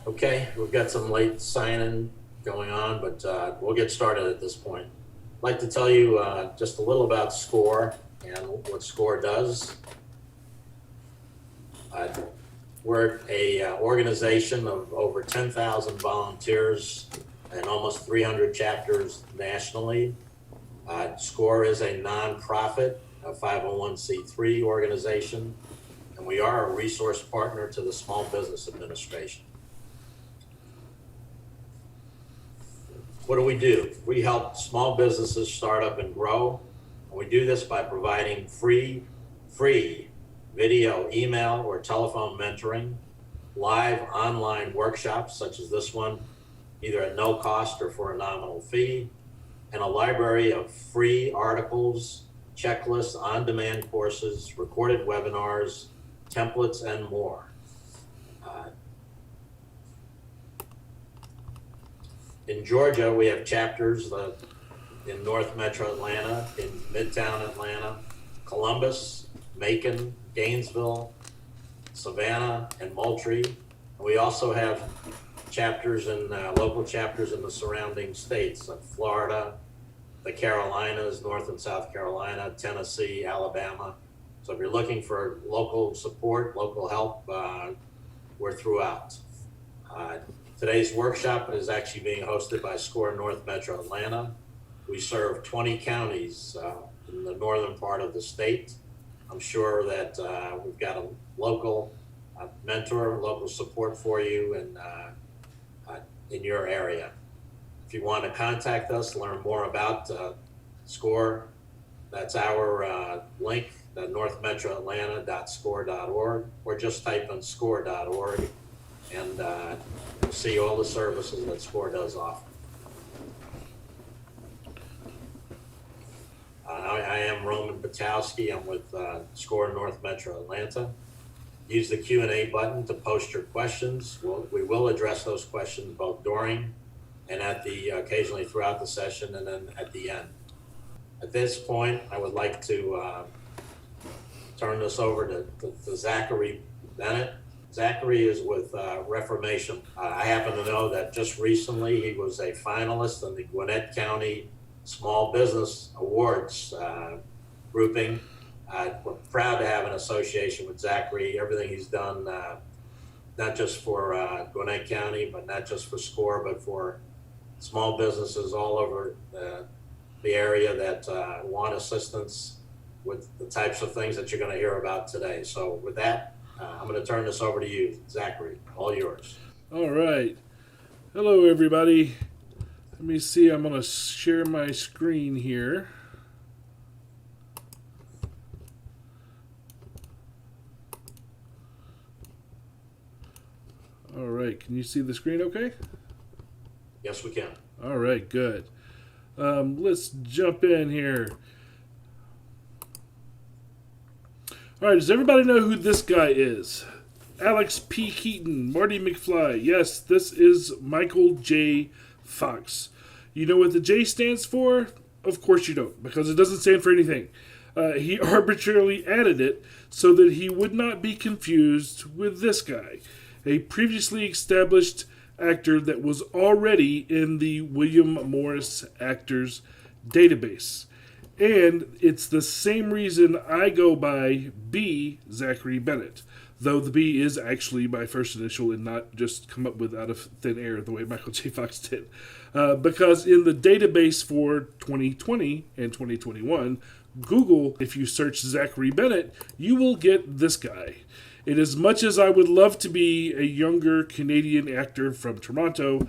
Okay, we've got some late signing going on, but we'll get started at this point. I'd like to tell you just a little about SCORE and what SCORE does. Uh, we're a organization of over 10,000 volunteers and almost 300 chapters nationally. SCORE is a nonprofit, a 501c3 organization, and we are a resource partner to the Small Business Administration. What do? We help small businesses start up and grow. And we do this by providing free video, email, or telephone mentoring, live online workshops such as this one, either at no cost or for a nominal fee, and a library of free articles, checklists, on-demand courses, recorded webinars, templates, and more. In Georgia, we have chapters in North Metro Atlanta, in Midtown Atlanta, Columbus, Macon, Gainesville, Savannah, and Moultrie. And we also have chapters in local chapters in the surrounding states of Florida, the Carolinas, North and South Carolina, Tennessee, Alabama. So if you're looking for local support, local help, we're throughout. Today's workshop is actually being hosted by SCORE North Metro Atlanta. We serve 20 counties in the northern part of the state. I'm sure that we've got a local mentor, local support for you in your area. If you want to contact us, learn more about SCORE, that's our link, northmetroatlanta.score.org, or just type in score.org and you'll see all the services that SCORE does offer. I am Roman Batowski. I'm with SCORE North Metro Atlanta. Use the Q&A button to post your questions. We will address those questions both during and occasionally throughout the session and then at the end. At this point, I would like to turn this over to Zachary Bennett. Zachary is with Reformation. I happen to know that just recently he was a finalist in the Gwinnett County Small Business Awards grouping. We're proud to have an association with Zachary. Everything he's done, not just for Gwinnett County, but not just for SCORE, but for small businesses all over the area that want assistance with the types of things that you're going to hear about today. So with that, I'm going to turn this over to you, Zachary. All yours. All right. Hello, everybody. Let me see. I'm going to share my screen here. All right. Can you see the screen okay? Yes, we can. All right. Good. Let's jump in here. All right, does everybody know who this guy is? Alex P. Keaton, Marty McFly. Yes, this is Michael J. Fox. You know what the J stands for? Of course you don't, because it doesn't stand for anything. He arbitrarily added it so that he would not be confused with this guy, a previously established actor that was already in the William Morris Actors Database. And it's the same reason I go by B. Zachary Bennett, though the B is actually my first initial and not just come up with out of thin air the way Michael J. Fox did. Because in the database for 2020 and 2021, Google, if you search Zachary Bennett, you will get this guy. And as much as I would love to be a younger Canadian actor from Toronto,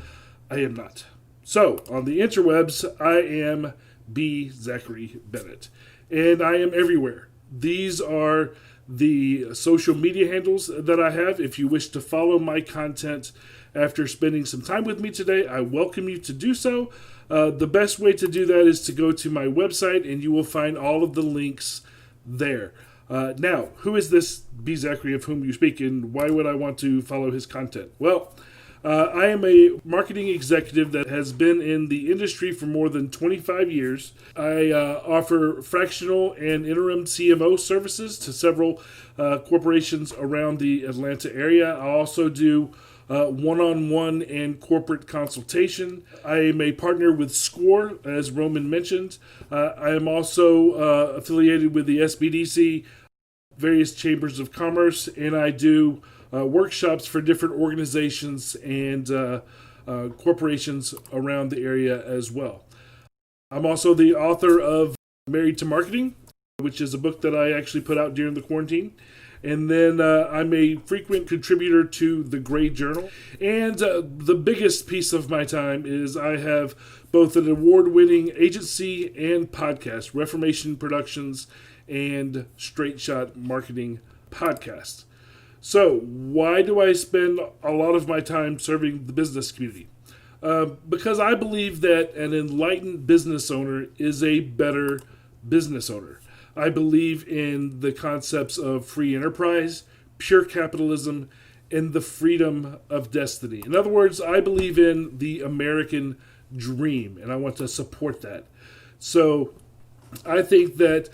I am not. So, on the interwebs, I am B. Zachary Bennett. And I am everywhere. These are the social media handles that I have. If you wish to follow my content after spending some time with me today, I welcome you to do so. The best way to do that is to go to my website, and you will find all of the links there. Now, who is this B. Zachary of whom you speak, and why would I want to follow his content? Well, I am a marketing executive that has been in the industry for more than 25 years. I offer fractional and interim CMO services to several corporations around the Atlanta area. I also do one-on-one and corporate consultation. I am a partner with SCORE, as Roman mentioned. I am also affiliated with the SBDC, various chambers of commerce, and I do workshops for different organizations and corporations around the area as well. I'm also the author of Married to Marketing, which is a book that I actually put out during the quarantine. And then I'm a frequent contributor to the Gray Journal. And the biggest piece of my time is I have both an award-winning agency and podcast, Reformation Productions and Straight Shot Marketing Podcast. So why do I spend a lot of my time serving the business community? Because I believe that an enlightened business owner is a better business owner. I believe in the concepts of free enterprise, pure capitalism, and the freedom of destiny. In other words, I believe in the American dream, and I want to support that. So I think that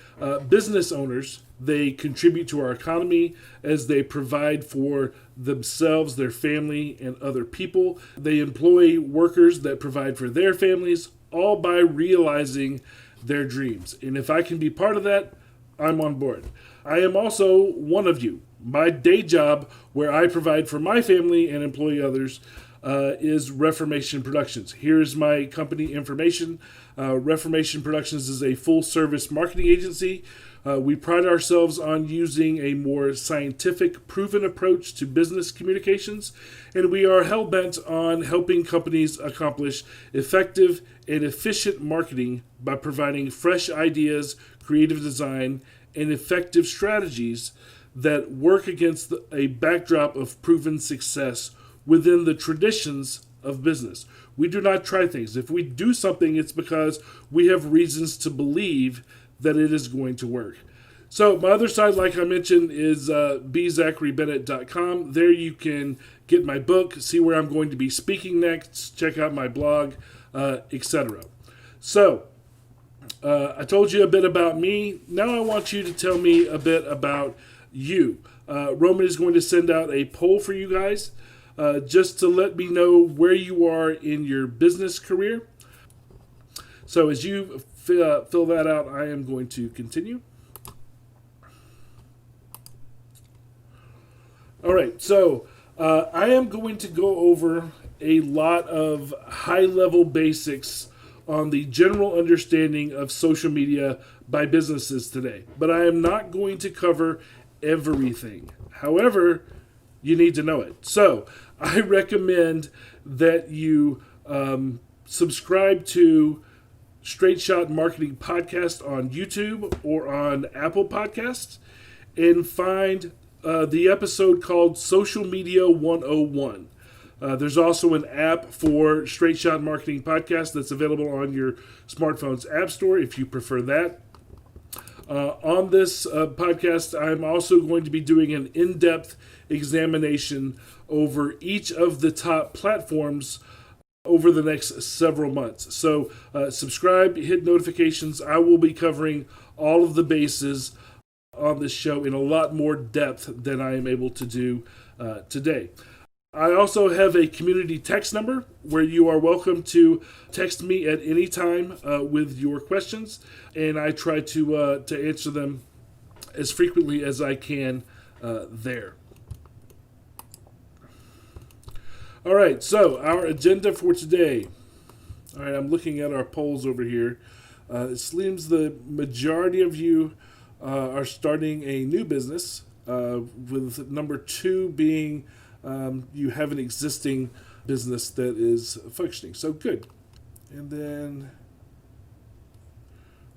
business owners, they contribute to our economy as they provide for themselves, their family, and other people. They employ workers that provide for their families, all by realizing their dreams. And if I can be part of that, I'm on board. I am also one of you. My day job, where I provide for my family and employ others, is Reformation Productions. Here's my company information. Reformation Productions is a full-service marketing agency. We pride ourselves on using a more scientific, proven approach to business communications, and we are hell-bent on helping companies accomplish effective and efficient marketing by providing fresh ideas, creative design, and effective strategies that work against a backdrop of proven success within the traditions of business. We do not try things. If we do something, it's because we have reasons to believe that it is going to work. So my other side, like I mentioned, is bzacharybennett.com. There you can get my book, see where I'm going to be speaking next, check out my blog, etc. So I told you a bit about me. Now I want you to tell me a bit about you. Roman is going to send out a poll for you guys just to let me know where you are in your business career. So as you fill that out, I am going to continue. All right, so I am going to go over a lot of high-level basics on the general understanding of social media by businesses today. But I am not going to cover everything. However, you need to know it. So I recommend that you subscribe to Straight Shot Marketing Podcast on YouTube or on Apple Podcasts and find the episode called Social Media 101. There's also an app for Straight Shot Marketing Podcast that's available on your smartphone's app store if you prefer that. On this podcast, I'm also going to be doing an in-depth examination over each of the top platforms over the next several months. So subscribe, hit notifications. I will be covering all of the bases on this show in a lot more depth than I am able to do today. I also have a community text number where you are welcome to text me at any time with your questions, and I try to answer them as frequently as I can there. All right, so our agenda for today. All right, I'm looking at our polls over here. It seems the majority of you are starting a new business, with number 2 being you have an existing business that is functioning. So good. And then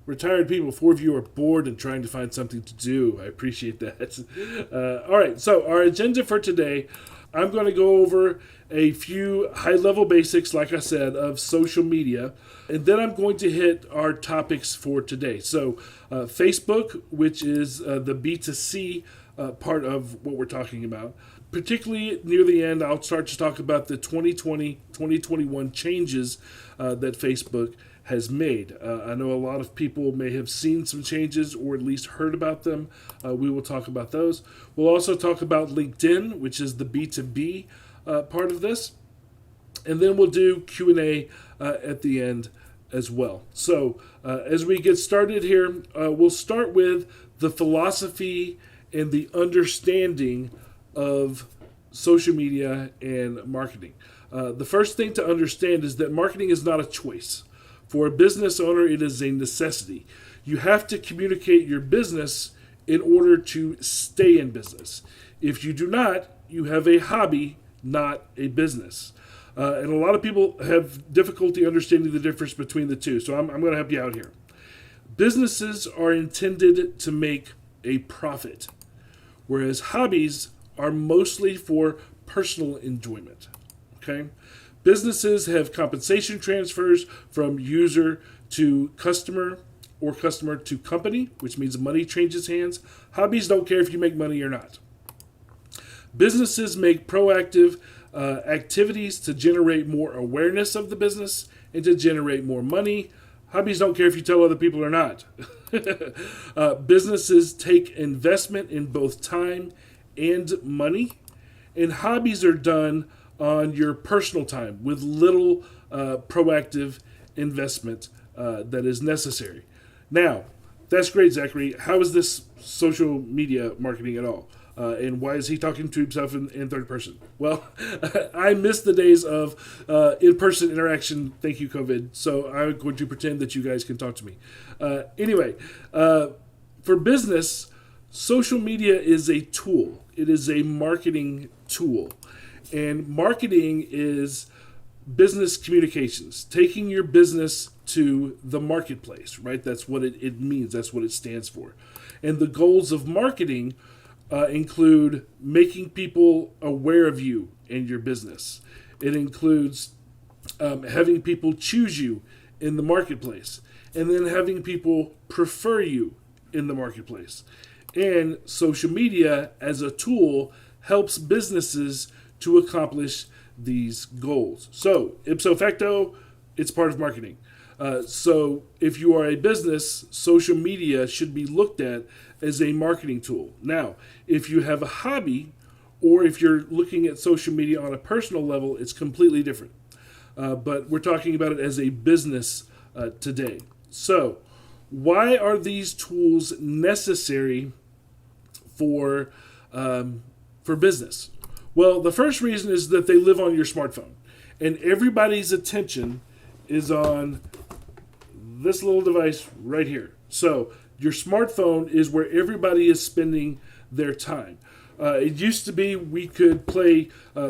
retired people, 4 of you are bored and trying to find something to do. I appreciate that. All right, so our agenda for today, I'm going to go over a few high-level basics, like I said, of social media, and then I'm going to hit our topics for today. So Facebook, which is the B2C part of what we're talking about. Particularly near the end, I'll start to talk about the 2020-2021 changes that Facebook has made. I know a lot of people may have seen some changes or at least heard about them. We will talk about those. We'll also talk about LinkedIn, which is the B2B part of this. And then we'll do Q&A at the end as well. So as we get started here, we'll start with the philosophy and the understanding of social media and marketing. The first thing to understand is that marketing is not a choice. For a business owner, it is a necessity. You have to communicate your business in order to stay in business. If you do not, you have a hobby, not a business. And a lot of people have difficulty understanding the difference between the two. So I'm going to help you out here. Businesses are intended to make a profit, whereas hobbies are mostly for personal enjoyment. Okay? Businesses have compensation transfers from user to customer or customer to company, which means money changes hands. Hobbies don't care if you make money or not. Businesses make proactive activities to generate more awareness of the business and to generate more money. Hobbies don't care if you tell other people or not. Businesses take investment in both time and money, and hobbies are done on your personal time with little proactive investment that is necessary. Now, that's great, Zachary. How is this social media marketing at all? And why is he talking to himself in third person? Well, I miss the days of in-person interaction. Thank you, COVID. So I'm going to pretend that you guys can talk to me. Anyway, for business, social media is a tool. It is a marketing tool. And marketing is business communications, taking your business to the marketplace, right? That's what it means. That's what it stands for. And the goals of marketing include making people aware of you and your business. It includes having people choose you in the marketplace, and then having people prefer you in the marketplace. And social media as a tool helps businesses to accomplish these goals. So, ipso facto, it's part of marketing. So if you are a business, social media should be looked at as a marketing tool. Now, if you have a hobby, or if you're looking at social media on a personal level, it's completely different. But we're talking about it as a business today. So, why are these tools necessary for business? Well, the first reason is that they live on your smartphone, and everybody's attention is on this little device right here. So your smartphone is where everybody is spending their time. It used to be we could play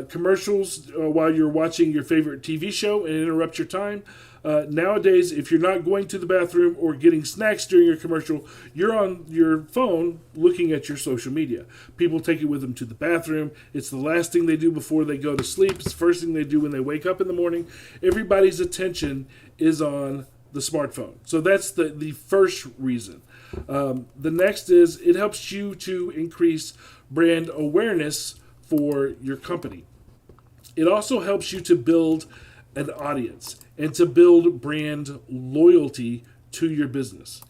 commercials while you're watching your favorite TV show and interrupt your time. Nowadays, if you're not going to the bathroom or getting snacks during your commercial, you're on your phone looking at your social media. People take it with them to the bathroom. It's the last thing they do before they go to sleep. It's the first thing they do when they wake up in the morning. Everybody's attention is on the smartphone. So that's the first reason. The next is it helps you to increase brand awareness for your company. It also helps you to build an audience and to build brand loyalty to your business.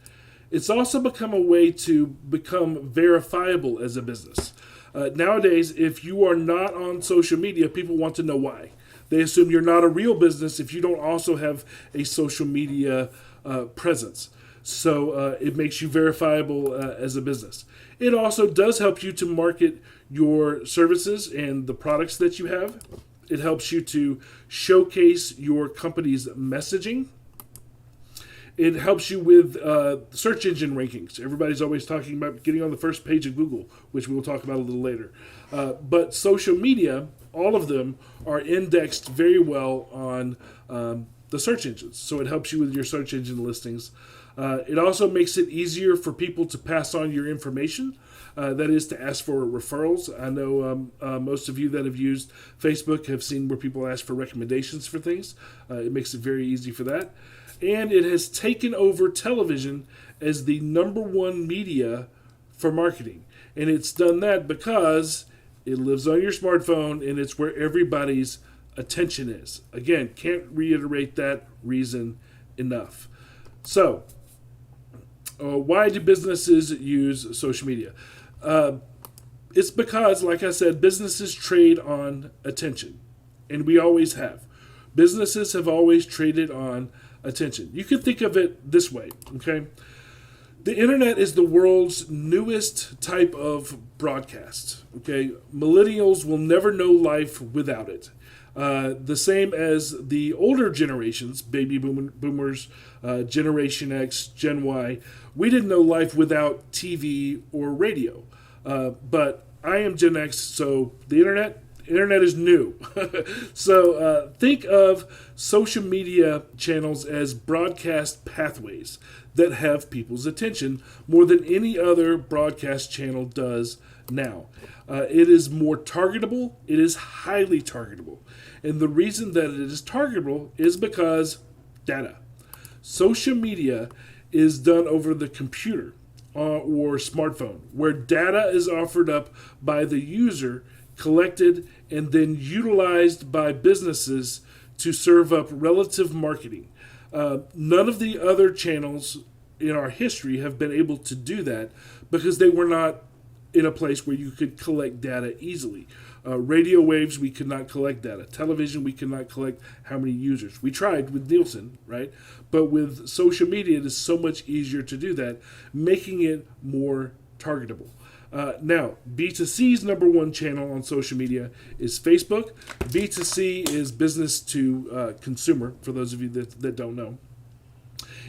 It's also become a way to become verifiable as a business. Nowadays, if you are not on social media, people want to know why. They assume you're not a real business if you don't also have a social media presence. So it makes you verifiable as a business. It also does help you to market your services and the products that you have. It helps you to showcase your company's messaging. It helps you with search engine rankings. Everybody's always talking about getting on the first page of Google, which we'll talk about a little later. But social media, all of them are indexed very well on the search engines. So it helps you with your search engine listings. It also makes it easier for people to pass on your information. That is to ask for referrals. I know most of you that have used Facebook have seen where people ask for recommendations for things. It makes it very easy for that. And it has taken over television as the number one media for marketing. And it's done that because it lives on your smartphone and it's where everybody's attention is. Again, can't reiterate that reason enough. So, why do businesses use social media? It's because, like I said, businesses trade on attention, and we always have. Businesses have always traded on attention. You can think of it this way, okay? The internet is the world's newest type of broadcast. Okay, millennials will never know life without it. The same as the older generations, boomers, Generation X, Gen Y. We didn't know life without TV or radio. But I am Gen X, so the internet is new. So think of social media channels as broadcast pathways that have people's attention more than any other broadcast channel does now. It is more targetable. It is highly targetable. And the reason that it is targetable is because data. Social media is done over the computer or smartphone, where data is offered up by the user, collected, and then utilized by businesses to serve up relative marketing. None of the other channels in our history have been able to do that because they were not in a place where you could collect data easily. Radio waves, we could not collect data. Television, we could not collect how many users. We tried with Nielsen, right? But with social media, it is so much easier to do that, making it more targetable. Now, B2C's number one channel on social media is Facebook. B2C is business to consumer, for those of you that don't know.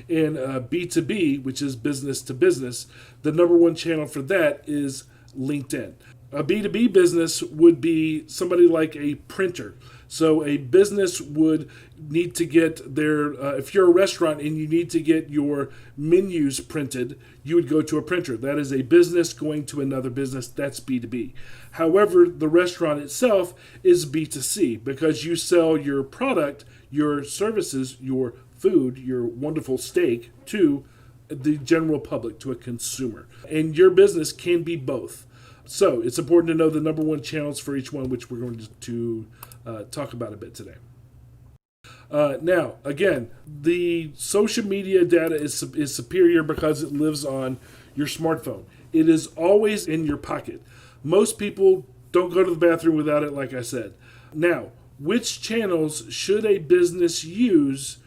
And B2B, which is business to business, the number one channel for that is LinkedIn. A B2B business would be somebody like a printer. So a business would need to get their, if you're a restaurant and you need to get your menus printed, you would go to a printer. That is a business going to another business. That's B2B. However, the restaurant itself is B2C because you sell your product, your services, your food, your wonderful steak to the general public, to a consumer. And your business can be both. So it's important to know the number one channels for each one, which we're going to talk about a bit today. Now, again, the social media data is superior because it lives on your smartphone. It is always in your pocket. Most people don't go to the bathroom without it, like I said. Now, which channels should a business use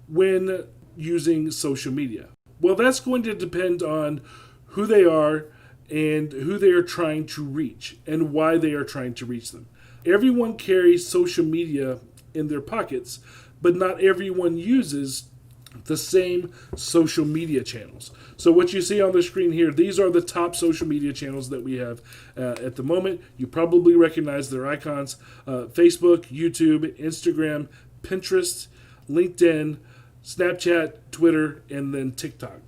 when using social media? Well, that's going to depend on who they are and who they are trying to reach and why they are trying to reach them. Everyone carries social media in their pockets, but not everyone uses the same social media channels. So what you see on the screen here, these are the top social media channels that we have at the moment. You probably recognize their icons: Facebook, YouTube, Instagram, Pinterest, LinkedIn, Snapchat, Twitter, and then TikTok.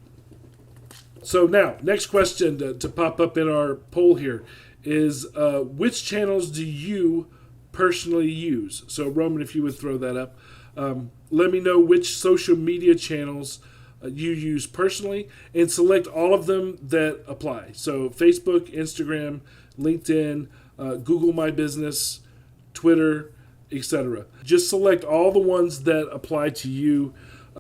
So now, next question to pop up in our poll here is which channels do you personally use? So Roman, if you would throw that up. Let me know which social media channels you use personally and select all of them that apply. So Facebook, Instagram, LinkedIn, Google My Business, Twitter, etc. Just select all the ones that apply to you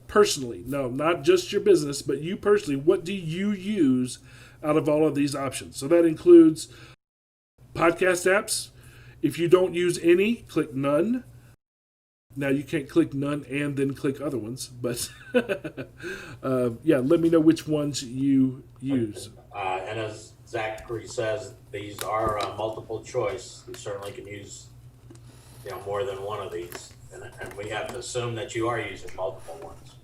personally. No, not just your business, but you personally. What do you use out of all of these options? So that includes podcast apps. If you don't use any, click none. Now you can't click none and then click other ones, but yeah, let me know which ones you use. And as Zachary says, these are multiple choice. You certainly can use more than one of these, and we have to assume that you are using multiple ones.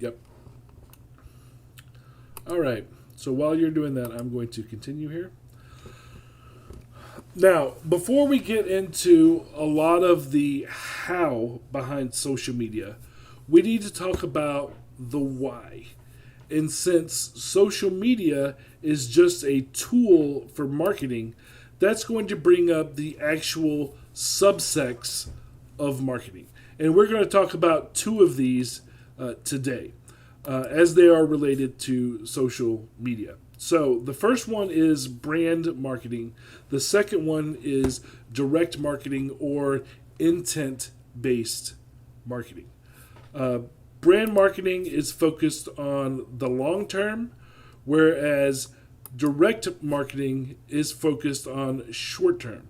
Yep. All right. So while you're doing that, I'm going to continue here. Now, before we get into a lot of the how behind social media, we need to talk about the why. And since social media is just a tool for marketing, that's going to bring up the actual subsects of marketing. And we're going to talk about two of these today, as they are related to social media. So the first one is brand marketing. The second one is direct marketing or intent-based marketing. Brand marketing is focused on the long term, whereas Direct marketing is focused on short term.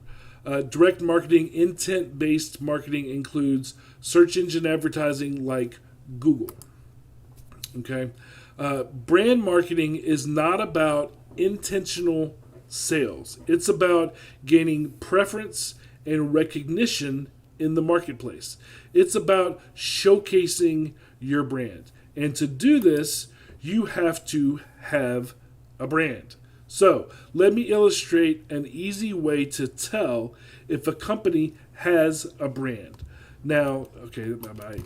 Direct marketing, intent based marketing includes search engine advertising like Google. Okay. Brand marketing is not about intentional sales, it's about gaining preference and recognition in the marketplace. It's about showcasing your brand. And to do this, you have to have a brand. So, let me illustrate an easy way to tell if a company has a brand. Now, okay, my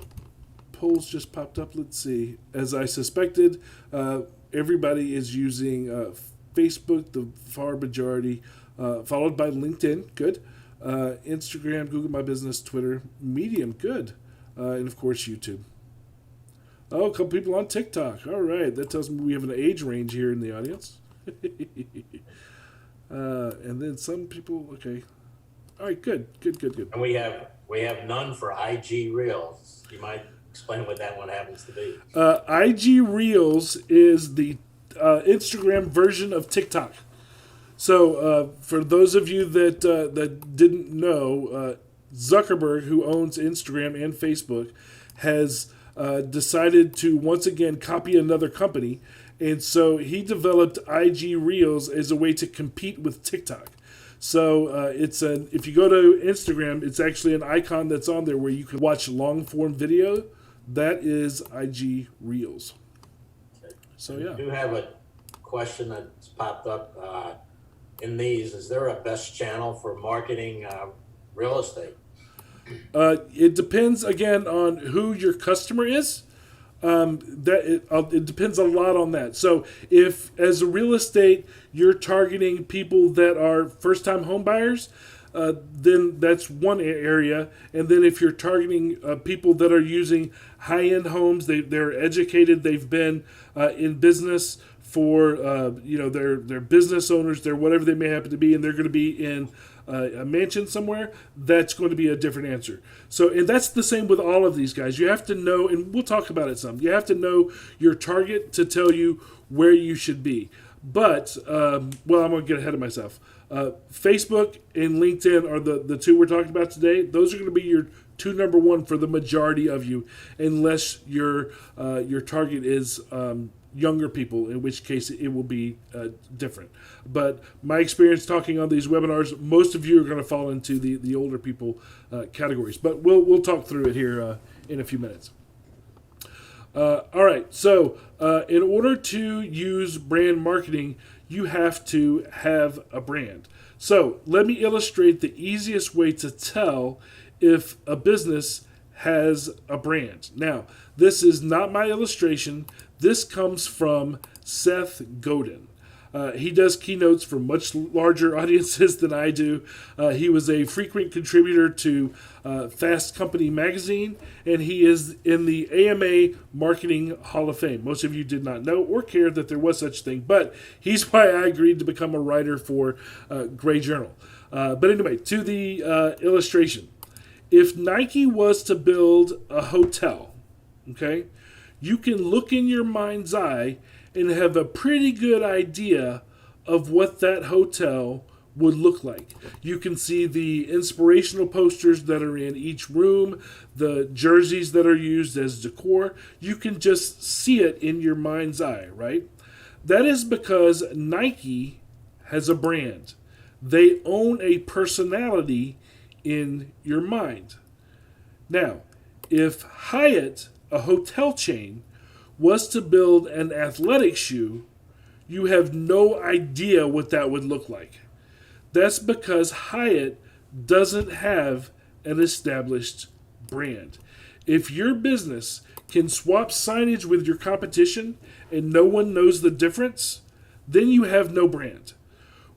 polls just popped up. Let's see. As I suspected, everybody is using Facebook, the far majority, followed by LinkedIn. Good. Instagram, Google My Business, Twitter, Medium. Good. And of course, YouTube. Oh, a couple people on TikTok. All right. That tells me we have an age range here in the audience. And then some people, okay. All right, good. And we have none for IG Reels. You might explain what that one happens to be. IG Reels is the Instagram version of TikTok. So for those of you that didn't know, Zuckerberg, who owns Instagram and Facebook, has decided to once again copy another company. And so he developed IG Reels as a way to compete with TikTok. So if you go to Instagram, it's actually an icon that's on there where you can watch long form video. That is IG Reels. Okay. So yeah. I do have a question that's popped up in these. Is there a best channel for marketing real estate? It depends again on who your customer is. It depends a lot on that. So if as a real estate you're targeting people that are first-time home buyers, then that's one area. And then if you're targeting people that are using high-end homes, they're educated, they've been in business for they're business owners, they're whatever they may happen to be, and they're going to be in a mansion somewhere, that's going to be a different answer. So, and that's the same with all of these guys. You have to know, and we'll talk about it some, you have to know your target to tell you where you should be. But, I'm going to get ahead of myself. Facebook and LinkedIn are the two we're talking about today. Those are going to be your two number one for the majority of you, unless your target is younger people, in which case it will be different. But my experience talking on these webinars, most of you are going to fall into the older people categories. But we'll talk through it here in a few minutes. All right, so in order to use brand marketing, you have to have a brand. So let me illustrate the easiest way to tell if a business has a brand. Now, this is not my illustration. This comes from Seth Godin. He does keynotes for much larger audiences than I do. He was a frequent contributor to Fast Company magazine, and he is in the AMA Marketing Hall of Fame. Most of you did not know or care that there was such a thing, but he's why I agreed to become a writer for Gray Journal. But anyway, to the illustration. If Nike was to build a hotel, okay, you can look in your mind's eye and have a pretty good idea of what that hotel would look like. You can see the inspirational posters that are in each room, the jerseys that are used as decor. You can just see it in your mind's eye, right? That is because Nike has a brand. They own a personality in your mind. Now, if Hyatt, a hotel chain, was to build an athletic shoe, you have no idea what that would look like. That's because Hyatt doesn't have an established brand. If your business can swap signage with your competition and no one knows the difference, then you have no brand.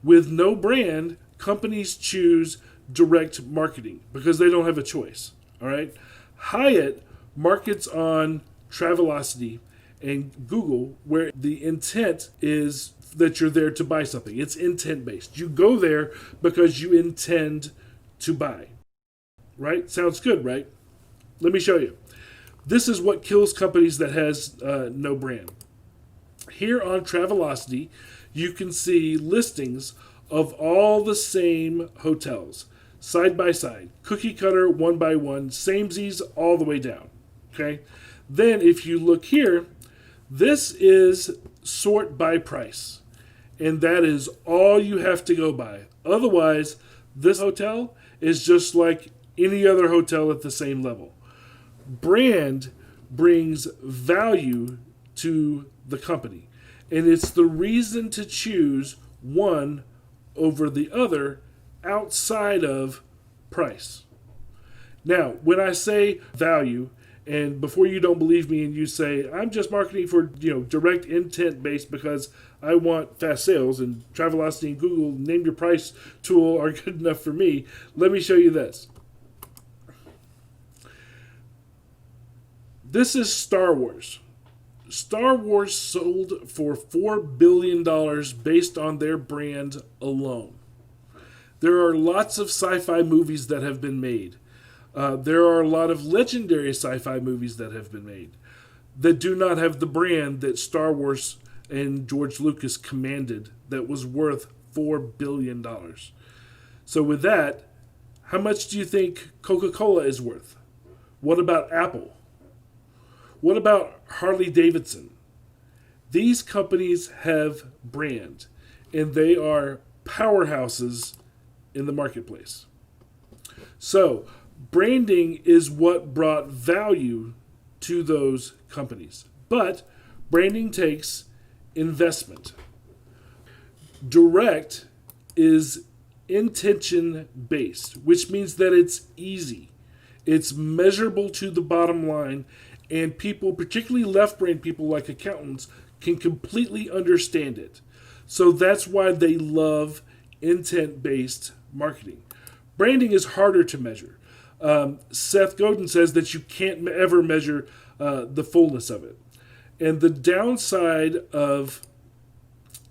With no brand, companies choose direct marketing because they don't have a choice. All right? Hyatt markets on Travelocity and Google, where the intent is that you're there to buy something. It's intent based. You go there because you intend to buy. Right? Sounds good, right? Let me show you. This is what kills companies that has no brand. Here on Travelocity, you can see listings of all the same hotels, side by side, cookie cutter, one by one, samesies all the way down. Okay? Then if you look here, this is sort by price. And that is all you have to go by. Otherwise, this hotel is just like any other hotel at the same level. Brand brings value to the company. And it's the reason to choose one over the other outside of price. Now, when I say value, and before you don't believe me and you say, I'm just marketing for direct intent based because I want fast sales and Travelocity and Google name your price tool are good enough for me, let me show you this. This is Star Wars. Star Wars sold for $4 billion based on their brand alone. There are lots of sci-fi movies that have been made. There are a lot of legendary sci-fi movies that have been made that do not have the brand that Star Wars and George Lucas commanded that was worth $4 billion. So with that, how much do you think Coca-Cola is worth? What about Apple? What about Harley Davidson? These companies have brand, and they are powerhouses in the marketplace. So, branding is what brought value to those companies. But branding takes investment. Direct is intention based, which means that it's easy. It's measurable to the bottom line, and people, particularly left brain people like accountants, can completely understand it. So that's why they love intent based marketing. Branding is harder to measure. Seth Godin says that you can't ever measure the fullness of it. And the downside of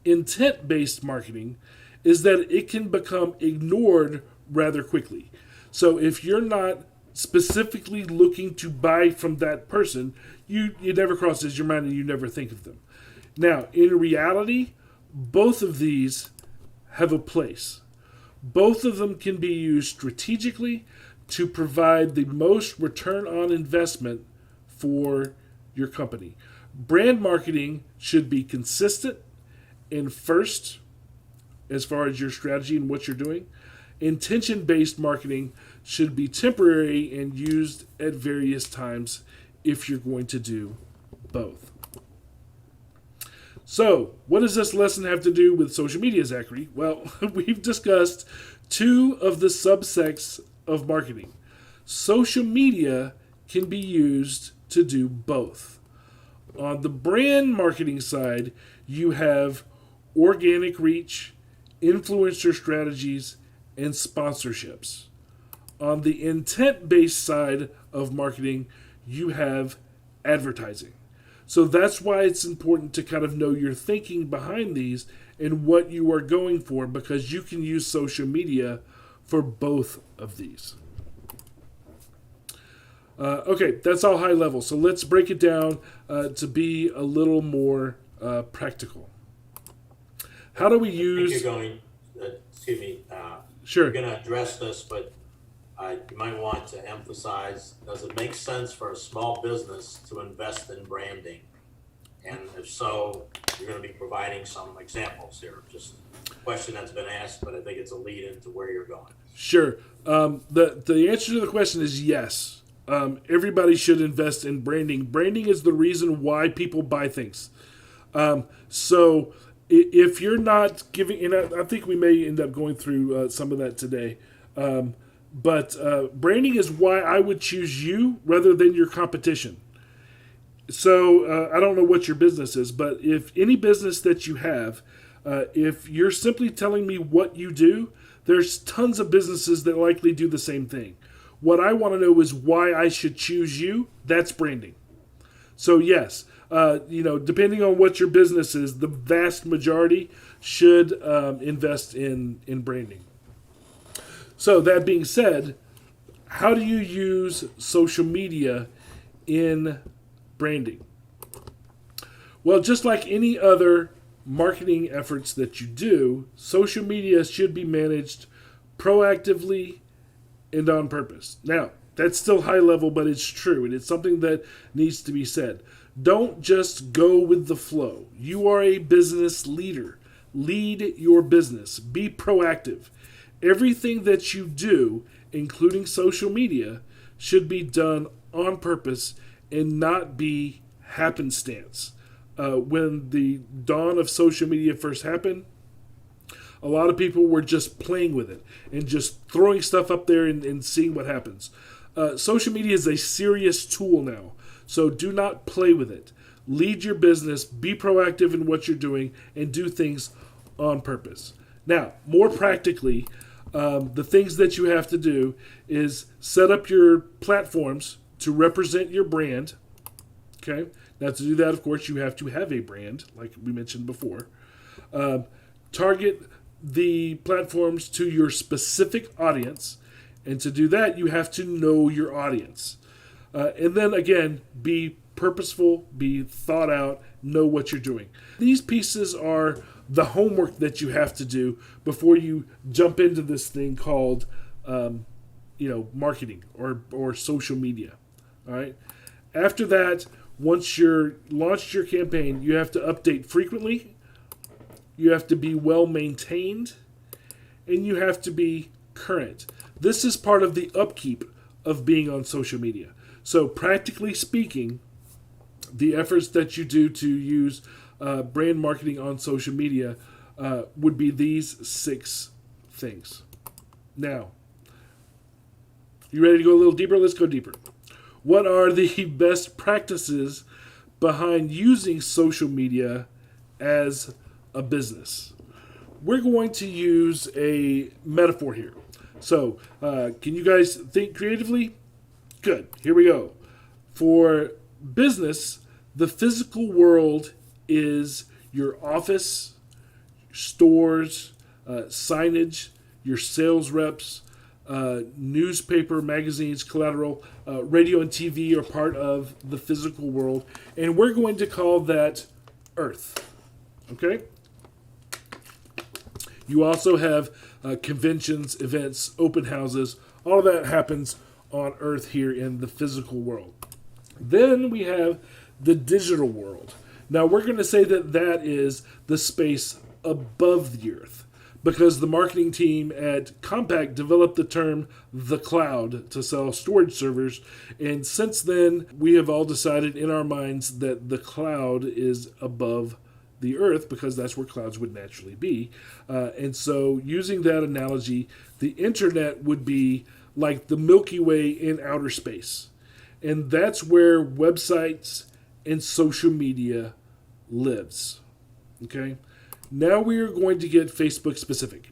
intent-based marketing is that it can become ignored rather quickly. So if you're not specifically looking to buy from that person, it never crosses your mind and you never think of them. Now, in reality, both of these have a place. Both of them can be used strategically to provide the most return on investment for your company. Brand marketing should be consistent and first as far as your strategy and what you're doing. Intention-based marketing should be temporary and used at various times if you're going to do both. So, what does this lesson have to do with social media, Zachary? Well, we've discussed two of the subsects of marketing. Social media can be used to do both. On the brand marketing side, you have organic reach, influencer strategies, and sponsorships. On the intent-based side of marketing, you have advertising. So that's why it's important to kind of know your thinking behind these and what you are going for, because you can use social media for both of these. Okay, that's all high level. So let's break it down to be a little more practical. How do we use... I think you're going, excuse me, Sure. you're going to address this, but you might want to emphasize, does it make sense for a small business to invest in branding? And if so, you're going to be providing some examples here. Just a question that's been asked, but I think it's a lead into where you're going. Sure. The answer to the question is yes. Everybody should invest in branding. Branding is the reason why people buy things. So if you're not giving, and I think we may end up going through some of that today, but branding is why I would choose you rather than your competition. So I don't know what your business is, but if any business that you have, if you're simply telling me what you do, there's tons of businesses that likely do the same thing. What I want to know is why I should choose you. That's branding. So yes, depending on what your business is, the vast majority should invest in branding. So that being said, how do you use social media in branding? Well, just like any other marketing efforts that you do, social media should be managed proactively and on purpose. Now, that's still high level, but it's true, and it's something that needs to be said. Don't just go with the flow. You are a business leader. Lead your business. Be proactive. Everything that you do, including social media, should be done on purpose and not be happenstance. When the dawn of social media first happened, a lot of people were just playing with it and just throwing stuff up there and seeing what happens. Social media is a serious tool now, so do not play with it. Lead your business, be proactive in what you're doing, and do things on purpose. Now, more practically, the things that you have to do is set up your platforms to represent your brand. Okay. Now, to do that, of course, you have to have a brand, like we mentioned before. Target the platforms to your specific audience. And to do that, you have to know your audience. And then, again, be purposeful, be thought out, know what you're doing. These pieces are the homework that you have to do before you jump into this thing called, marketing or social media. All right. After that, once you're launched your campaign, you have to update frequently. You have to be well maintained, and you have to be current. This is part of the upkeep of being on social media. So, practically speaking, the efforts that you do to use brand marketing on social media would be these 6 things. Now, you ready to go a little deeper? Let's go deeper. What are the best practices behind using social media as a business? We're going to use a metaphor here. So, can you guys think creatively? Good. Here we go. For business, the physical world is your office, stores, signage, your sales reps, newspaper, magazines, collateral, radio and TV are part of the physical world. And we're going to call that Earth. Okay? You also have conventions, events, open houses. All of that happens on Earth here in the physical world. Then we have the digital world. Now we're going to say that is the space above the Earth, because the marketing team at Compaq developed the term the cloud to sell storage servers. And since then, we have all decided in our minds that the cloud is above the Earth because that's where clouds would naturally be. And so using that analogy, the internet would be like the Milky Way in outer space. And that's where websites and social media lives. Okay? Now we are going to get Facebook specific.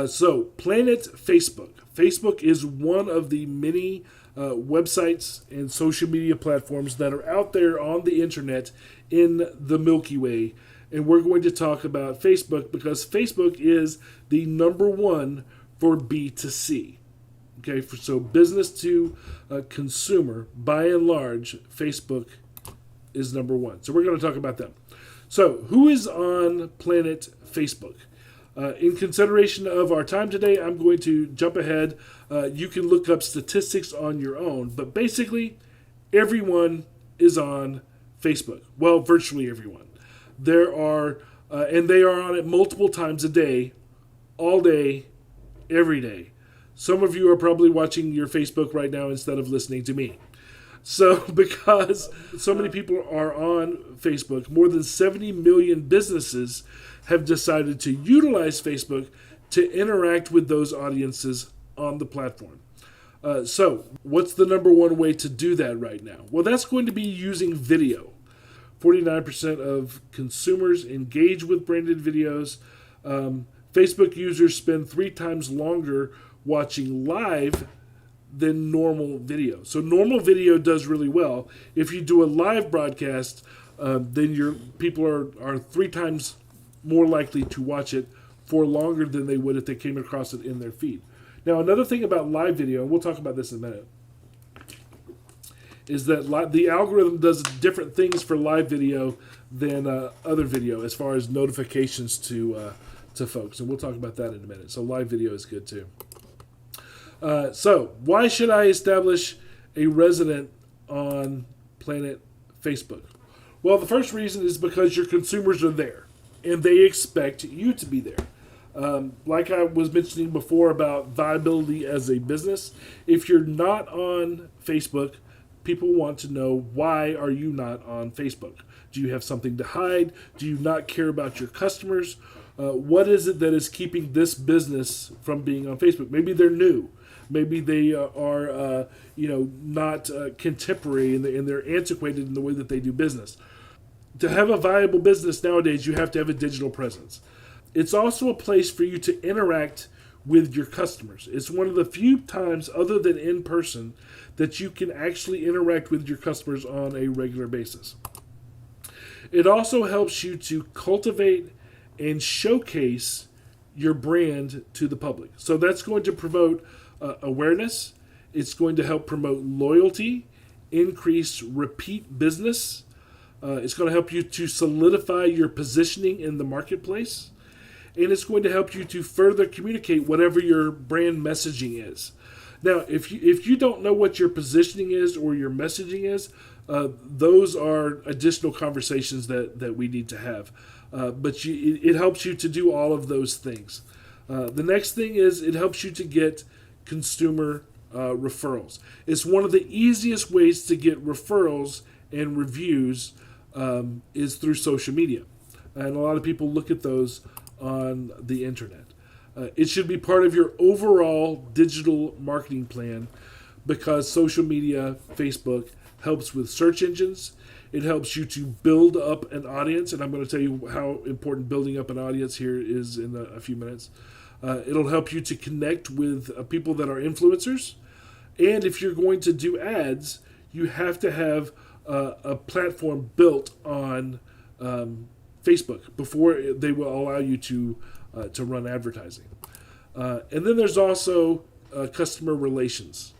So, Planet Facebook. Facebook is one of the many websites and social media platforms that are out there on the internet in the Milky Way. And we're going to talk about Facebook because Facebook is the number one for B2C. Okay, so business to consumer, by and large, Facebook is number one. So we're going to talk about them. So who is on Planet Facebook? In consideration of our time today, I'm going to jump ahead. You can look up statistics on your own, but basically everyone is on Facebook. Well, virtually everyone. There are, and they are on it multiple times a day, all day, every day. Some of you are probably watching your Facebook right now instead of listening to me. So because so many people are on Facebook, more than 70 million businesses have decided to utilize Facebook to interact with those audiences on the platform. So what's the number one way to do that right now? Well, that's going to be using video. 49% of consumers engage with branded videos. Facebook users spend 3 times longer watching live than normal video. So normal video does really well. If you do a live broadcast, then your people are 3 times more likely to watch it for longer than they would if they came across it in their feed. Now, another thing about live video, and we'll talk about this in a minute, is that the algorithm does different things for live video than other video as far as notifications to folks, and we'll talk about that in a minute. So live video is good too. So why should I establish a resident on Planet Facebook? Well, the first reason is because your consumers are there and they expect you to be there. Like I was mentioning before about viability as a business, if you're not on Facebook, people want to know, why are you not on Facebook? Do you have something to hide? Do you not care about your customers? What is it that is keeping this business from being on Facebook? Maybe they're new. Maybe they are not contemporary and they're antiquated in the way that they do business. To have a viable business nowadays, you have to have a digital presence. It's also a place for you to interact with your customers. It's one of the few times, other than in person, that you can actually interact with your customers on a regular basis. It also helps you to cultivate and showcase your brand to the public. So that's going to promote awareness. It's going to help promote loyalty, increase repeat business. It's going to help you to solidify your positioning in the marketplace. And it's going to help you to further communicate whatever your brand messaging is. Now, if you don't know what your positioning is or your messaging is, those are additional conversations that we need to have. But it helps you to do all of those things. The next thing is it helps you to get consumer referrals. It's one of the easiest ways to get referrals and reviews is through social media. And a lot of people look at those on the internet. It should be part of your overall digital marketing plan because social media, Facebook, helps with search engines. It helps you to build up an audience, and I'm going to tell you how important building up an audience here is in a few minutes. It'll help you to connect with people that are influencers. And if you're going to do ads, you have to have a platform built on Facebook before they will allow you to run advertising. And then there's also customer relations.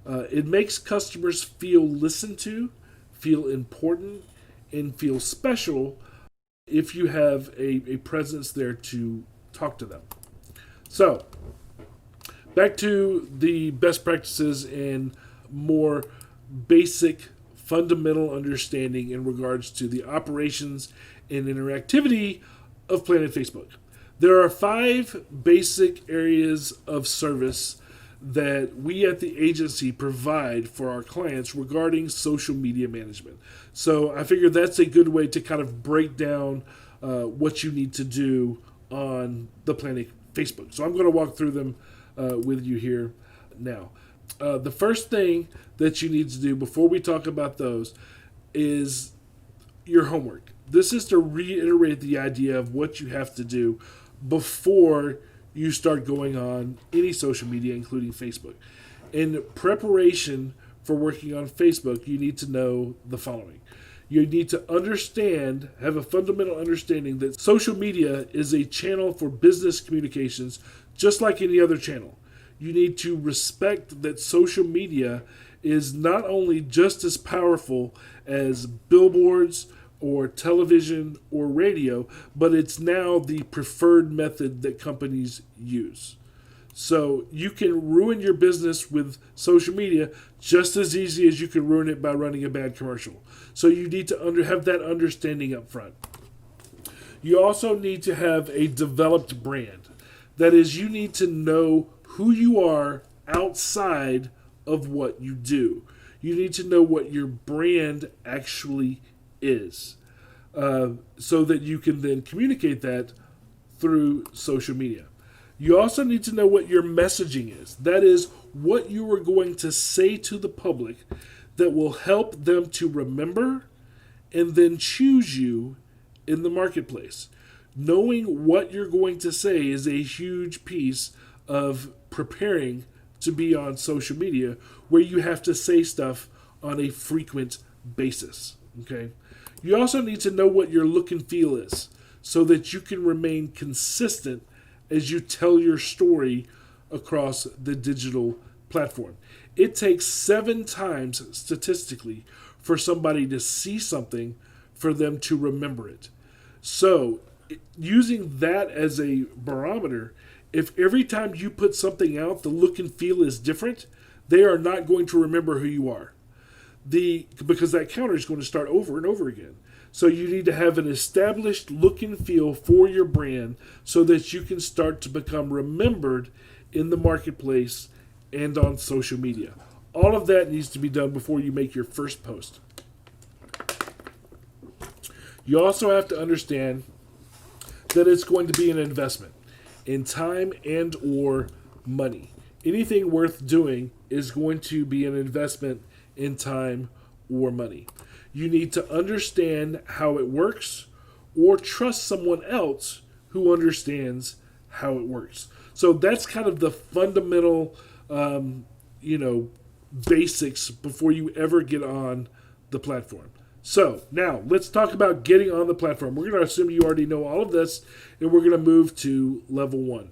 It makes customers feel listened to, feel important, and feel special if you have a presence there to talk to them. So, back to the best practices and more basic fundamental understanding in regards to the operations and interactivity of Planet Facebook. There are 5 basic areas of service that we at the agency provide for our clients regarding social media management. So I figure that's a good way to kind of break down what you need to do on the Planet Facebook. So I'm going to walk through them with you here now. The first thing that you need to do before we talk about those is your homework. This is to reiterate the idea of what you have to do before you start going on any social media, including Facebook. In preparation for working on Facebook, you need to know the following. You need to understand, have a fundamental understanding that social media is a channel for business communications, just like any other channel. You need to respect that social media is not only just as powerful as billboards or television or radio, but it's now the preferred method that companies use. So you can ruin your business with social media just as easy as you can ruin it by running a bad commercial. So you need to have that understanding up front. You also need to have a developed brand. That is, you need to know who you are outside of what you do. You need to know what your brand actually is, so that you can then communicate that through social media. You also need to know what your messaging is. That is, what you are going to say to the public that will help them to remember and then choose you in the marketplace. Knowing what you're going to say is a huge piece of preparing to be on social media, where you have to say stuff on a frequent basis. Okay. You also need to know what your look and feel is, so that you can remain consistent as you tell your story across the digital platform. It takes 7 times statistically for somebody to see something for them to remember it. So, using that as a barometer, if every time you put something out, the look and feel is different, they are not going to remember who you are. Because that counter is going to start over and over again. So you need to have an established look and feel for your brand so that you can start to become remembered in the marketplace and on social media. All of that needs to be done before you make your first post. You also have to understand that it's going to be an investment in time and or money. Anything worth doing is going to be an investment in time or money. You need to understand how it works or trust someone else who understands how it works. So that's kind of the fundamental, basics before you ever get on the platform. So now let's talk about getting on the platform. We're going to assume you already know all of this, and we're going to move to level 1,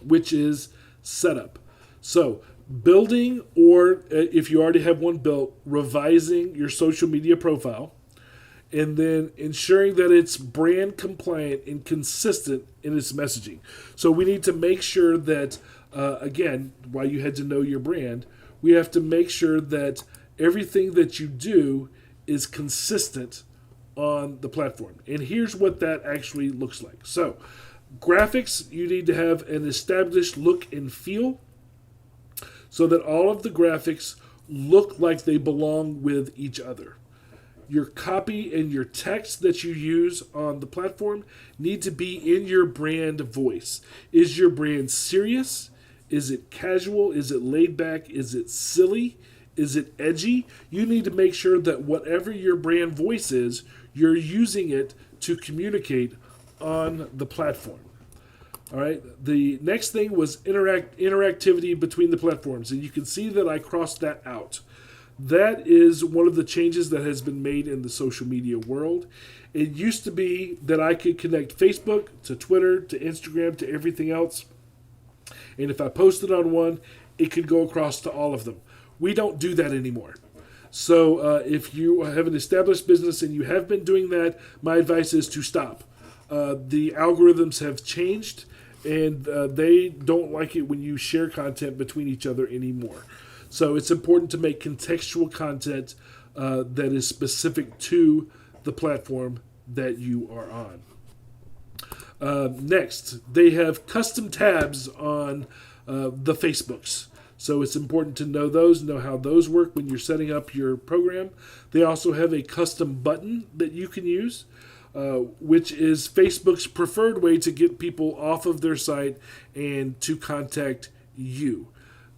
which is setup. So building, or if you already have one built, revising your social media profile, and then ensuring that it's brand compliant and consistent in its messaging. So we need to make sure that, again, while you had to know your brand, we have to make sure that everything that you do is consistent on the platform. And here's what that actually looks like. So graphics, you need to have an established look and feel so that all of the graphics look like they belong with each other. Your copy and your text that you use on the platform need to be in your brand voice. Is your brand serious? Is it casual? Is it laid back? Is it silly? Is it edgy? You need to make sure that whatever your brand voice is, you're using it to communicate on the platform. All right. The next thing was interactivity between the platforms, and you can see that I crossed that out. That is one of the changes that has been made in the social media world. It used to be that I could connect Facebook to Twitter to Instagram to everything else, and if I posted on one, it could go across to all of them. We don't do that anymore. So if you have an established business and you have been doing that, my advice is to stop. The algorithms have changed, and they don't like it when you share content between each other anymore. So it's important to make contextual content that is specific to the platform that you are on. Next, they have custom tabs on the Facebooks. So it's important to know how those work when you're setting up your program. They also have a custom button that you can use, which is Facebook's preferred way to get people off of their site and to contact you.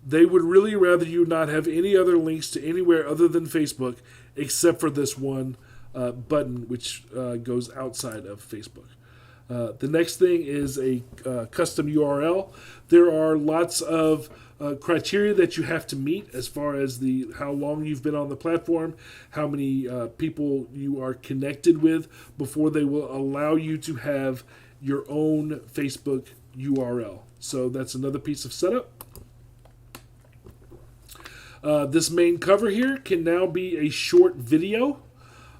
They would really rather you not have any other links to anywhere other than Facebook, except for this one button, which goes outside of Facebook. The next thing is a custom URL. There are lots of criteria that you have to meet as far as how long you've been on the platform, how many people you are connected with before they will allow you to have your own Facebook URL. So that's another piece of setup. This main cover here can now be a short video.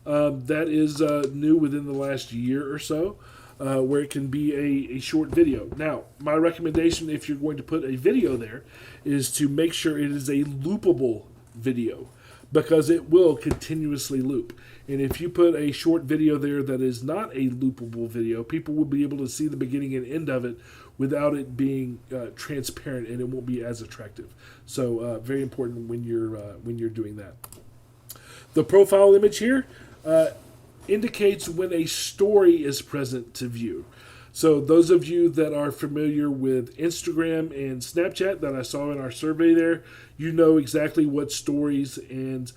That is new within the last year or so. Where it can be a short video. Now, my recommendation if you're going to put a video there is to make sure it is a loopable video, because it will continuously loop. And if you put a short video there that is not a loopable video, people will be able to see the beginning and end of it without it being transparent, and it won't be as attractive. So very important when you're doing that. The profile image here indicates when a story is present to view. So those of you that are familiar with Instagram and Snapchat that I saw in our survey there, you know exactly what stories and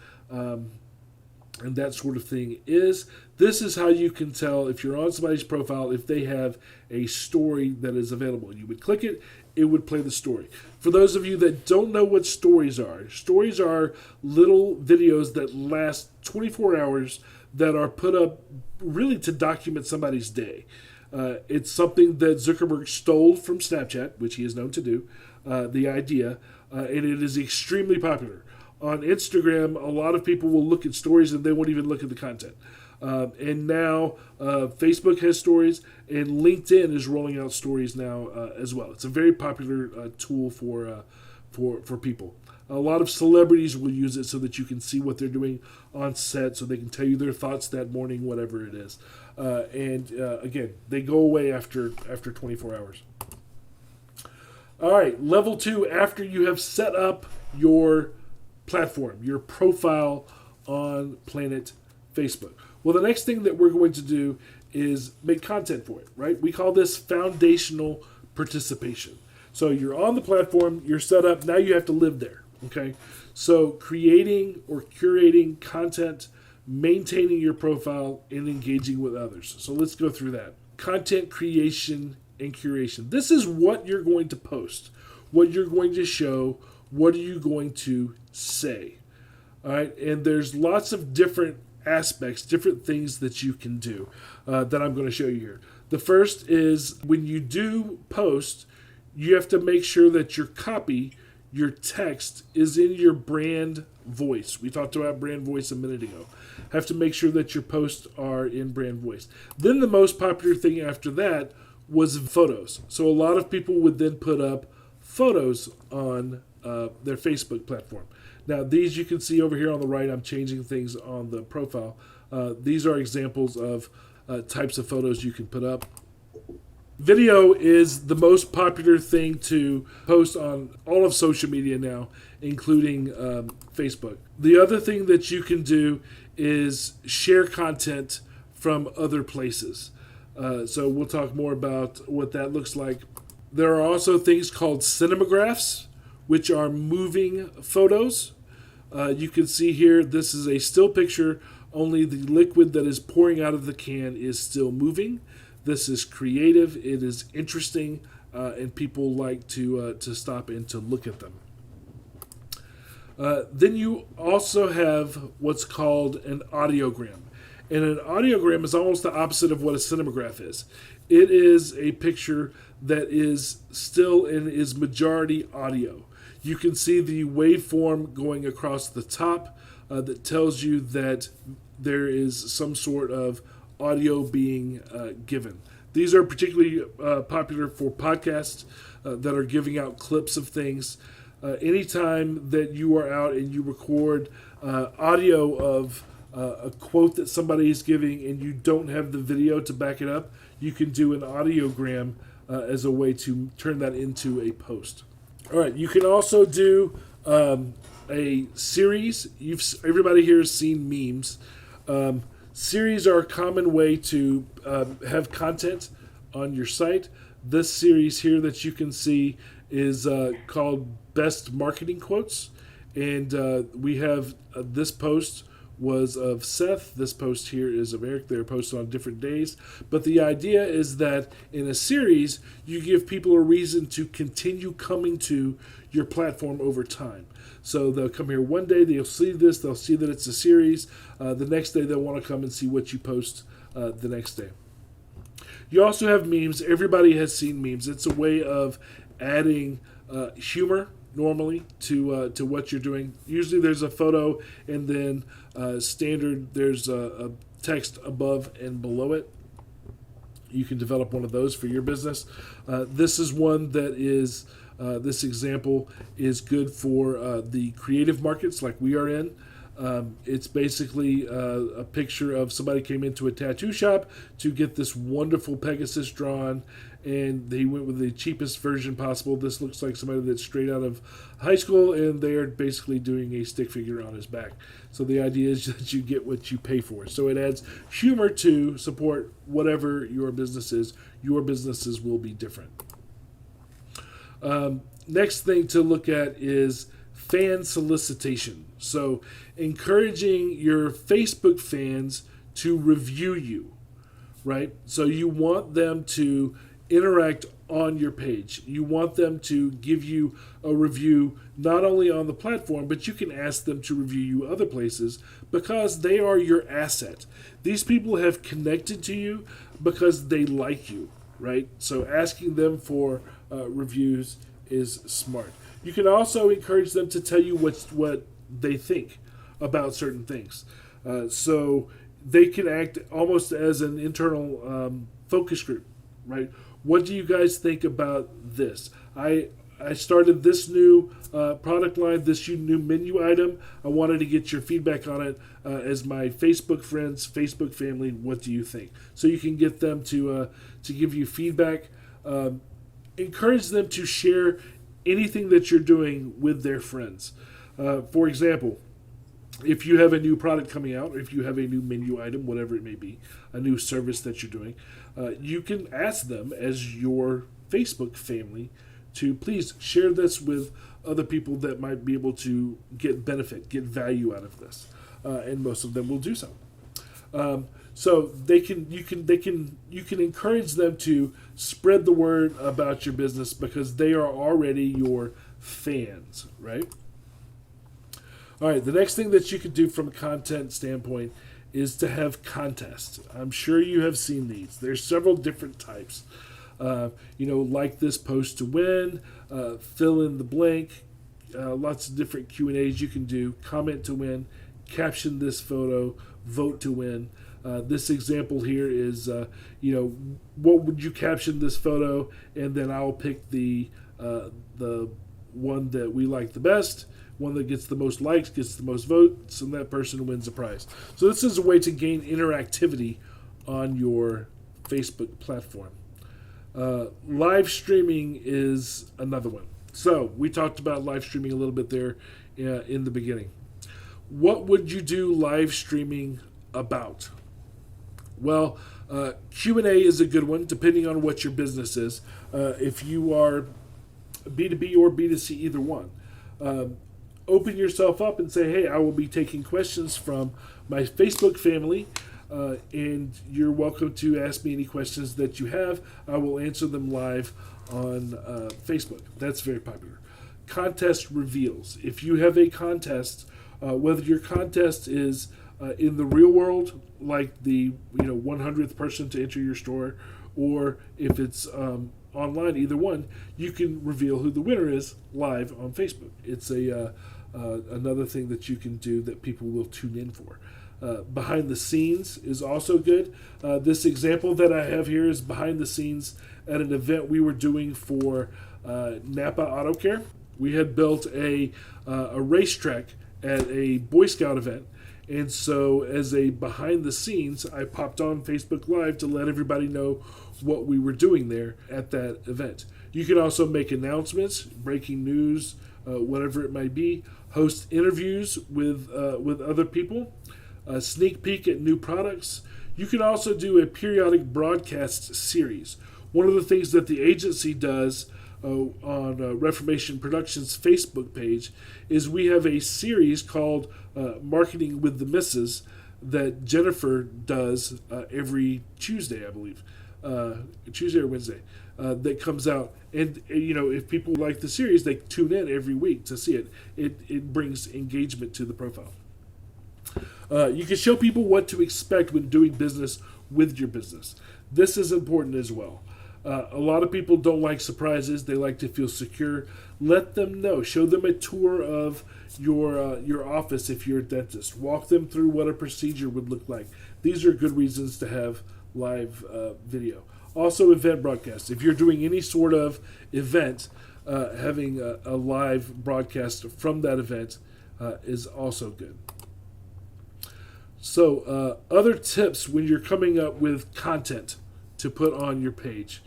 that sort of thing is. This is how you can tell if you're on somebody's profile if they have a story that is available. You would click it, it would play the story. For those of you that don't know what stories are little videos that last 24 hours that are put up really to document somebody's day. It's something that Zuckerberg stole from Snapchat, which he is known to do, the idea. and it is extremely popular. On Instagram, a lot of people will look at stories and they won't even look at the content. And now Facebook has stories, and LinkedIn is rolling out stories now as well. It's a very popular tool for people. A lot of celebrities will use it so that you can see what they're doing on set, so they can tell you their thoughts that morning, whatever it is. And again, they go away after 24 hours. All right, level 2, after you have set up your platform, your profile on Planet Facebook. Well, the next thing that we're going to do is make content for it, right? We call this foundational participation. So you're on the platform, you're set up, now you have to live there, okay? So creating or curating content, maintaining your profile, and engaging with others. So let's go through that. Content creation and curation. This is what you're going to post, what you're going to show, what are you going to say. All right, and there's lots of different aspects, different things that you can do that I'm going to show you here. The first is when you do post, you have to make sure that your copy, your text, is in your brand voice. We talked about brand voice a minute ago. Have to make sure that your posts are in brand voice. Then the most popular thing after that was photos. So a lot of people would then put up photos on their Facebook platform. Now these you can see over here on the right. I'm changing things on the profile. These are examples of types of photos you can put up. Video is the most popular thing to post on all of social media now, including Facebook. The other thing that you can do is share content from other places. So we'll talk more about what that looks like. There are also things called cinemagraphs, which are moving photos. You can see here, this is a still picture, only the liquid that is pouring out of the can is still moving. This is creative, it is interesting, and people like to stop and to look at them. Then you also have what's called an audiogram. And an audiogram is almost the opposite of what a cinematograph is. It is a picture that is still and is majority audio. You can see the waveform going across the top that tells you that there is some sort of audio being given. These are particularly popular for podcasts that are giving out clips of things. Anytime that you are out and you record audio of a quote that somebody is giving and you don't have the video to back it up, you can do an audiogram as a way to turn that into a post. All right, you can also do a series. Everybody here has seen memes. Series are a common way to have content on your site. This series here that you can see is called Best Marketing Quotes. And we have this post was of Seth. This post here is of Eric. They're posted on different days. But the idea is that in a series, you give people a reason to continue coming to your platform over time. So they'll come here one day, they'll see this, they'll see that it's a series. The next day, they'll want to come and see what you post the next day. You also have memes. Everybody has seen memes. It's a way of adding humor normally to what you're doing. Usually there's a photo and then standard there's a text above and below it. You can develop one of those for your business. This is one that is this example is good for the creative markets like we are in. It's basically a picture of somebody came into a tattoo shop to get this wonderful Pegasus drawn, and they went with the cheapest version possible. This looks like somebody that's straight out of high school, and they are basically doing a stick figure on his back. So the idea is that you get what you pay for. So it adds humor to support whatever your business is. Your businesses will be different. Next thing to look at is fan solicitation. So encouraging your Facebook fans to review you, right? So you want them to interact on your page. You want them to give you a review not only on the platform, but you can ask them to review you other places because they are your asset. These people have connected to you because they like you, right? So asking them for reviews is smart. You can also encourage them to tell you what they think about certain things. So they can act almost as an internal focus group, right? What do you guys think about this? I started this new product line, this new menu item. I wanted to get your feedback on it as my Facebook friends, Facebook family. What do you think? So you can get them to give you feedback. Encourage them to share anything that you're doing with their friends. For example, if you have a new product coming out, or if you have a new menu item, whatever it may be, a new service that you're doing, you can ask them as your Facebook family to please share this with other people that might be able to get benefit, get value out of this, and most of them will do so. So you can encourage them to spread the word about your business because they are already your fans, right? All right, the next thing that you could do from a content standpoint is to have contests. I'm sure you have seen these. There's several different types. Like this post to win, fill in the blank, lots of different Q&As you can do, comment to win, caption this photo, vote to win. This example here is, what would you caption this photo, and then I'll pick the one that we like the best, one that gets the most likes, gets the most votes, and that person wins a prize. So this is a way to gain interactivity on your Facebook platform. Live streaming is another one. So we talked about live streaming a little bit there in the beginning. What would you do live streaming about? Well, Q&A is a good one, depending on what your business is. If you are B2B or B2C, either one. Open yourself up and say, hey, I will be taking questions from my Facebook family, and you're welcome to ask me any questions that you have. I will answer them live on Facebook. That's very popular. Contest reveals. If you have a contest, whether your contest is in the real world, like the 100th person to enter your store, or if it's online, either one, you can reveal who the winner is live on Facebook. It's another thing that you can do that people will tune in for. Behind the scenes is also good. This example that I have here is behind the scenes at an event we were doing for Napa Auto Care. We had built a racetrack at a Boy Scout event. And so as a behind the scenes, I popped on Facebook Live to let everybody know what we were doing there at that event. You can also make announcements, breaking news, whatever it might be, host interviews with other people, sneak peek at new products. You can also do a periodic broadcast series. One of the things that the agency does on Reformation Productions' Facebook page is we have a series called Marketing with the Misses that Jennifer does every Tuesday, I believe. Tuesday or Wednesday, that comes out. And, if people like the series, they tune in every week to see it. It brings engagement to the profile. You can show people what to expect when doing business with your business. This is important as well. A lot of people don't like surprises. They like to feel secure. Let them know. Show them a tour of your office if you're a dentist. Walk them through what a procedure would look like. These are good reasons to have live video. Also, event broadcasts. If you're doing any sort of event, having a live broadcast from that event is also good. So, other tips when you're coming up with content to put on your page.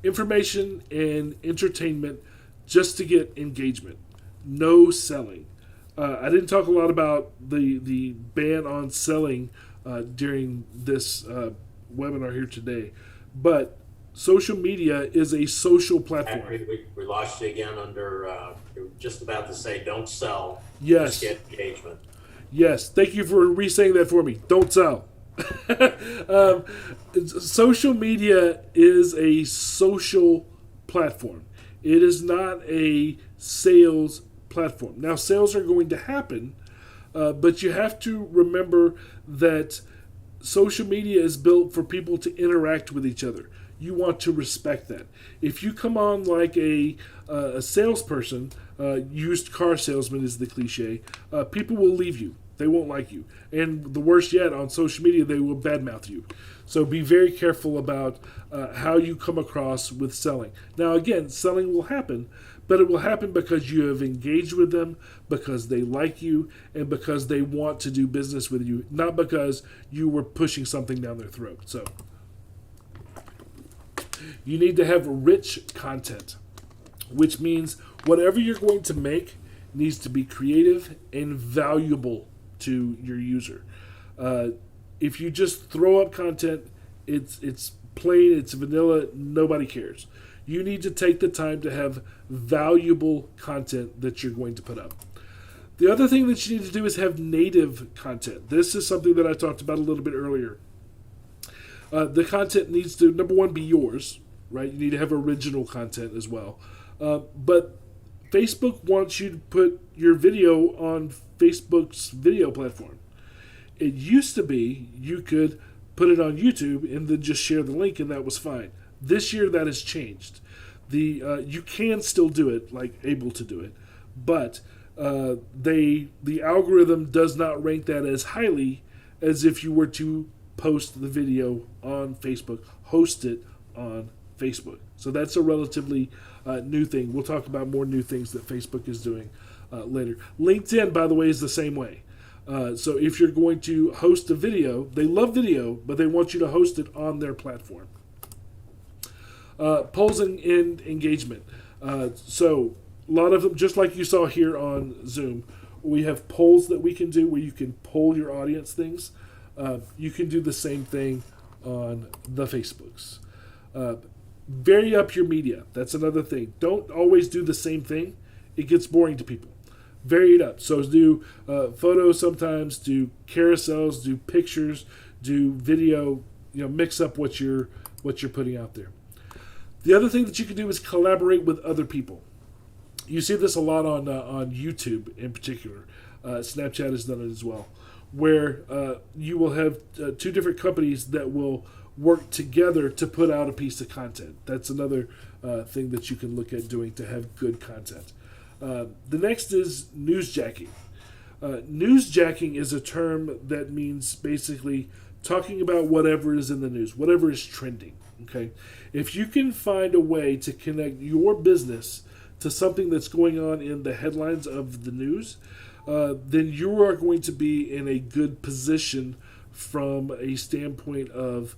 Information and entertainment just to get engagement. No selling. I didn't talk a lot about the ban on selling during this webinar here today, but social media is a social platform. We lost you again under, you were just about to say don't sell, yes. Just get engagement. Yes, thank you for re-saying that for me. Don't sell. Social media is a social platform. It is not a sales platform. Now, sales are going to happen, but you have to remember that social media is built for people to interact with each other. you want to respect that. If you come on like a salesperson, used car salesman is the cliche, people will leave you. They won't like you. And the worst yet, on social media, they will badmouth you. So be very careful about how you come across with selling. Now, again, selling will happen, but it will happen because you have engaged with them, because they like you, and because they want to do business with you, not because you were pushing something down their throat. So you need to have rich content, which means whatever you're going to make needs to be creative and valuable to your user. If you just throw up content, it's plain, it's vanilla, nobody cares. You need to take the time to have valuable content that you're going to put up. The other thing that you need to do is have native content. This is something that I talked about a little bit earlier. The content needs to, number one, be yours, right? You need to have original content as well. But Facebook wants you to put your video on Facebook's video platform. It used to be you could put it on YouTube and then just share the link, and that was fine. This year that has changed. You can still do it, like able to do it, but the algorithm does not rank that as highly as if you were to post the video on Facebook, host it on Facebook. So that's a relatively new thing. We'll talk about more new things that Facebook is doing later. LinkedIn, by the way, is the same way. So if you're going to host a video, they love video, but they want you to host it on their platform. Polls and engagement. So a lot of them, just like you saw here on Zoom, we have polls that we can do where you can poll your audience things. You can do the same thing on the Facebooks. Vary up your media. That's another thing. Don't always do the same thing. It gets boring to people. Vary it up. So do photos sometimes, do carousels, do pictures, do video. Mix up what you're putting out there. The other thing that you can do is collaborate with other people. You see this a lot on YouTube in particular. Snapchat has done it as well, where you will have two different companies that will work together to put out a piece of content. That's another thing that you can look at doing to have good content. The next is newsjacking. Newsjacking is a term that means basically talking about whatever is in the news, whatever is trending. Okay, if you can find a way to connect your business to something that's going on in the headlines of the news, then you are going to be in a good position from a standpoint of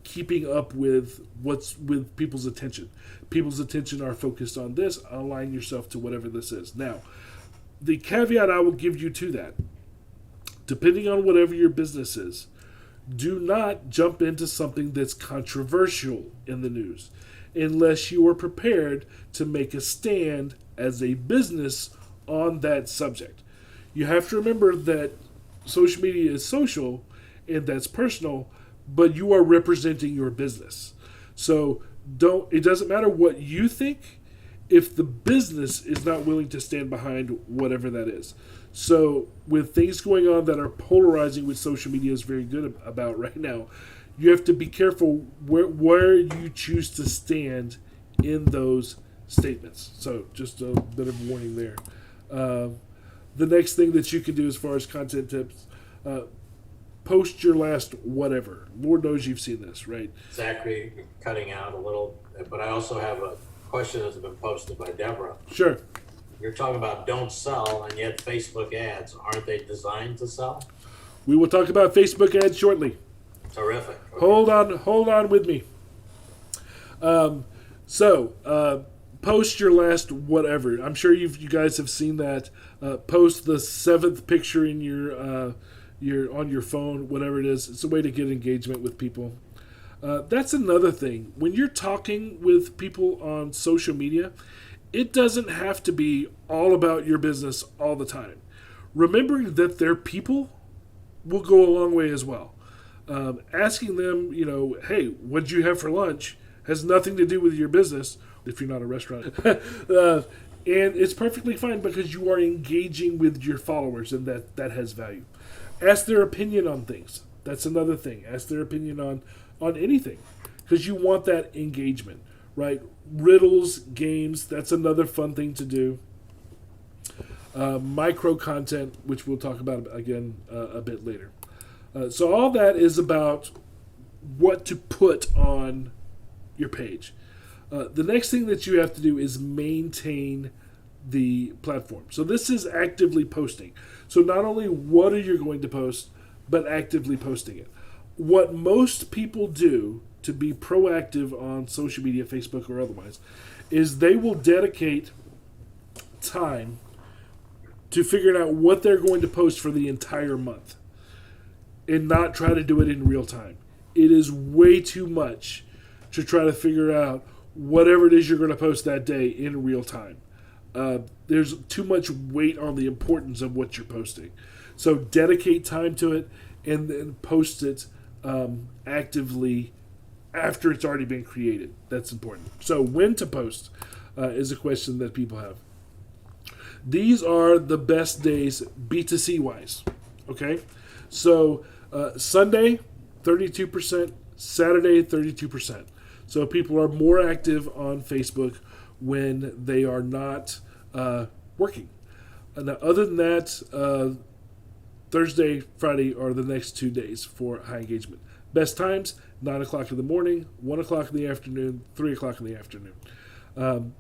keeping up with what's with people's attention. People's attention are focused on this. Align yourself to whatever this is. Now, the caveat I will give you to that, depending on whatever your business is, do not jump into something that's controversial in the news unless you are prepared to make a stand as a business on that subject. You have to remember that social media is social and that's personal, but you are representing your business. So it doesn't matter what you think if the business is not willing to stand behind whatever that is. So with things going on that are polarizing, which social media is very good about right now, you have to be careful where you choose to stand in those statements. So just a bit of warning there. The next thing that you can do as far as content tips, post your last whatever. Lord knows you've seen this, right? Zachary, you're cutting out a little, but I also have a question that's been posted by Deborah. Sure. You're talking about don't sell, and yet Facebook ads, aren't they designed to sell? We will talk about Facebook ads shortly. Terrific. Okay. Hold on with me. Post your last whatever. I'm sure you guys have seen that. Post the seventh picture in your on your phone, whatever it is. It's a way to get engagement with people. That's another thing. When you're talking with people on social media, it doesn't have to be all about your business all the time. Remembering that they're people will go a long way as well. Asking them, hey, what'd you have for lunch has nothing to do with your business if you're not a restaurant. And it's perfectly fine because you are engaging with your followers and that has value. Ask their opinion on things. That's another thing. Ask their opinion on anything. because you want that engagement, right? Riddles, games, that's another fun thing to do. Micro content, which we'll talk about again a bit later. So all that is about what to put on your page. The next thing that you have to do is maintain the platform. So this is actively posting. So not only what are you going to post, but actively posting it. What most people do to be proactive on social media, Facebook or otherwise, is they will dedicate time to figuring out what they're going to post for the entire month and not try to do it in real time. It is way too much to try to figure out whatever it is you're going to post that day in real time. There's too much weight on the importance of what you're posting. So dedicate time to it and then post it actively after it's already been created. That's important. So when to post is a question that people have. These are the best days B2C wise. Okay? So Sunday, 32%, Saturday, 32%. So people are more active on Facebook when they are not working. Now, other than that, Thursday, Friday are the next 2 days for high engagement. Best times, 9 o'clock in the morning, 1 o'clock in the afternoon, 3 o'clock in the afternoon.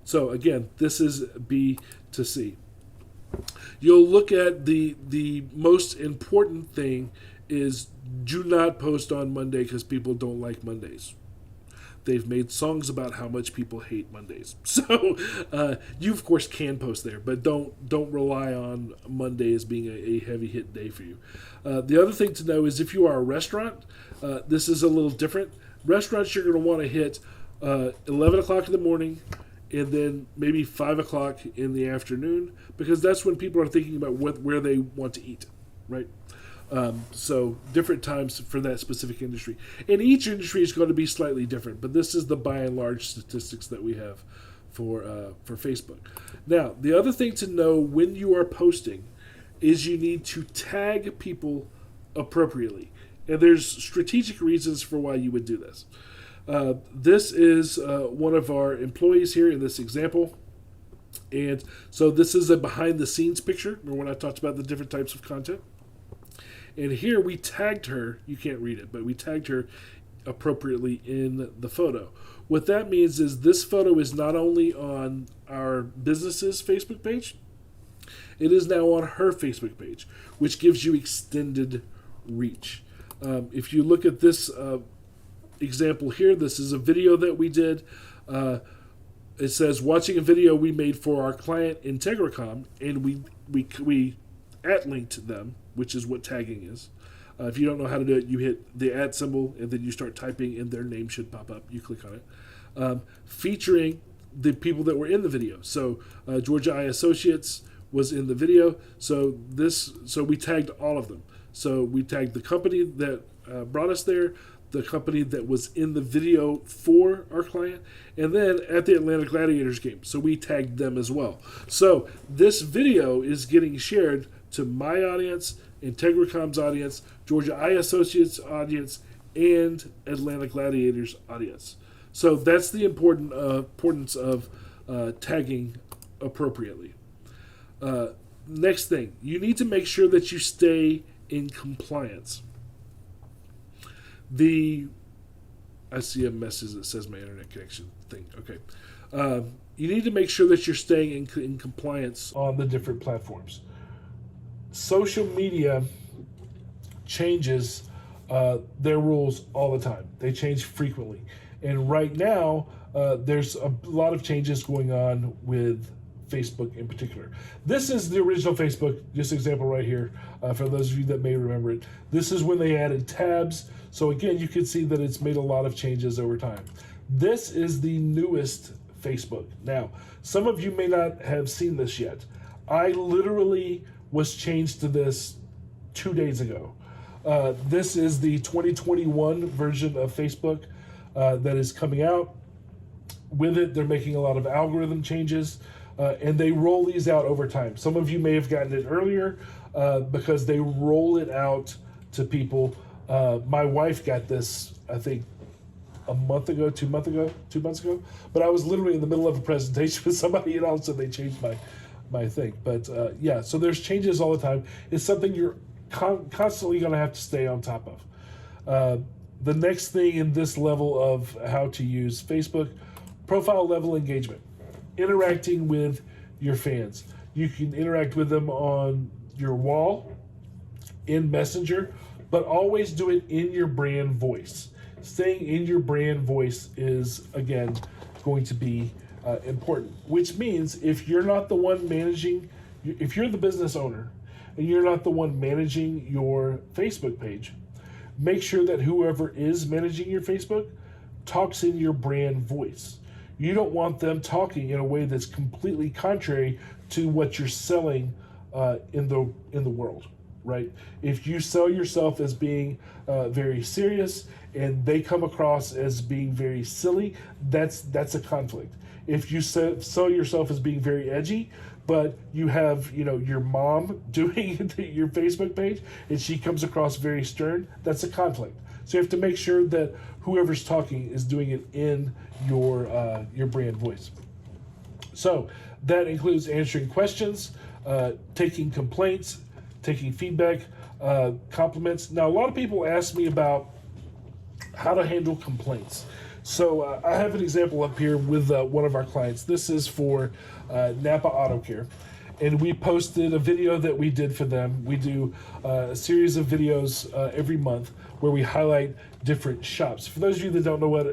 So again, this is B2C. You'll look at the most important thing is do not post on Monday because people don't like Mondays. They've made songs about how much people hate Mondays. So you, of course, can post there, but don't rely on Monday as being a heavy hit day for you. The other thing to know is if you are a restaurant, this is a little different. Restaurants, you're going to want to hit 11 o'clock in the morning and then maybe 5 o'clock in the afternoon because that's when people are thinking about where they want to eat, right? So different times for that specific industry. And each industry is going to be slightly different, but this is the by and large statistics that we have for Facebook. Now, the other thing to know when you are posting is you need to tag people appropriately. And there's strategic reasons for why you would do this. This is one of our employees here in this example. And so this is a behind the scenes picture. Remember when I talked about the different types of content? And here we tagged her, you can't read it, but we tagged her appropriately in the photo. What that means is this photo is not only on our business's Facebook page, it is now on her Facebook page, which gives you extended reach. If you look at this example here, this is a video that we did. It says, watching a video we made for our client Integricom, and we @linked them, which is what tagging is. If you don't know how to do it, you hit the @ symbol, and then you start typing, and their name should pop up. You click on it. Featuring the people that were in the video. So Georgia I Associates was in the video. So we tagged all of them. So we tagged the company that brought us there, the company that was in the video for our client, and then at the Atlanta Gladiators game. So we tagged them as well. So this video is getting shared to my audience, Integricom's audience, Georgia I Associates audience, and Atlanta Gladiators audience. So that's the importance of tagging appropriately. Next thing, you need to make sure that you stay in compliance. I see a message that says my internet connection thing. Okay. You need to make sure that you're staying in compliance on the different platforms. Social media changes their rules all the time. They change frequently. And right now, there's a lot of changes going on with Facebook in particular. This is the original Facebook, this example right here, for those of you that may remember it. This is when they added tabs. So again, you can see that it's made a lot of changes over time. This is the newest Facebook. Now, some of you may not have seen this yet. I literally was changed to this 2 days ago. This is the 2021 version of Facebook that is coming out. With it, they're making a lot of algorithm changes, and they roll these out over time. Some of you may have gotten it earlier because they roll it out to people. My wife got this, I think, a month ago, 2 months ago. But I was literally in the middle of a presentation with somebody, and all of a sudden they changed my thing. But yeah, so there's changes all the time. It's something you're constantly going to have to stay on top of. The next thing in this level of how to use Facebook, profile level engagement, interacting with your fans. You can interact with them on your wall, in Messenger, but always do it in your brand voice. Staying in your brand voice is, again, going to be important, which means if you're not the one managing, if you're the business owner and you're not the one managing your Facebook page, make sure that whoever is managing your Facebook talks in your brand voice. You don't want them talking in a way that's completely contrary to what you're selling in the world, right? If you sell yourself as being very serious and they come across as being very silly, that's a conflict. If you sell yourself as being very edgy, but you have your mom doing your Facebook page and she comes across very stern, that's a conflict. So you have to make sure that whoever's talking is doing it in your brand voice. So that includes answering questions, taking complaints, taking feedback, compliments. Now, a lot of people ask me about how to handle complaints. So I have an example up here with one of our clients. This is for Napa Auto Care. And we posted a video that we did for them. We do a series of videos every month where we highlight different shops. For those of you that don't know what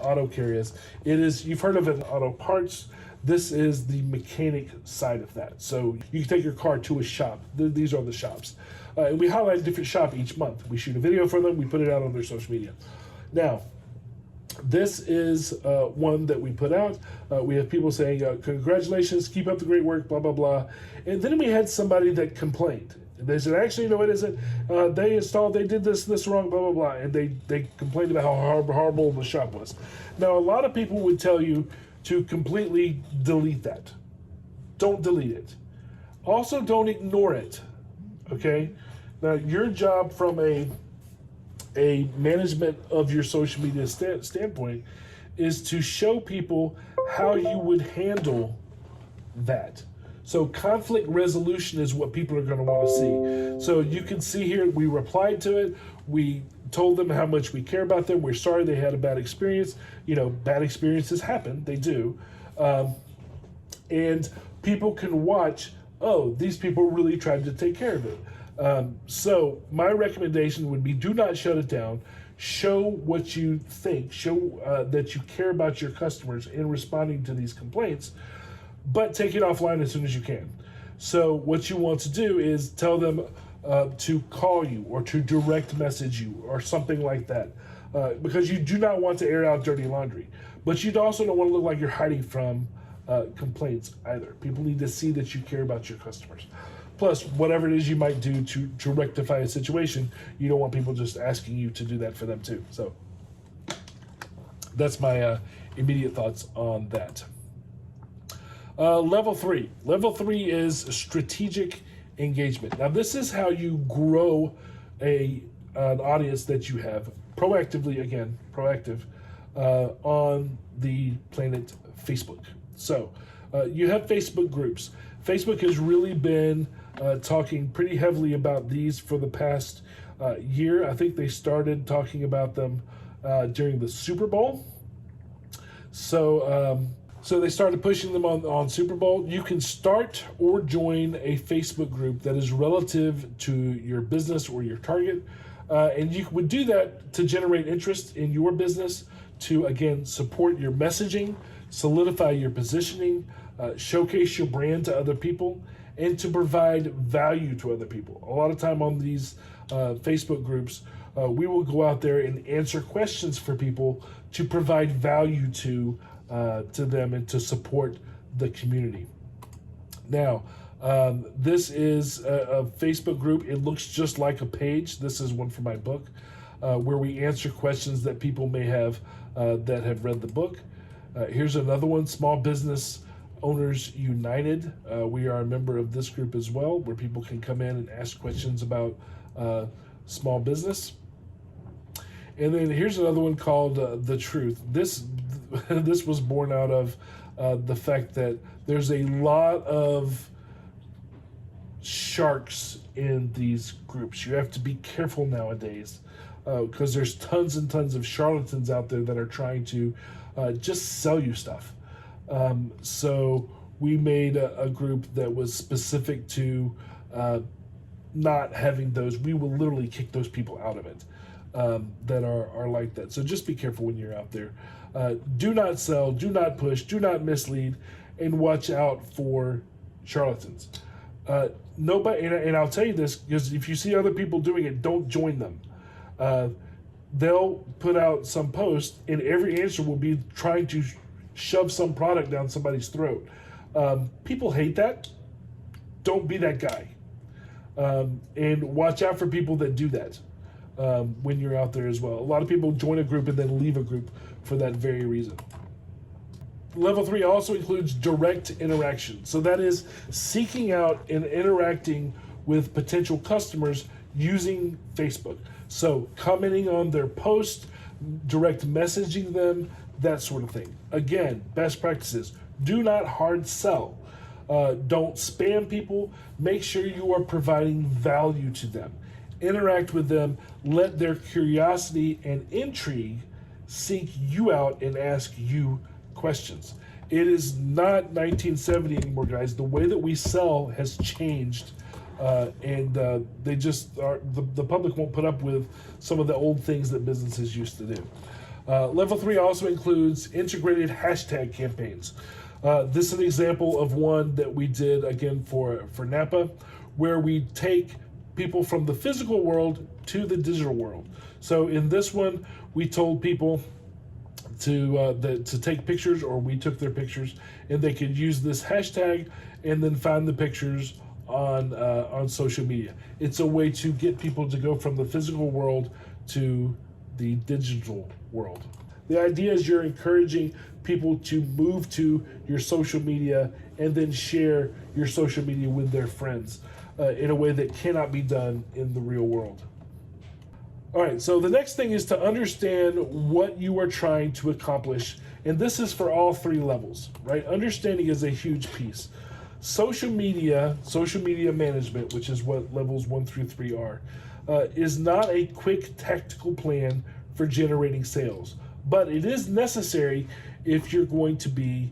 auto care is, you've heard of an auto parts. This is the mechanic side of that. So you can take your car to a shop. These are the shops. And we highlight a different shop each month. We shoot a video for them. We put it out on their social media. Now, this is one that we put out. We have people saying, congratulations, keep up the great work, blah, blah, blah. And then we had somebody that complained. They said, actually, no, it isn't. They did this wrong, blah, blah, blah. And they complained about how horrible the shop was. Now, a lot of people would tell you to completely delete that. Don't delete it. Also, don't ignore it, okay? Now, your job from a management of your social media standpoint is to show people how you would handle that. So conflict resolution is what people are going to want to see. So you can see here, we replied to it. We told them how much we care about them. We're sorry they had a bad experience. Bad experiences happen. They do. And people can watch, oh, these people really tried to take care of it. So my recommendation would be, do not shut it down. Show what you think. Show that you care about your customers in responding to these complaints, but take it offline as soon as you can. So what you want to do is tell them to call you or to direct message you or something like that, because you do not want to air out dirty laundry. But you also don't want to look like you're hiding from complaints either. People need to see that you care about your customers. Plus, whatever it is you might do to rectify a situation, you don't want people just asking you to do that for them too. So that's my immediate thoughts on that. Level 3. Level 3 is strategic engagement. Now, this is how you grow an audience that you have proactive on the planet Facebook. So you have Facebook groups. Facebook has really been talking pretty heavily about these for the past year. I think they started talking about them during the Super Bowl. So they started pushing them on Super Bowl. You can start or join a Facebook group that is relative to your business or your target. And you would do that to generate interest in your business, to, again, support your messaging, solidify your positioning, showcase your brand to other people, and to provide value to other people. A lot of time on these Facebook groups, we will go out there and answer questions for people to provide value to them and to support the community. Now, this is a Facebook group. It looks just like a page. This is one for my book, where we answer questions that people may have that have read the book. Here's another one, Small Business Owners United. We are a member of this group as well, where people can come in and ask questions about small business. And then here's another one called The Truth. This this was born out of the fact that there's a lot of sharks in these groups. You have to be careful nowadays because there's tons and tons of charlatans out there that are trying to just sell you stuff. So we made a group that was specific to not having those. We will literally kick those people out of it that are like that. So just be careful when you're out there. Do not sell, do not push, do not mislead, and watch out for charlatans. Nobody, and I'll tell you this, because if you see other people doing it, don't join them. They'll put out some post, and every answer will be trying to shove some product down somebody's throat. People hate that. Don't be that guy. And watch out for people that do that when you're out there as well. A lot of people join a group and then leave a group for that very reason. Level 3 also includes direct interaction. So that is seeking out and interacting with potential customers using Facebook. So commenting on their post, direct messaging them, that sort of thing. Again, best practices. Do not hard sell. Don't spam people. Make sure you are providing value to them. Interact with them. Let their curiosity and intrigue seek you out and ask you questions. It is not 1970 anymore, guys. The way that we sell has changed, and they just are. The public won't put up with some of the old things that businesses used to do. Level 3 also includes integrated hashtag campaigns. This is an example of one that we did again for Napa, where we take people from the physical world to the digital world. So in this one, we told people to take pictures, or we took their pictures, and they could use this hashtag and then find the pictures on social media. It's a way to get people to go from the physical world to the digital world. The idea is you're encouraging people to move to your social media and then share your social media with their friends in a way that cannot be done in the real world. All right, so the next thing is to understand what you are trying to accomplish, and this is for all 3 levels, right? Understanding is a huge piece. Social media management, which is what levels 1 through 3 are, is not a quick tactical plan for generating sales, but it is necessary if you're going to be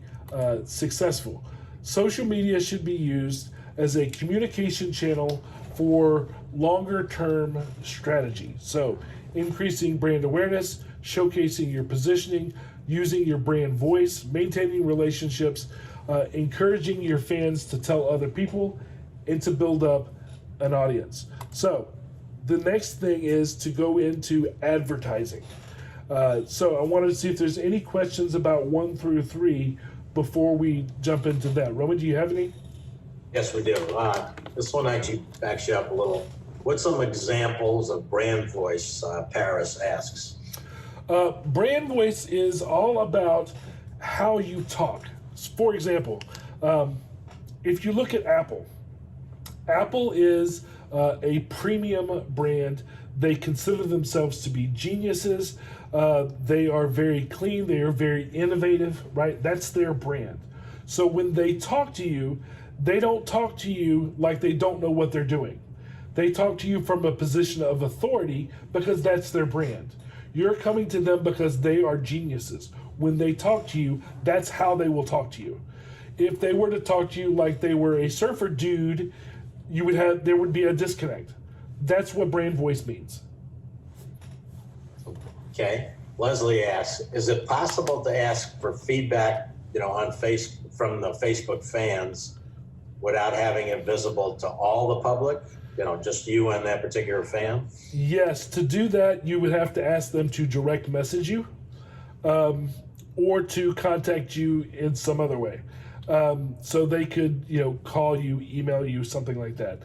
successful. Social media should be used as a communication channel for longer term strategy. So increasing brand awareness, showcasing your positioning, using your brand voice, maintaining relationships, encouraging your fans to tell other people, and to build up an audience. So the next thing is to go into advertising. So I wanted to see if there's any questions about 1 through 3 before we jump into that. Roman, do you have any? Yes, we do. This one actually backs you up a little. What's some examples of brand voice, Paris asks? Brand voice is all about how you talk. For example, if you look at Apple, Apple is a premium brand. They consider themselves to be geniuses. They are very clean. They are very innovative, right? That's their brand. So when they talk to you, they don't talk to you like they don't know what they're doing. They talk to you from a position of authority because that's their brand. You're coming to them because they are geniuses. When they talk to you, that's how they will talk to you. If they were to talk to you like they were a surfer dude, there would be a disconnect. That's what brand voice means. Okay. Leslie asks, is it possible to ask for feedback, from the Facebook fans without having it visible to all the public? Just you and that particular fan? Yes. To do that, you would have to ask them to direct message you, or to contact you in some other way. So they could, call you, email you, something like that.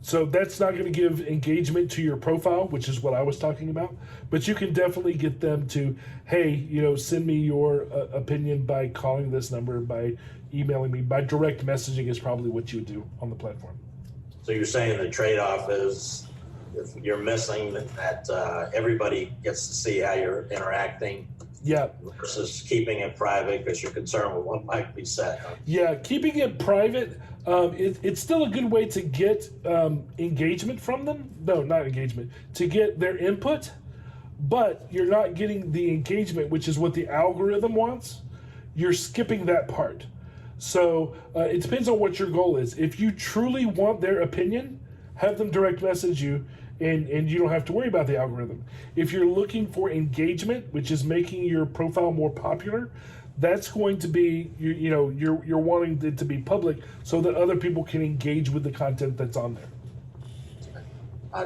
So that's not going to give engagement to your profile, which is what I was talking about. But you can definitely get them to, hey, send me your opinion by calling this number, by emailing me, by direct messaging is probably what you would do on the platform. So you're saying the trade-off is, if you're missing that everybody gets to see how you're interacting. Yeah. Versus keeping it private because you're concerned with what might be said. Yeah, keeping it private, it's still a good way to get engagement from them. No, not engagement. To get their input, but you're not getting the engagement, which is what the algorithm wants. You're skipping that part. So it depends on what your goal is. If you truly want their opinion, have them direct message you, and you don't have to worry about the algorithm. If you're looking for engagement, which is making your profile more popular, that's going to be you're wanting it to be public so that other people can engage with the content that's on there.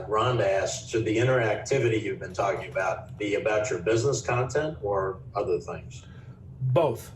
Rhonda asked, should the interactivity you've been talking about be about your business content or other things? Both.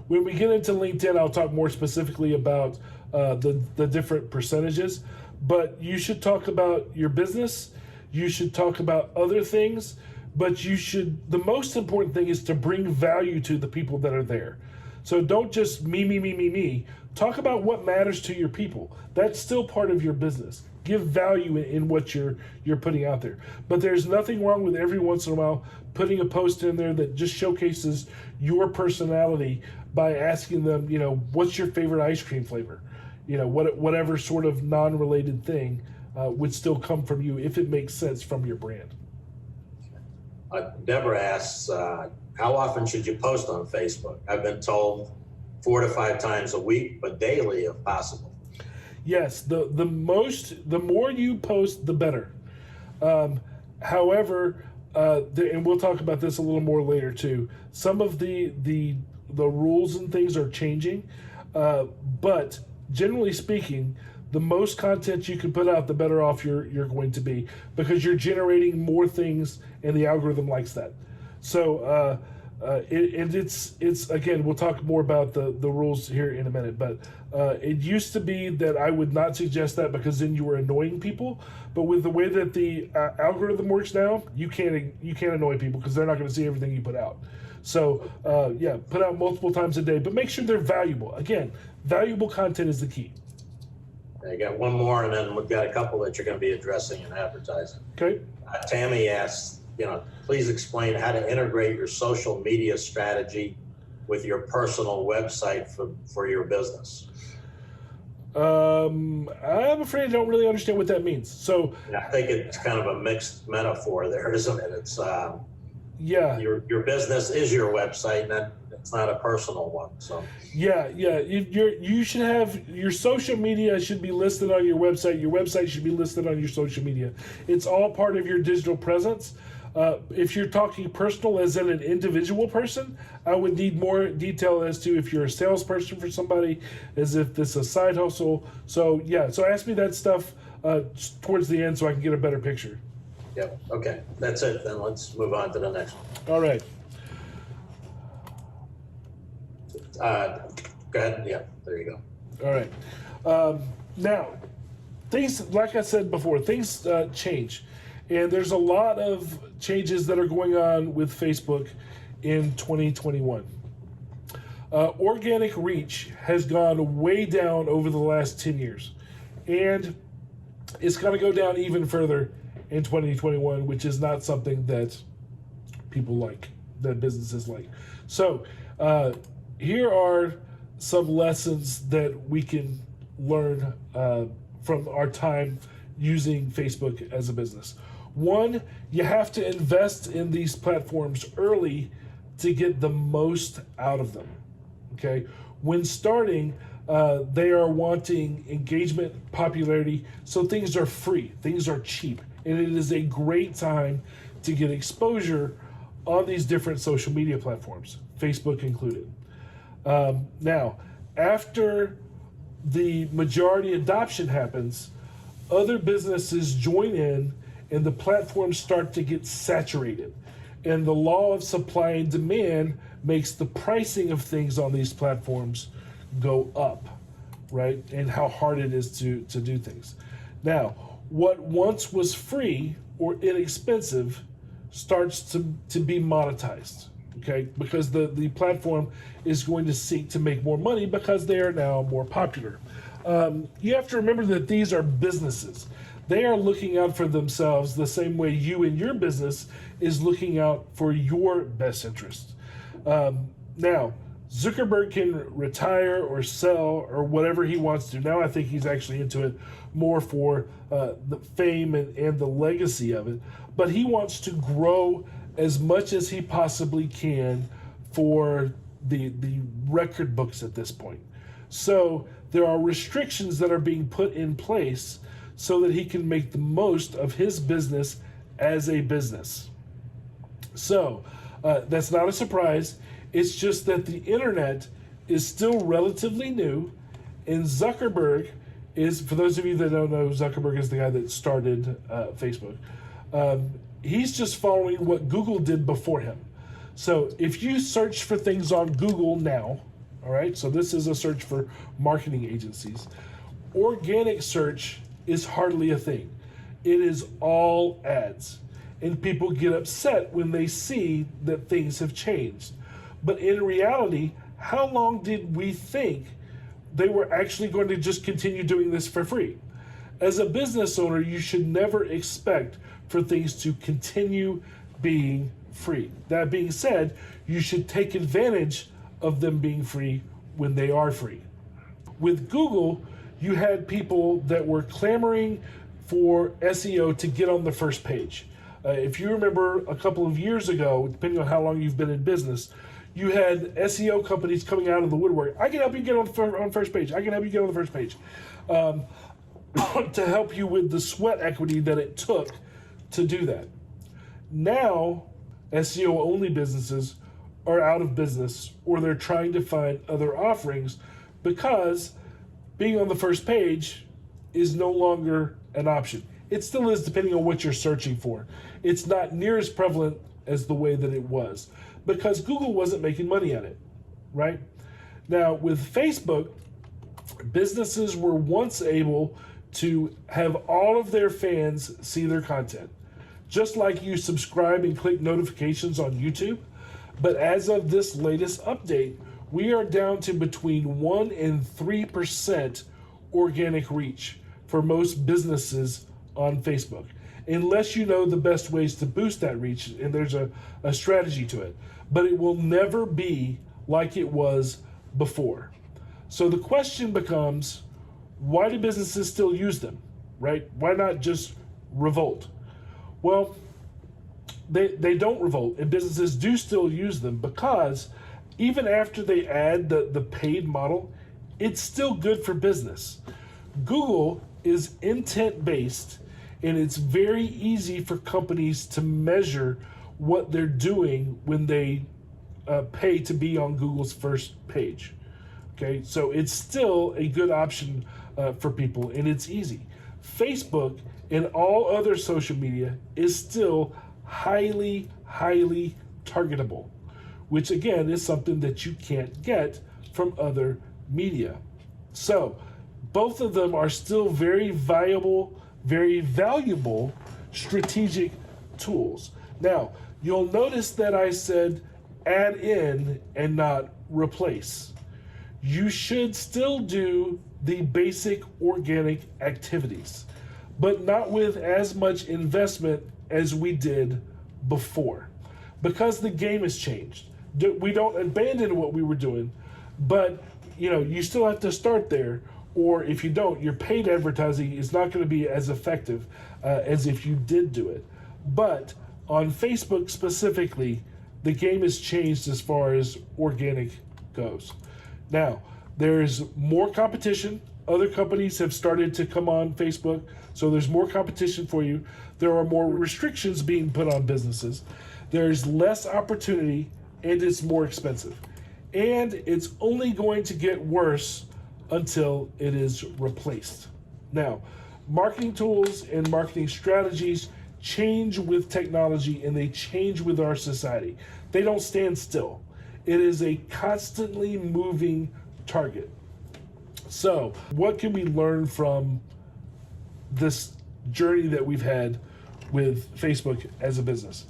When we get into LinkedIn, I'll talk more specifically about the different percentages. But you should talk about your business. You should talk about other things. But the most important thing is to bring value to the people that are there. So don't just me. Talk about what matters to your people. That's still part of your business. Give value in what you're putting out there. But there's nothing wrong with every once in a while putting a post in there that just showcases your personality by asking them, what's your favorite ice cream flavor? Whatever sort of non-related thing would still come from you if it makes sense from your brand. Deborah asks, how often should you post on Facebook? I've been told 4 to 5 times a week, but daily if possible. Yes, the more you post, the better. However, and we'll talk about this a little more later too. Some of the rules and things are changing, but generally speaking, the most content you can put out, the better off you're going to be, because you're generating more things, and the algorithm likes that. So it's again, we'll talk more about the rules here in a minute. But it used to be that I would not suggest that because then you were annoying people. But with the way that the algorithm works now, you can't annoy people because they're not going to see everything you put out. So put out multiple times a day, but make sure they're valuable. Again, valuable content is the key. I got one more, and then we've got a couple that you're going to be addressing in advertising. Okay. Tammy asks, please explain how to integrate your social media strategy with your personal website for your business. I'm afraid I don't really understand what that means. So I think it's kind of a mixed metaphor there, isn't it? It's your business is your website, and it's not a personal one. So you should have your social media should be listed on your website. Your website should be listed on your social media. It's all part of your digital presence. If you're talking personal as in an individual person, I would need more detail as to if you're a salesperson for somebody, as if this is a side hustle. So ask me that stuff towards the end so I can get a better picture. Yep. Okay. That's it. Then let's move on to the next one. All right. Go ahead. Yeah. There you go. All right. Now, things, like I said before, things change. And there's a lot of changes that are going on with Facebook in 2021. Organic reach has gone way down over the last 10 years. And it's going to go down even further in 2021, which is not something that people like, that businesses like. So here are some lessons that we can learn from our time using Facebook as a business. One, you have to invest in these platforms early to get the most out of them. Okay, when starting, they are wanting engagement, popularity, so things are free, things are cheap, and it is a great time to get exposure on these different social media platforms, Facebook included. Now, after the majority adoption happens, other businesses join in and the platforms start to get saturated. And the law of supply and demand makes the pricing of things on these platforms go up, right? And how hard it is to do things. Now, what once was free or inexpensive starts to be monetized, okay? Because the platform is going to seek to make more money because they are now more popular. You have to remember that these are businesses. They are looking out for themselves the same way you and your business is looking out for your best interest. Now, Zuckerberg can retire or sell or whatever he wants to. Now I think he's actually into it more for the fame and the legacy of it. But he wants to grow as much as he possibly can for the record books at this point. So there are restrictions that are being put in place so that he can make the most of his business as a business. So that's not a surprise. It's just that the internet is still relatively new, and Zuckerberg is, for those of you that don't know, Zuckerberg is the guy that started Facebook. He's just following what Google did before him. So if you search for things on Google now, all right, so this is a search for marketing agencies, organic search is hardly a thing. It is all ads. And people get upset when they see that things have changed. But in reality, how long did we think they were actually going to just continue doing this for free? As a business owner, you should never expect for things to continue being free. That being said, you should take advantage of them being free when they are free. With Google, you had people that were clamoring for SEO to get on the first page. If you remember a couple of years ago, depending on how long you've been in business, you had SEO companies coming out of the woodwork. I can help you get on first page. I can help you get on the first page. To help you with the sweat equity that it took to do that. Now, SEO only businesses are out of business, or they're trying to find other offerings because being on the first page is no longer an option. It still is, depending on what you're searching for. It's not near as prevalent as the way that it was because Google wasn't making money at it, right? Now, with Facebook, businesses were once able to have all of their fans see their content. Just like you subscribe and click notifications on YouTube. But as of this latest update, we are down to between 1 and 3% organic reach for most businesses on Facebook. Unless you know the best ways to boost that reach, and there's a strategy to it. But it will never be like it was before. So the question becomes, why do businesses still use them, right? Why not just revolt? Well, they don't revolt, and businesses do still use them because even after they add the paid model, it's still good for business. Google is intent-based, and it's very easy for companies to measure what they're doing when they pay to be on Google's first page. Okay, so it's still a good option for people, and it's easy. Facebook and all other social media is still highly targetable, which again is something that you can't get from other media. So both of them are still very viable, very valuable strategic tools. Now, you'll notice that I said add in and not replace. You should still do the basic organic activities, but not with as much investment as we did before, because the game has changed. We don't abandon what we were doing, but you still have to start there, or if you don't, your paid advertising is not going to be as effective as if you did do it. But on Facebook specifically, the game has changed as far as organic goes. Now, there's more competition. Other companies have started to come on Facebook, so there's more competition for you. There are more restrictions being put on businesses. There's less opportunity, and it's more expensive. And it's only going to get worse until it is replaced. Now, marketing tools and marketing strategies change with technology, and they change with our society. They don't stand still. It is a constantly moving target. So, what can we learn from this journey that we've had with Facebook as a business?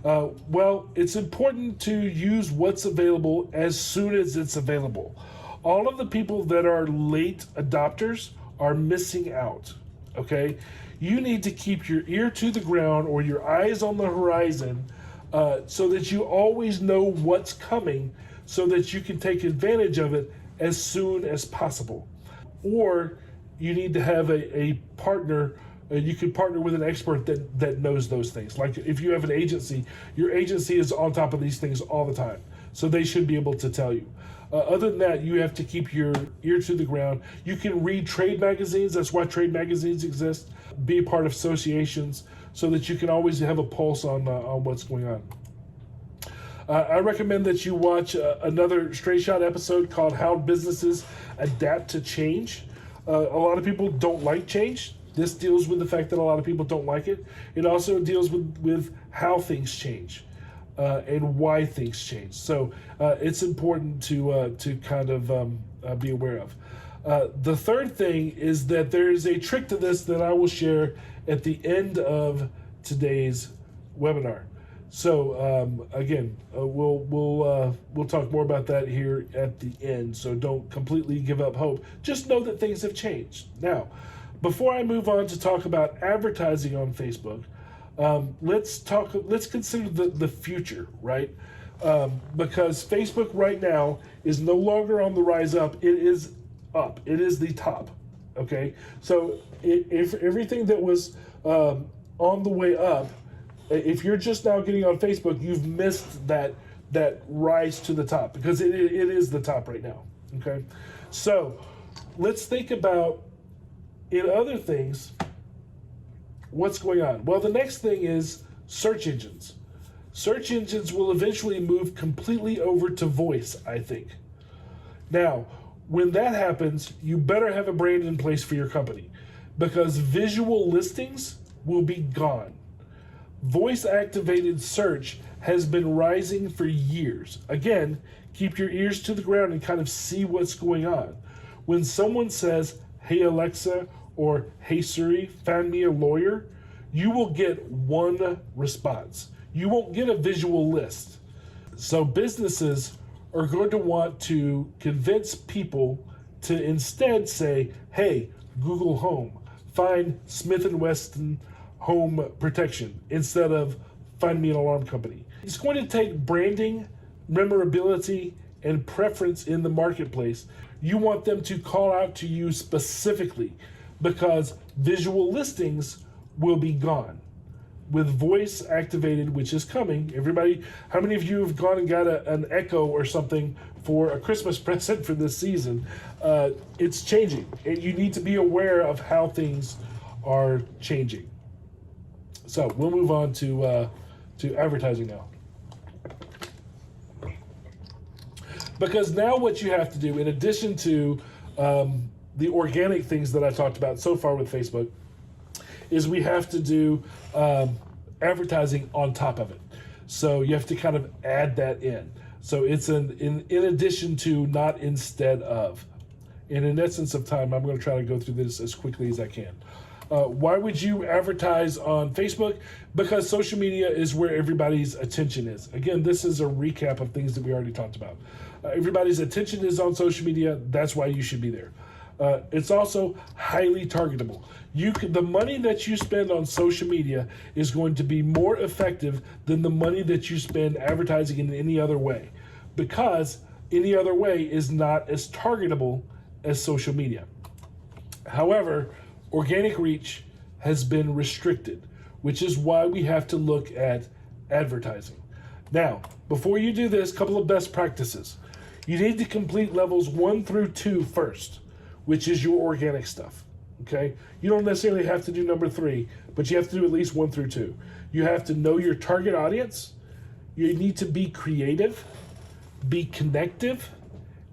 Well, it's important to use what's available as soon as it's available. All of the people that are late adopters are missing out, okay? you need to keep your ear to the ground or your eyes on the horizon, so that you always know what's coming, so that you can take advantage of it as soon as possible. Or you need to have a partner. You can partner with an expert that knows those things. Like if you have an agency, your agency is on top of these things all the time, so they should be able to tell you. Other than that, you have to keep your ear to the ground. You can read trade magazines. That's why trade magazines exist. Be a part of associations so that you can always have a pulse on what's going on. I recommend that you watch another Straight Shot episode called How Businesses Adapt to Change. A lot of people don't like change. This deals with the fact that a lot of people don't like it. It also deals with how things change and why things change. So it's important to kind of be aware of. The third thing is that there is a trick to this that I will share at the end of today's webinar. So again, we'll talk more about that here at the end. So don't completely give up hope. Just know that things have changed. Now, before I move on to talk about advertising on Facebook, let's consider the future, right? Because Facebook right now is no longer on the rise up. It is up. It is the top. Okay, so if everything that was on the way up, if you're just now getting on Facebook, you've missed that rise to the top, because it is the top right now. Okay, so let's think about, in other things, what's going on. Well, the next thing is search engines. Search engines will eventually move completely over to voice, I think. Now, when that happens, you better have a brand in place for your company, because visual listings will be gone. Voice-activated search has been rising for years. Again, keep your ears to the ground and kind of see what's going on. When someone says, "Hey Alexa," or "Hey Siri, find me a lawyer," you will get one response. You won't get a visual list. So businesses are going to want to convince people to instead say, "Hey, Google Home, find Smith & Wesson Home Protection," instead of "Find me an alarm company." It's going to take branding, memorability, and preference in the marketplace. You want them to call out to you specifically, because visual listings will be gone. With voice activated, which is coming, everybody, how many of you have gone and got an Echo or something for a Christmas present for this season? It's changing. You need to be aware of how things are changing. So we'll move on to advertising now. Because now what you have to do, in addition to the organic things that I talked about so far with Facebook, is we have to do advertising on top of it. So you have to kind of add that in. So it's in addition to, not instead of. And in essence of time, I'm going to try to go through this as quickly as I can. Why would you advertise on Facebook? Because social media is where everybody's attention is. Again, this is a recap of things that we already talked about. Everybody's attention is on social media. That's why you should be there. It's also highly targetable. The money that you spend on social media is going to be more effective than the money that you spend advertising in any other way, because any other way is not as targetable as social media. However, organic reach has been restricted, which is why we have to look at advertising. Now, before you do this, a couple of best practices. You need to complete levels 1 through 2 first, which is your organic stuff. Okay? You don't necessarily have to do number 3, but you have to do at least 1 through 2. You have to know your target audience. You need to be creative, be connective,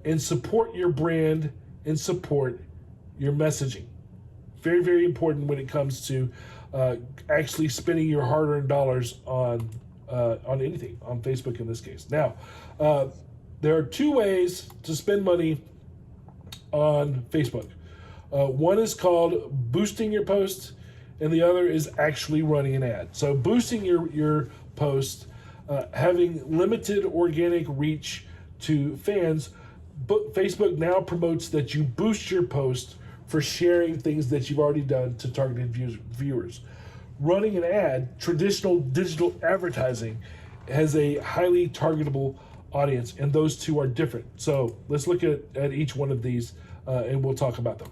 and support your brand and support your messaging. Very, very important when it comes to actually spending your hard-earned dollars on anything, on Facebook in this case. Now, there are 2 ways to spend money on Facebook. One is called boosting your post, and the other is actually running an ad. So boosting your post, having limited organic reach to fans, but Facebook now promotes that you boost your post for sharing things that you've already done to targeted viewers. Running an ad, traditional digital advertising, has a highly targetable audience, and those two are different. So let's look at each one of these and we'll talk about them.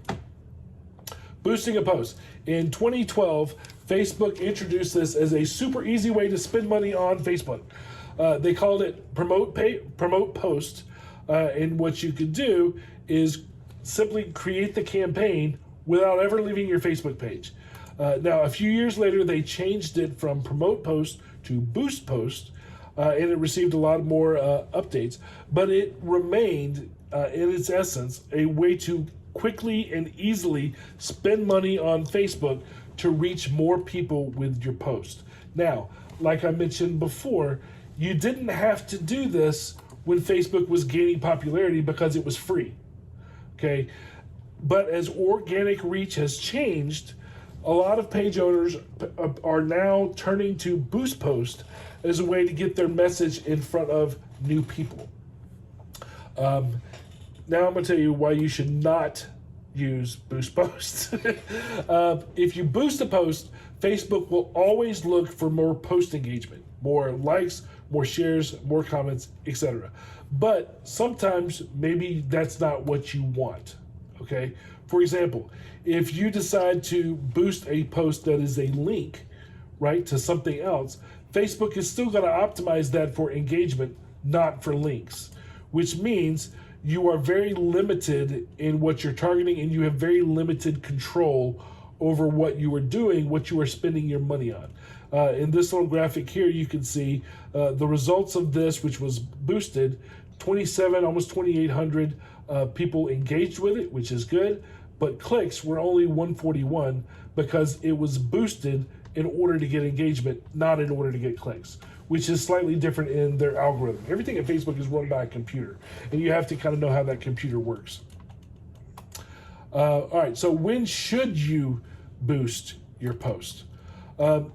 Boosting a post. In 2012, Facebook introduced this as a super easy way to spend money on Facebook. They called it promote post, and what you could do is simply create the campaign without ever leaving your Facebook page. Now, a few years later, they changed it from promote post to boost post, and it received a lot more updates, but it remained, in its essence, a way to quickly and easily spend money on Facebook to reach more people with your post. Now, like I mentioned before, you didn't have to do this when Facebook was gaining popularity because it was free, okay? But as organic reach has changed, a lot of page owners are now turning to boost post as a way to get their message in front of new people. Now I'm going to tell you why you should not use boost post. If you boost a post, Facebook will always look for more post engagement, more likes, more shares, more comments, etc. But sometimes maybe that's not what you want. Okay? For example, if you decide to boost a post that is a link, right, to something else, Facebook is still going to optimize that for engagement, not for links, which means you are very limited in what you're targeting and you have very limited control over what you are doing, what you are spending your money on. In this little graphic here, you can see the results of this, which was boosted. 27, almost 2,800 people engaged with it, which is good, but clicks were only 141 because it was boosted in order to get engagement, not in order to get clicks, which is slightly different in their algorithm. Everything at Facebook is run by a computer, and you have to kind of know how that computer works. All right, so when should you boost your post?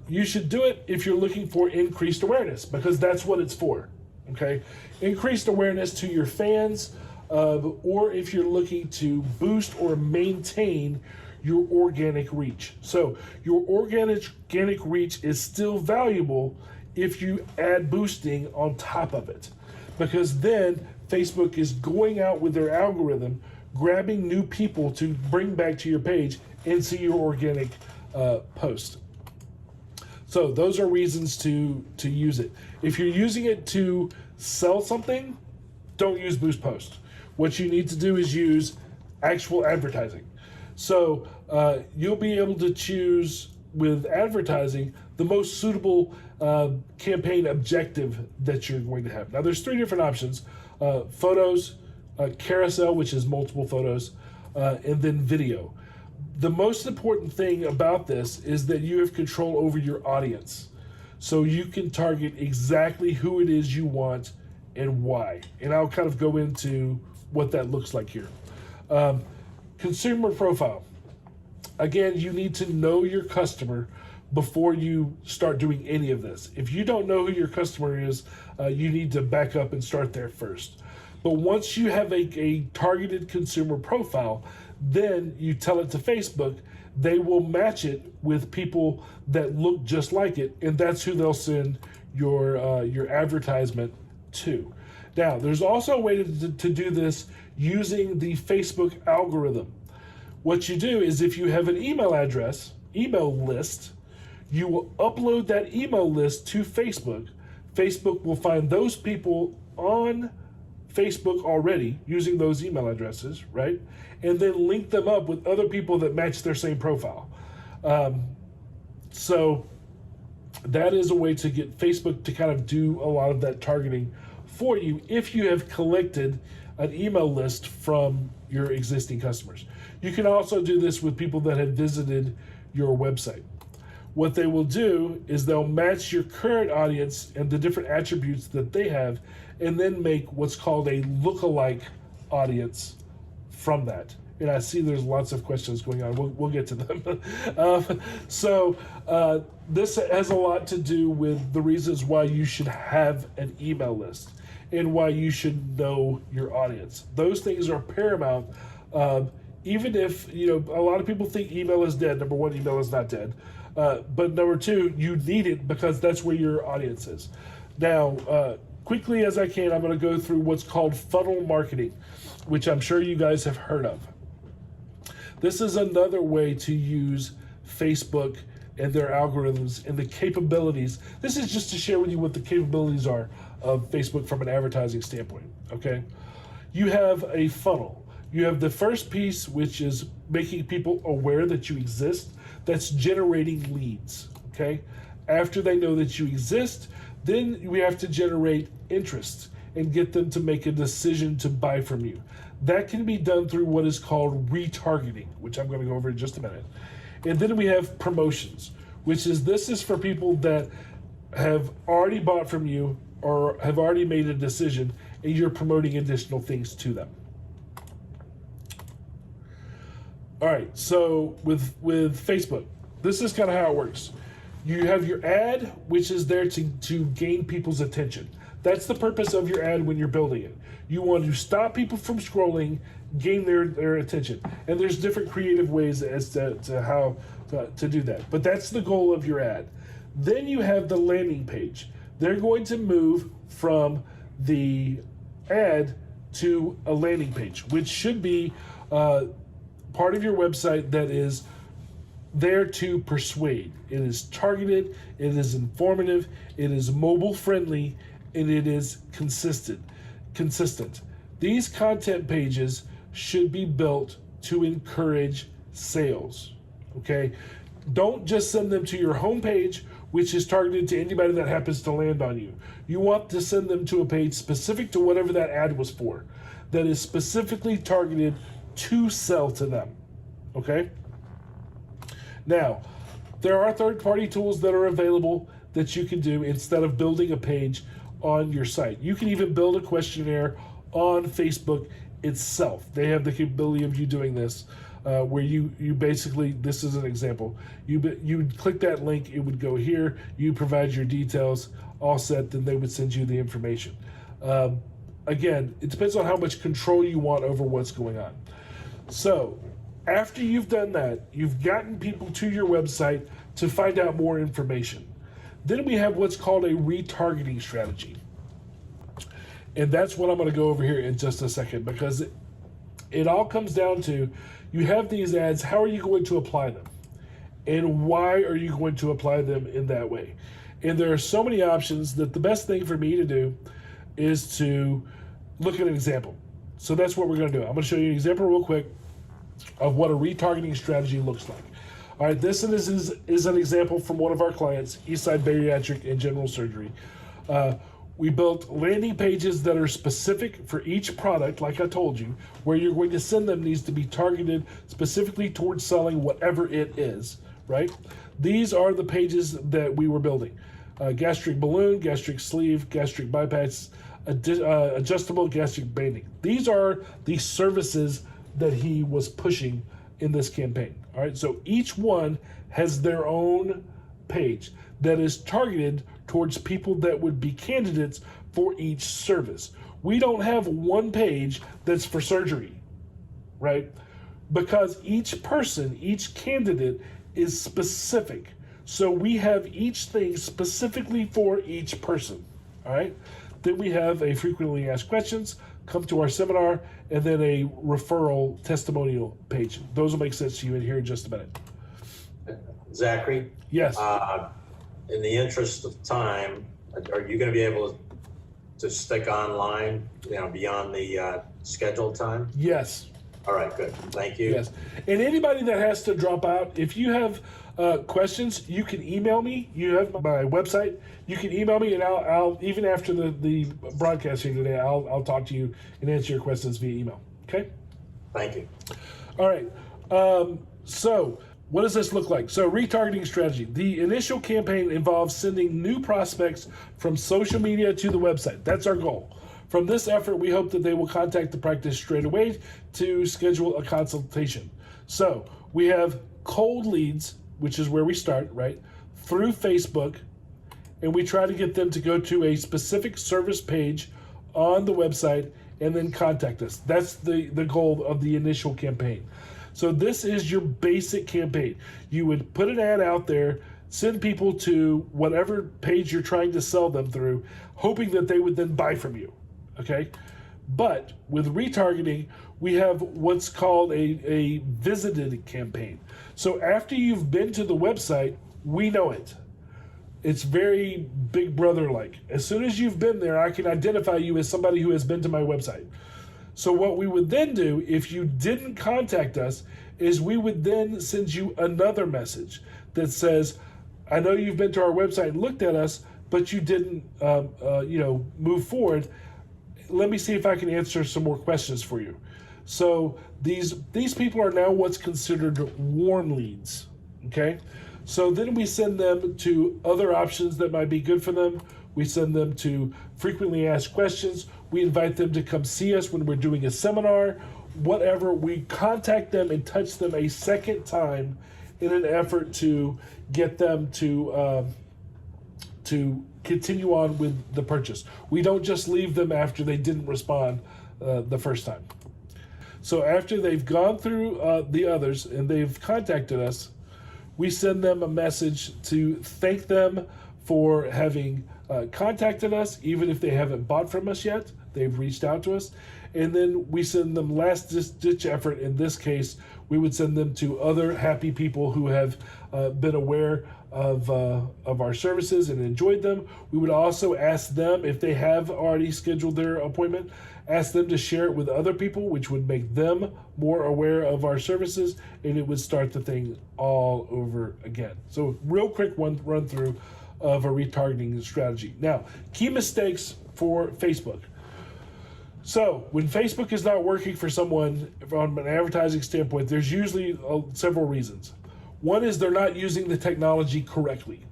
You should do it if you're looking for increased awareness, because that's what it's for, okay? Increased awareness to your fans, or if you're looking to boost or maintain your organic reach. So your organic reach is still valuable if you add boosting on top of it, because then Facebook is going out with their algorithm, grabbing new people to bring back to your page and see your organic post. So those are reasons to use it. If you're using it to sell something, don't use boost post. What you need to do is use actual advertising. So you'll be able to choose with advertising the most suitable campaign objective that you're going to have. Now there's 3 different options: photos, carousel, which is multiple photos, and then video. The most important thing about this is that you have control over your audience. So you can target exactly who it is you want and why. And I'll kind of go into what that looks like here. Consumer profile. Again, you need to know your customer before you start doing any of this. If you don't know who your customer is, you need to back up and start there first. But once you have a targeted consumer profile, then you tell it to Facebook. They will match it with people that look just like it, and that's who they'll send your advertisement to. Now, there's also a way to do this using the Facebook algorithm. What you do is, if you have an email list, you will upload that email list to Facebook. Facebook will find those people on Facebook already using those email addresses, right? And then link them up with other people that match their same profile. So that is a way to get Facebook to kind of do a lot of that targeting for you if you have collected an email list from your existing customers. You can also do this with people that have visited your website. What they will do is they'll match your current audience and the different attributes that they have, and then make what's called a lookalike audience from that. And I see there's lots of questions going on. We'll get to them. This has a lot to do with the reasons why you should have an email list and why you should know your audience. Those things are paramount even if, a lot of people think email is dead. Number one, email is not dead. But number two, you need it because that's where your audience is. Now, quickly as I can, I'm going to go through what's called funnel marketing, which I'm sure you guys have heard of. This is another way to use Facebook and their algorithms and the capabilities. This is just to share with you what the capabilities are of Facebook from an advertising standpoint, okay? You have a funnel. You have the first piece, which is making people aware that you exist. That's generating leads, okay? After they know that you exist, then we have to generate interest and get them to make a decision to buy from you. That can be done through what is called retargeting, which I'm going to go over in just a minute. And then we have promotions, which is this is for people that have already bought from you or have already made a decision, and you're promoting additional things to them. All right, so with Facebook, this is kind of how it works. You have your ad, which is there to gain people's attention. That's the purpose of your ad when you're building it. You want to stop people from scrolling, gain their attention. And there's different creative ways as to how to do that. But that's the goal of your ad. Then you have the landing page. They're going to move from the ad to a landing page, which should be part of your website that is there to persuade. It is targeted, it is informative, it is mobile friendly, and it is consistent. These content pages should be built to encourage sales, okay? Don't just send them to your homepage, which is targeted to anybody that happens to land on you. You want to send them to a page specific to whatever that ad was for, that is specifically targeted to sell to them, okay? Now, there are third-party tools that are available that you can do instead of building a page on your site. You can even build a questionnaire on Facebook itself. They have the capability of you doing this, where you basically, this is an example, you click that link, it would go here, you provide your details, all set, then they would send you the information. Again, it depends on how much control you want over what's going on. So, after you've done that, you've gotten people to your website to find out more information. Then we have what's called a retargeting strategy. And that's what I'm going to go over here in just a second, because it all comes down to, you have these ads, how are you going to apply them? And why are you going to apply them in that way? And there are so many options that the best thing for me to do is to look at an example. So that's what we're going to do. I'm going to show you an example real quick of what a retargeting strategy looks like. All right, this is an example from one of our clients, Eastside Bariatric and General Surgery. We built landing pages that are specific for each product, like I told you. Where you're going to send them needs to be targeted specifically towards selling whatever it is, right? These are the pages that we were building. Gastric balloon, gastric sleeve, gastric bypass, adjustable gastric banding. These are the services that he was pushing in this campaign. All right, so each one has their own page that is targeted towards people that would be candidates for each service. We don't have one page that's for surgery, right? Because each person, each candidate is specific. So we have each thing specifically for each person, all right? Then we have a frequently asked questions, come to our seminar, and then a referral testimonial page. Those will make sense to you in here in just a minute. Zachary? Yes. In the interest of time, are you going to be able to stick online, beyond the scheduled time? Yes. All right, good. Thank you. Yes. And anybody that has to drop out, if you have questions, you can email me. You have my website. You can email me, and I'll even after the broadcast here today, I'll talk to you and answer your questions via email. Okay? Thank you. All right. So what does this look like? So retargeting strategy. The initial campaign involves sending new prospects from social media to the website. That's our goal. From this effort, we hope that they will contact the practice straight away to schedule a consultation. So we have cold leads, which is where we start, right, through Facebook, and we try to get them to go to a specific service page on the website and then contact us. That's the goal of the initial campaign. So this is your basic campaign. You would put an ad out there, send people to whatever page you're trying to sell them through, hoping that they would then buy from you, okay? But with retargeting, we have what's called a visited campaign. So after you've been to the website, we know it. It's very Big Brother-like. As soon as you've been there, I can identify you as somebody who has been to my website. So what we would then do, if you didn't contact us, is we would then send you another message that says, I know you've been to our website and looked at us, but you didn't move forward. Let me see if I can answer some more questions for you. So these people are now what's considered warm leads, okay? So then we send them to other options that might be good for them. We send them to frequently asked questions. We invite them to come see us when we're doing a seminar, whatever. We contact them and touch them a second time in an effort to get them to continue on with the purchase. We don't just leave them after they didn't respond the first time. So after they've gone through the others and they've contacted us, we send them a message to thank them for having contacted us, even if they haven't bought from us yet. They've reached out to us. And then we send them last ditch effort. In this case, we would send them to other happy people who have been aware of our services and enjoyed them. We would also ask them, if they have already scheduled their appointment, ask them to share it with other people, which would make them more aware of our services, and it would start the thing all over again. So real quick run through of a retargeting strategy. Now, key mistakes for Facebook. So when Facebook is not working for someone from an advertising standpoint, there's usually several reasons. One is they're not using the technology correctly.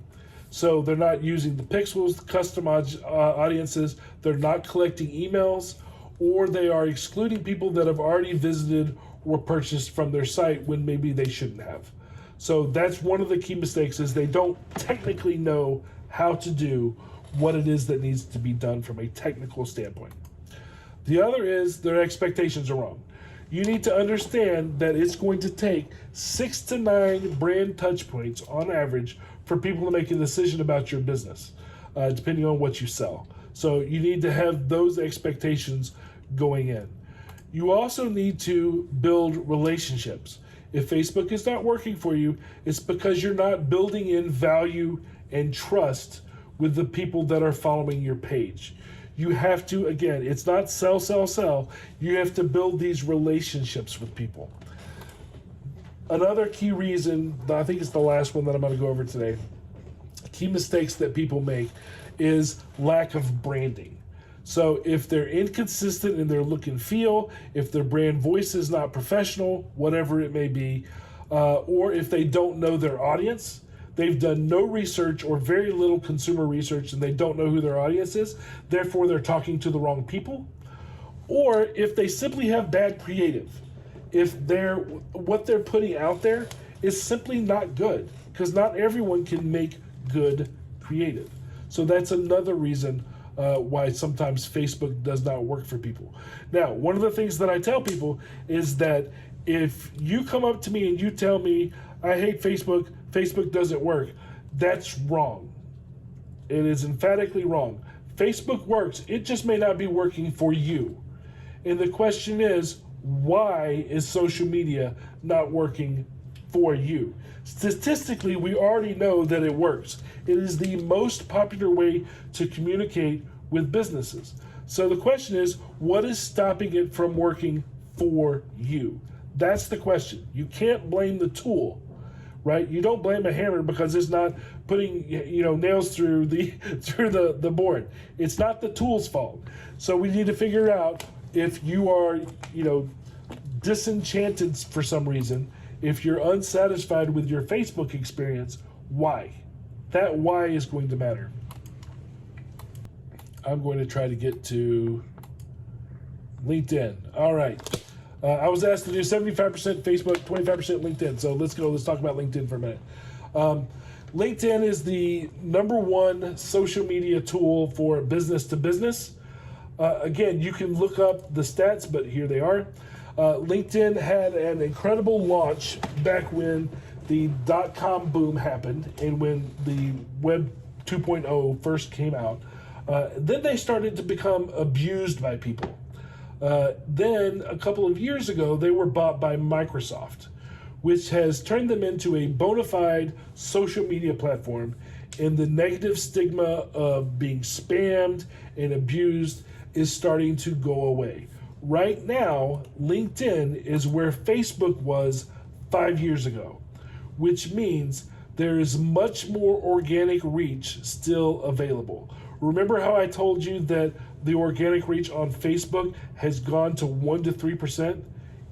So they're not using the pixels, the custom audiences, they're not collecting emails, or they are excluding people that have already visited or purchased from their site when maybe they shouldn't have. So that's one of the key mistakes, is they don't technically know how to do what it is that needs to be done from a technical standpoint. The other is their expectations are wrong. You need to understand that it's going to take 6 to 9 brand touch points on average for people to make a decision about your business, depending on what you sell. So you need to have those expectations going in. You also need to build relationships. If Facebook is not working for you, it's because you're not building in value and trust with the people that are following your page. You have to, again, it's not sell. You have to build these relationships with people. Another key reason, I think it's the last one that I'm going to go over today, key mistakes that people make is lack of branding. So if they're inconsistent in their look and feel, if their brand voice is not professional, whatever it may be, or if they don't know their audience, they've done no research or very little consumer research and they don't know who their audience is, therefore they're talking to the wrong people, or if they simply have bad creative, if what they're putting out there is simply not good, because not everyone can make good creative. So that's another reason why sometimes Facebook does not work for people. Now, one of the things that I tell people is that if you come up to me and you tell me, I hate Facebook, Facebook doesn't work, that's wrong. It is emphatically wrong. Facebook works, it just may not be working for you. And the question is, why is social media not working for you? Statistically, we already know that it works. It is the most popular way to communicate with businesses. So the question is, what is stopping it from working for you? That's the question. You can't blame the tool, right? You don't blame a hammer because it's not putting nails through the board. It's not the tool's fault. So we need to figure out if you are disenchanted for some reason, if you're unsatisfied with your Facebook experience, why? That why is going to matter. I'm going to try to get to LinkedIn. All right. I was asked to do 75% Facebook, 25% LinkedIn. So let's go. Let's talk about LinkedIn for a minute. LinkedIn is the #1 social media tool for business to business. Again, you can look up the stats, but here they are. LinkedIn had an incredible launch back when the dot-com boom happened and when the Web 2.0 first came out. Then they started to become abused by people. Then, a couple of years ago, they were bought by Microsoft, which has turned them into a bona fide social media platform, and the negative stigma of being spammed and abused is starting to go away. Right now, LinkedIn is where Facebook was 5 years ago, which means there is much more organic reach still available. Remember how I told you that the organic reach on Facebook has gone to 1 to 3%?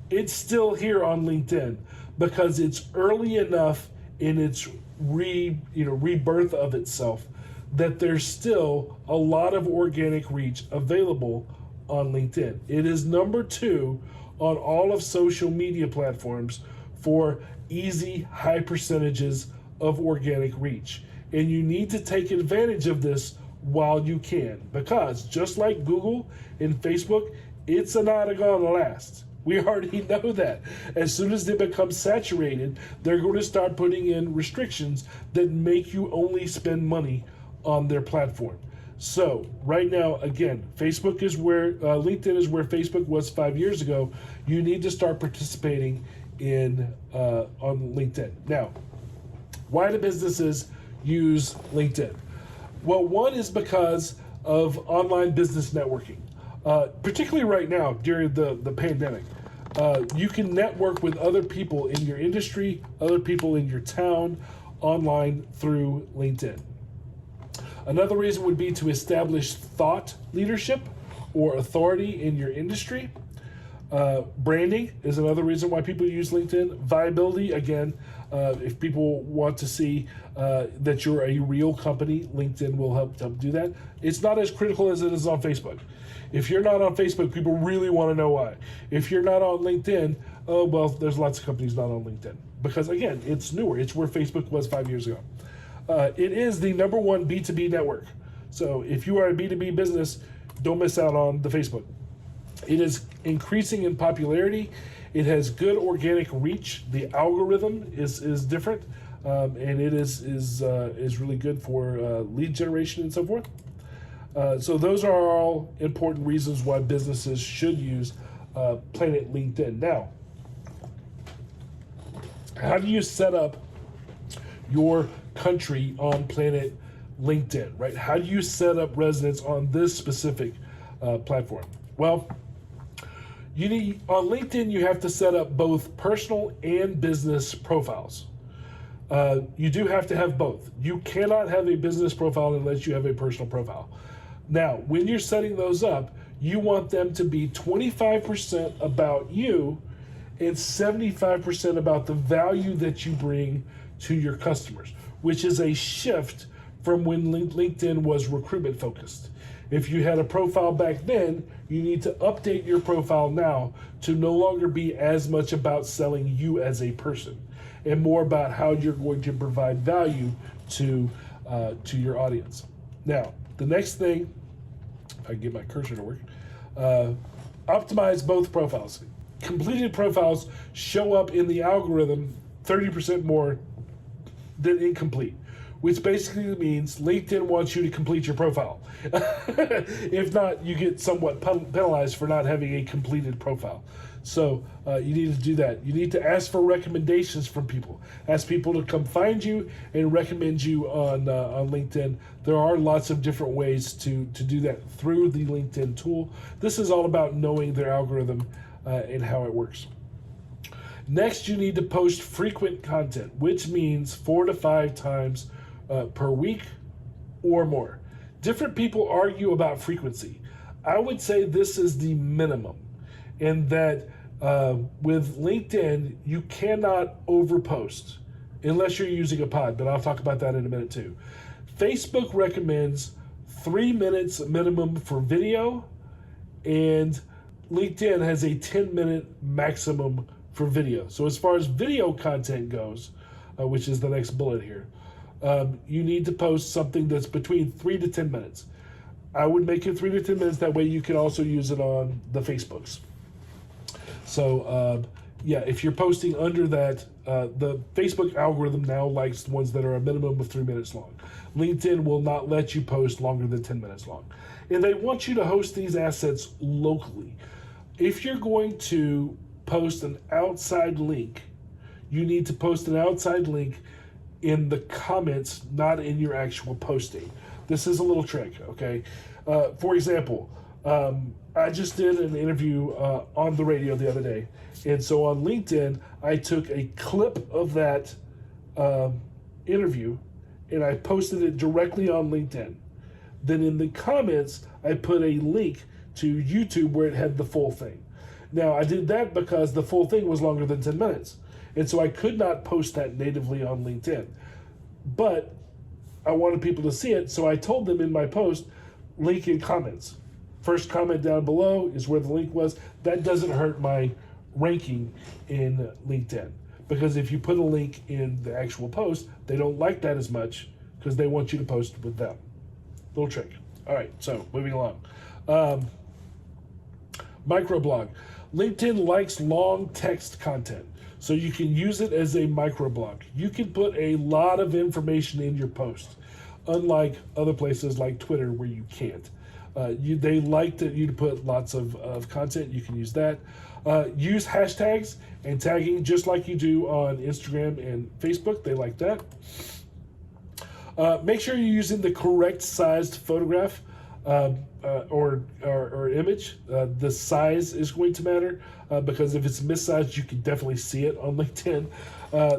It's still here on LinkedIn because it's early enough in its rebirth of itself that there's still a lot of organic reach available on LinkedIn. It is number 2 on all of social media platforms for easy high percentages of organic reach. And you need to take advantage of this while you can, because just like Google and Facebook, it's not going to last. We already know that. As soon as they become saturated, they're going to start putting in restrictions that make you only spend money on their platform. So right now, again, Facebook is where LinkedIn is where Facebook was 5 years ago. You need to start participating in on LinkedIn. Now, why do businesses use LinkedIn? Well, one is because of online business networking, particularly right now during the pandemic. You can network with other people in your industry, other people in your town, online through LinkedIn. Another reason would be to establish thought leadership or authority in your industry. Branding is another reason why people use LinkedIn. Viability, again, if people want to see that you're a real company, LinkedIn will help do that. It's not as critical as it is on Facebook. If you're not on Facebook, people really want to know why. If you're not on LinkedIn, oh, well, there's lots of companies not on LinkedIn. Because, again, it's newer. It's where Facebook was 5 years ago. It is the number 1 B2B network. So if you are a B2B business, don't miss out on the Facebook. It is increasing in popularity. It has good organic reach. The algorithm is different, and it is really good for lead generation and so forth. So those are all important reasons why businesses should use Planet LinkedIn. Now, how do you set up your country on Planet LinkedIn, right? How do you set up residence on this specific platform? Well, on LinkedIn, you have to set up both personal and business profiles. You do have to have both. You cannot have a business profile unless you have a personal profile. Now, when you're setting those up, you want them to be 25% about you and 75% about the value that you bring to your customers, which is a shift from when LinkedIn was recruitment focused. If you had a profile back then, you need to update your profile now to no longer be as much about selling you as a person and more about how you're going to provide value to your audience. Now, the next thing, if I can get my cursor to work, optimize both profiles. Completed profiles show up in the algorithm 30% more than incomplete, which basically means LinkedIn wants you to complete your profile. If not, you get somewhat penalized for not having a completed profile. So you need to do that. You need to ask for recommendations from people. Ask people to come find you and recommend you on LinkedIn. There are lots of different ways to do that through the LinkedIn tool. This is all about knowing their algorithm and how it works. Next, you need to post frequent content, which means 4 to 5 times per week or more. Different people argue about frequency. I would say this is the minimum, in that with LinkedIn, you cannot overpost unless you're using a pod, but I'll talk about that in a minute too. Facebook recommends 3 minutes minimum for video, and LinkedIn has a 10-minute maximum for video. So as far as video content goes, which is the next bullet here, you need to post something that's between 3 to 10 minutes. I would make it 3 to 10 minutes. That way you can also use it on the Facebooks. So, yeah, if you're posting under that, the Facebook algorithm now likes the ones that are a minimum of 3 minutes long. LinkedIn will not let you post longer than 10 minutes long. And they want you to host these assets locally. If you're going to post an outside link, you need to post an outside link in the comments, not in your actual posting. This is a little trick, okay? For example, I just did an interview on the radio the other day. And so on LinkedIn, I took a clip of that interview and I posted it directly on LinkedIn. Then in the comments, I put a link to YouTube where it had the full thing. Now, I did that because the full thing was longer than 10 minutes. And so I could not post that natively on LinkedIn. But I wanted people to see it, so I told them in my post, link in comments. First comment down below is where the link was. That doesn't hurt my ranking in LinkedIn. Because if you put a link in the actual post, they don't like that as much because they want you to post with them. Little trick. All right, so moving along. Microblog. LinkedIn likes long text content, so you can use it as a microblog. You can put a lot of information in your post, unlike other places like Twitter where you can't. They like you to put lots of content. You can use that. Use hashtags and tagging just like you do on Instagram and Facebook. They like that. Make sure you're using the correct sized photograph or image. The size is going to matter because if it's missized, you can definitely see it on LinkedIn.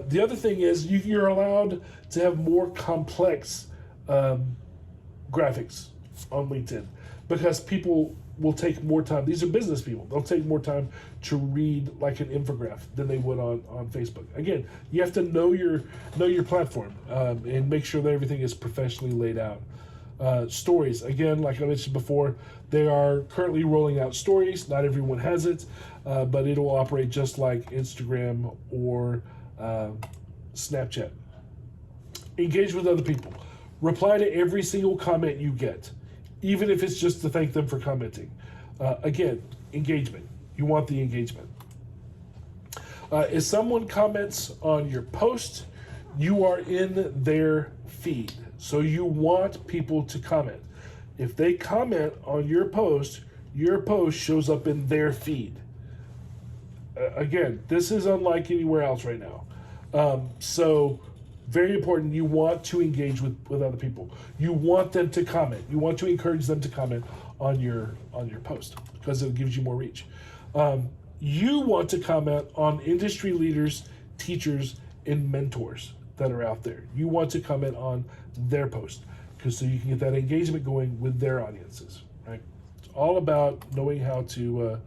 The other thing is you're allowed to have more complex graphics on LinkedIn because people will take more time. These are business people. They'll take more time to read like an infographic than they would on Facebook. Again, you have to know your platform and make sure that everything is professionally laid out. Stories, again, like I mentioned before, they are currently rolling out stories. Not everyone has it, but it'll operate just like Instagram or Snapchat. Engage with other people. Reply to every single comment you get, even if it's just to thank them for commenting. Again, engagement. You want the engagement. If someone comments on your post, you are in their feed. So you want people to comment. If they comment on your post shows up in their feed. Again, this is unlike anywhere else right now. So very important, you want to engage with other people. You want them to comment. You want to encourage them to comment on your post because it gives you more reach. You want to comment on industry leaders, teachers, and mentors that are out there. You want to comment on their post because so you can get that engagement going with their audiences, right? It's all about knowing how to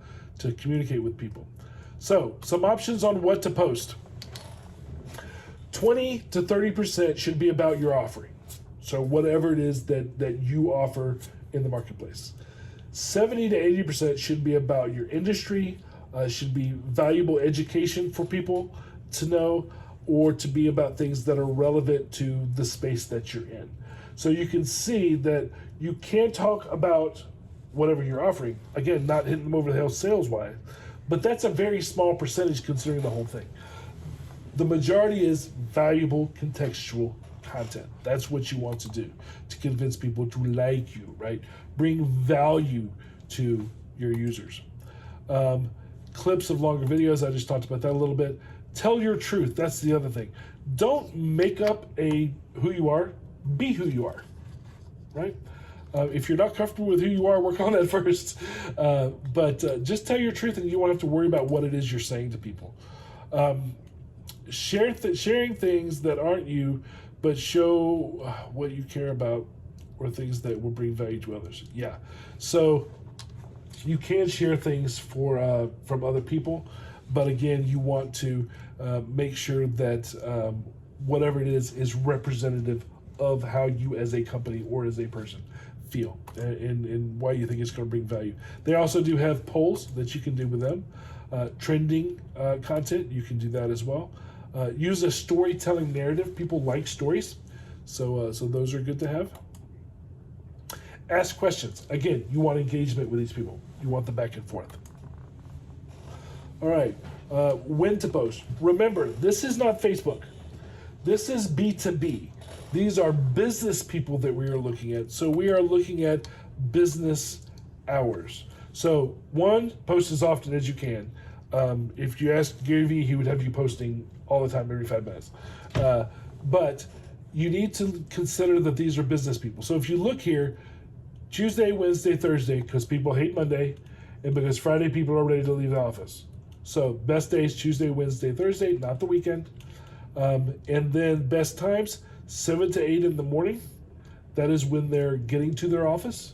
communicate with people. So some options on what to post. 20 to 30% should be about your offering. So whatever it is that you offer in the marketplace. 70 to 80% should be about your industry, should be valuable education for people to know, or to be about things that are relevant to the space that you're in. So you can see that you can talk about whatever you're offering. Again, not hitting them over the head sales-wise, but that's a very small percentage considering the whole thing. The majority is valuable contextual content. That's what you want to do to convince people to like you, right? Bring value to your users. Clips of longer videos, I just talked about that a little bit. Tell your truth, that's the other thing. Don't make up who you are, be who you are, right? If you're not comfortable with who you are, work on that first. But just tell your truth and you won't have to worry about what it is you're saying to people. Sharing things that aren't you, but show what you care about or things that will bring value to others. Yeah. So you can share things from other people, but again, you want to make sure that whatever it is representative of how you as a company or as a person feel and why you think it's going to bring value. They also do have polls that you can do with them. Trending content, you can do that as well. Use a storytelling narrative. People like stories, so those are good to have. Ask questions. Again, you want engagement with these people. You want the back and forth. All right, when to post. Remember, this is not Facebook. This is B2B. These are business people that we are looking at. So we are looking at business hours. So one, post as often as you can. If you ask Gary Vee, he would have you posting all the time, every 5 minutes. But you need to consider that these are business people. So if you look here, Tuesday, Wednesday, Thursday, because people hate Monday, and because Friday people are ready to leave the office. So best days, Tuesday, Wednesday, Thursday, not the weekend. And then best times, 7 to 8 in the morning. That is when they're getting to their office.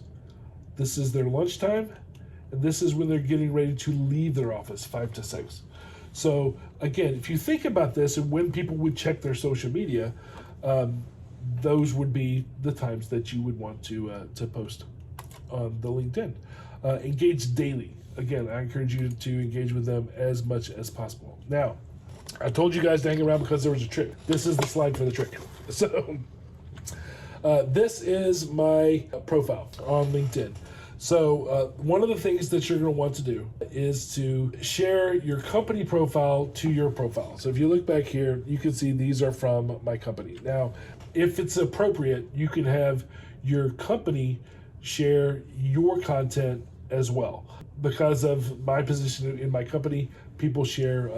This is their lunchtime. And this is when they're getting ready to leave their office, 5 to 6. So again, if you think about this and when people would check their social media, those would be the times that you would want to post on the LinkedIn. Engage daily. Again, I encourage you to engage with them as much as possible. Now, I told you guys to hang around because there was a trick. This is the slide for the trick. So this is my profile on LinkedIn. So one of the things that you're going to want to do is to share your company profile to your profile. So if you look back here, you can see these are from my company. Now, if it's appropriate, you can have your company share your content as well. Because of my position in my company, people share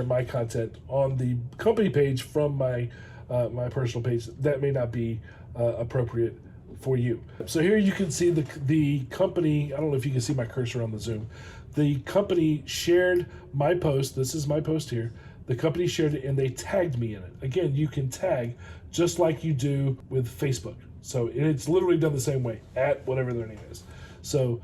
my content on the company page from my personal page. That may not be appropriate for you. So here you can see the company. I don't know if you can see my cursor on the Zoom. The company shared my post. This is my post here. The company shared it and they tagged me in it. Again, you can tag just like you do with Facebook. So it's literally done the same way, at whatever their name is. So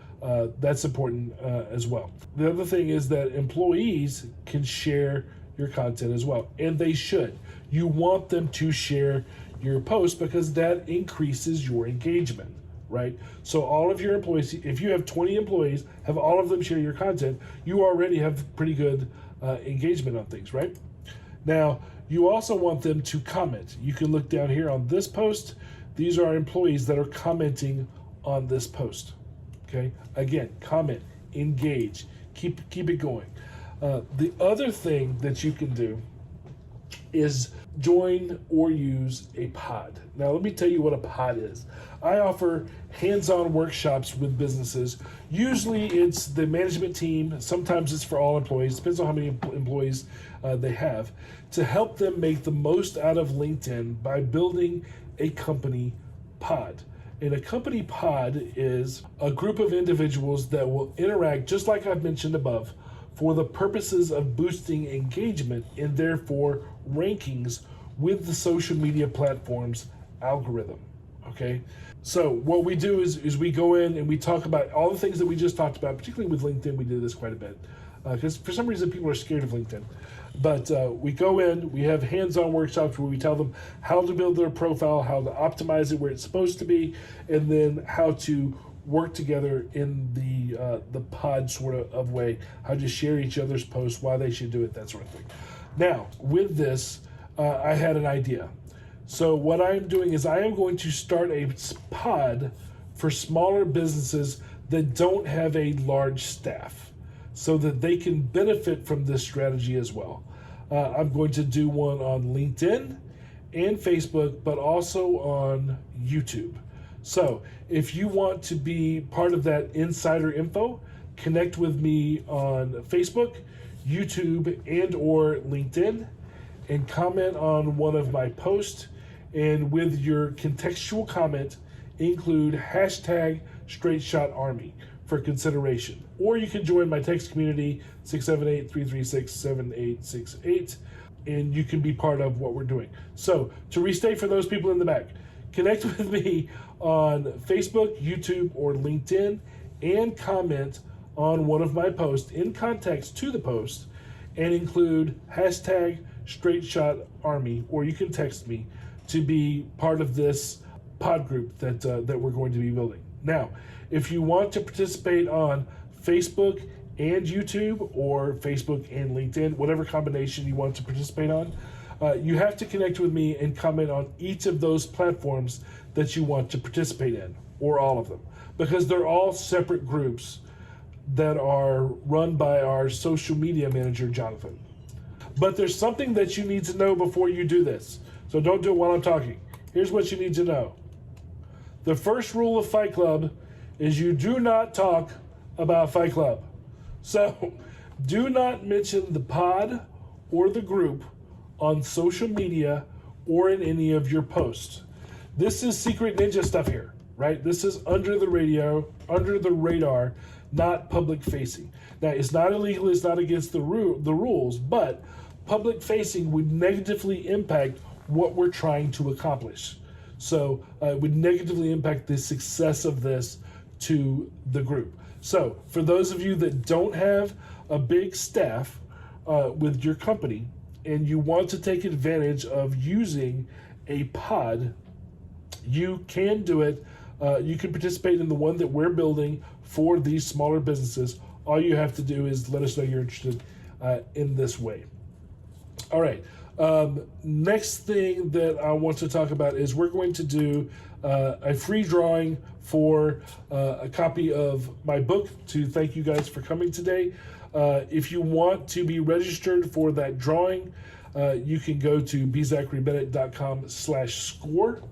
that's important as well. The other thing is that employees can share your content as well, and they should. You want them to share your post because that increases your engagement, right? So all of your employees, if you have 20 employees, have all of them share your content, you already have pretty good engagement on things, right? Now, you also want them to comment. You can look down here on this post. These are employees that are commenting on this post. Okay, again, comment, engage, keep it going. The other thing that you can do is join or use a pod. Now, let me tell you what a pod is. I offer hands-on workshops with businesses. Usually it's the management team. Sometimes it's for all employees. Depends on how many employees they have, to help them make the most out of LinkedIn by building a company pod. And a company pod is a group of individuals that will interact, just like I've mentioned above, for the purposes of boosting engagement and therefore rankings with the social media platform's algorithm. Okay, so what we do is we go in and we talk about all the things that we just talked about. Particularly with LinkedIn, we do this quite a bit because for some reason people are scared of LinkedIn. But we go in, we have hands-on workshops where we tell them how to build their profile, how to optimize it where it's supposed to be, and then how to work together in the pod sort of way, how to share each other's posts, why they should do it, that sort of thing. Now, with this, I had an idea. So what I'm doing is I am going to start a pod for smaller businesses that don't have a large staff, so that they can benefit from this strategy as well. I'm going to do one on LinkedIn and Facebook, but also on YouTube. So if you want to be part of that insider info, connect with me on Facebook, YouTube, and or LinkedIn, and comment on one of my posts. And with your contextual comment, include hashtag StraightShotArmy for consideration. Or you can join my text community, 678-336-7868, and you can be part of what we're doing. So to restate for those people in the back, connect with me on Facebook, YouTube, or LinkedIn, and comment on one of my posts in context to the post, and include hashtag StraightShotArmy, or you can text me to be part of this pod group that we're going to be building. Now, if you want to participate on Facebook and YouTube, or Facebook and LinkedIn, whatever combination you want to participate on, you have to connect with me and comment on each of those platforms that you want to participate in. or all of them, because they're all separate groups that are run by our social media manager, Jonathan. But there's something that you need to know before you do this. So don't do it while I'm talking. Here's what you need to know. The first rule of Fight Club is you do not talk about Fight Club. So do not mention the pod or the group on social media or in any of your posts. This is Secret Ninja stuff here, right? This is under the radar, not public facing. Now, it's not illegal, it's not against the rules, but public facing would negatively impact what we're trying to accomplish. So it would negatively impact the success of this to the group. So for those of you that don't have a big staff with your company and you want to take advantage of using a pod, you can do it. You can participate in the one that we're building for these smaller businesses. All you have to do is let us know you're interested in this way. All right. Next thing that I want to talk about is we're going to do a free drawing for a copy of my book to thank you guys for coming today. If you want to be registered for that drawing, you can go to bzacharybennett.com/score.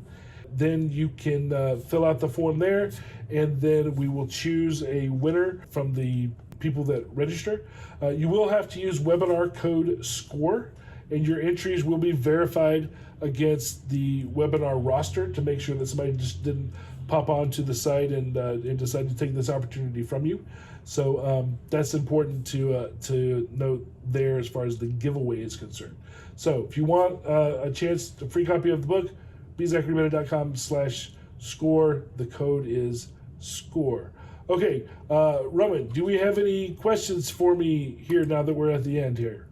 Then you can fill out the form there, and then we will choose a winner from the people that register. You will have to use webinar code SCORE, and your entries will be verified against the webinar roster to make sure that somebody just didn't pop onto the site and decide to take this opportunity from you. So that's important to note there as far as the giveaway is concerned. So if you want a chance, a free copy of the book, bzacharybennett.com/score. The code is SCORE. Okay, Roman, do we have any questions for me here now that we're at the end here?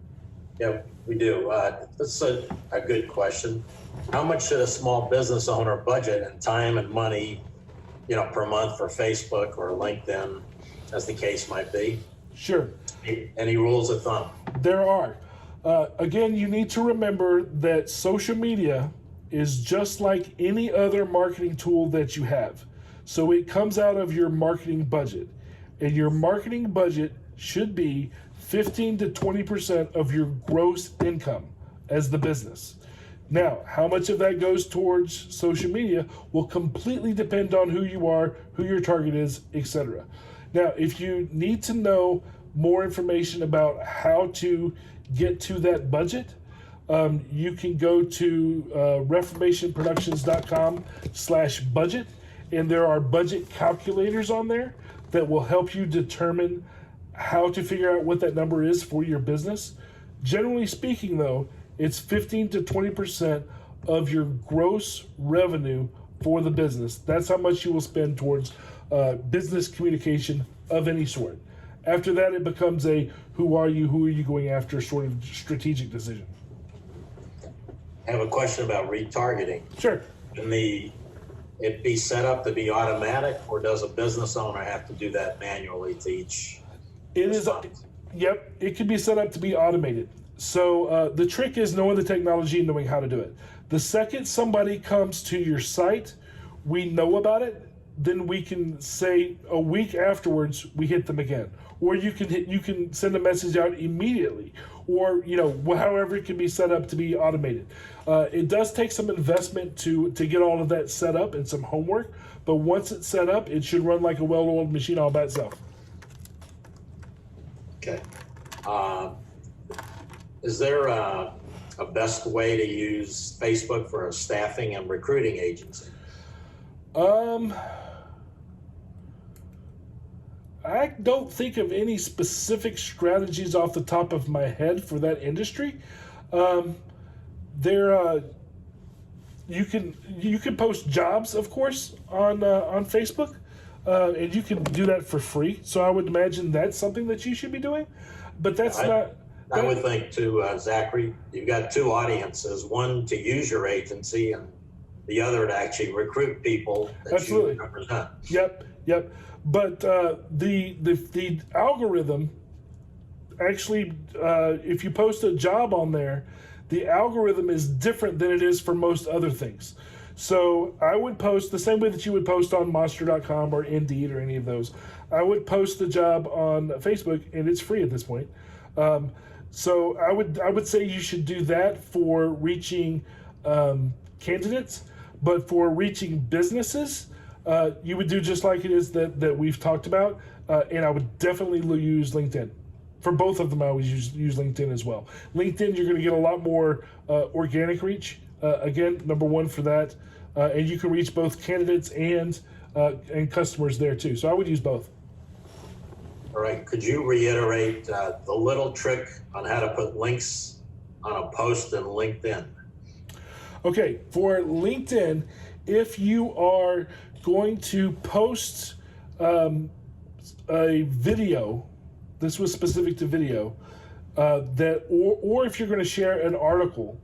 Yeah, we do. This is a good question. How much should a small business owner budget in time and money, per month for Facebook or LinkedIn, as the case might be? Sure. Any rules of thumb? There are. Again, you need to remember that social media is just like any other marketing tool that you have. So it comes out of your marketing budget. And your marketing budget should be 15 to 20% of your gross income as the business. Now, how much of that goes towards social media will completely depend on who you are, who your target is, etc. Now, if you need to know more information about how to get to that budget, you can go to reformationproductions.com/budget, and there are budget calculators on there that will help you determine how to figure out what that number is for your business. Generally speaking, though, it's 15 to 20% of your gross revenue for the business. That's how much you will spend towards business communication of any sort. After that, it becomes a who are you going after sort of strategic decision. I have a question about retargeting. Sure. Can it be set up to be automatic, or does a business owner have to do that manually to each? Yep, it can be set up to be automated. So the trick is knowing the technology and knowing how to do it. The second somebody comes to your site, we know about it, then we can say a week afterwards we hit them again. Or you can send a message out immediately, or however it can be set up to be automated. It does take some investment to get all of that set up and some homework, but once it's set up, it should run like a well-oiled machine all by itself. Okay. Is there a best way to use Facebook for a staffing and recruiting agency? I don't think of any specific strategies off the top of my head for that industry. You can post jobs, of course, on Facebook, and you can do that for free. So I would imagine that's something that you should be doing. But that's not. I would think too, Zachary, you've got two audiences: one to use your agency, and the other to actually recruit people that Absolutely. you represent. Yep. But the algorithm actually, if you post a job on there, the algorithm is different than it is for most other things. So I would post the same way that you would post on Monster.com or Indeed or any of those. I would post the job on Facebook, and it's free at this point. So I would say you should do that for reaching candidates, but for reaching businesses, you would do just like it is that we've talked about, and I would definitely use LinkedIn. For both of them, I would use LinkedIn as well. LinkedIn, you're going to get a lot more organic reach. Again, number one for that, and you can reach both candidates and customers there too. So I would use both. All right. Could you reiterate the little trick on how to put links on a post in LinkedIn? Okay, for LinkedIn, if you are going to post a video, this was specific to video, or if you're going to share an article,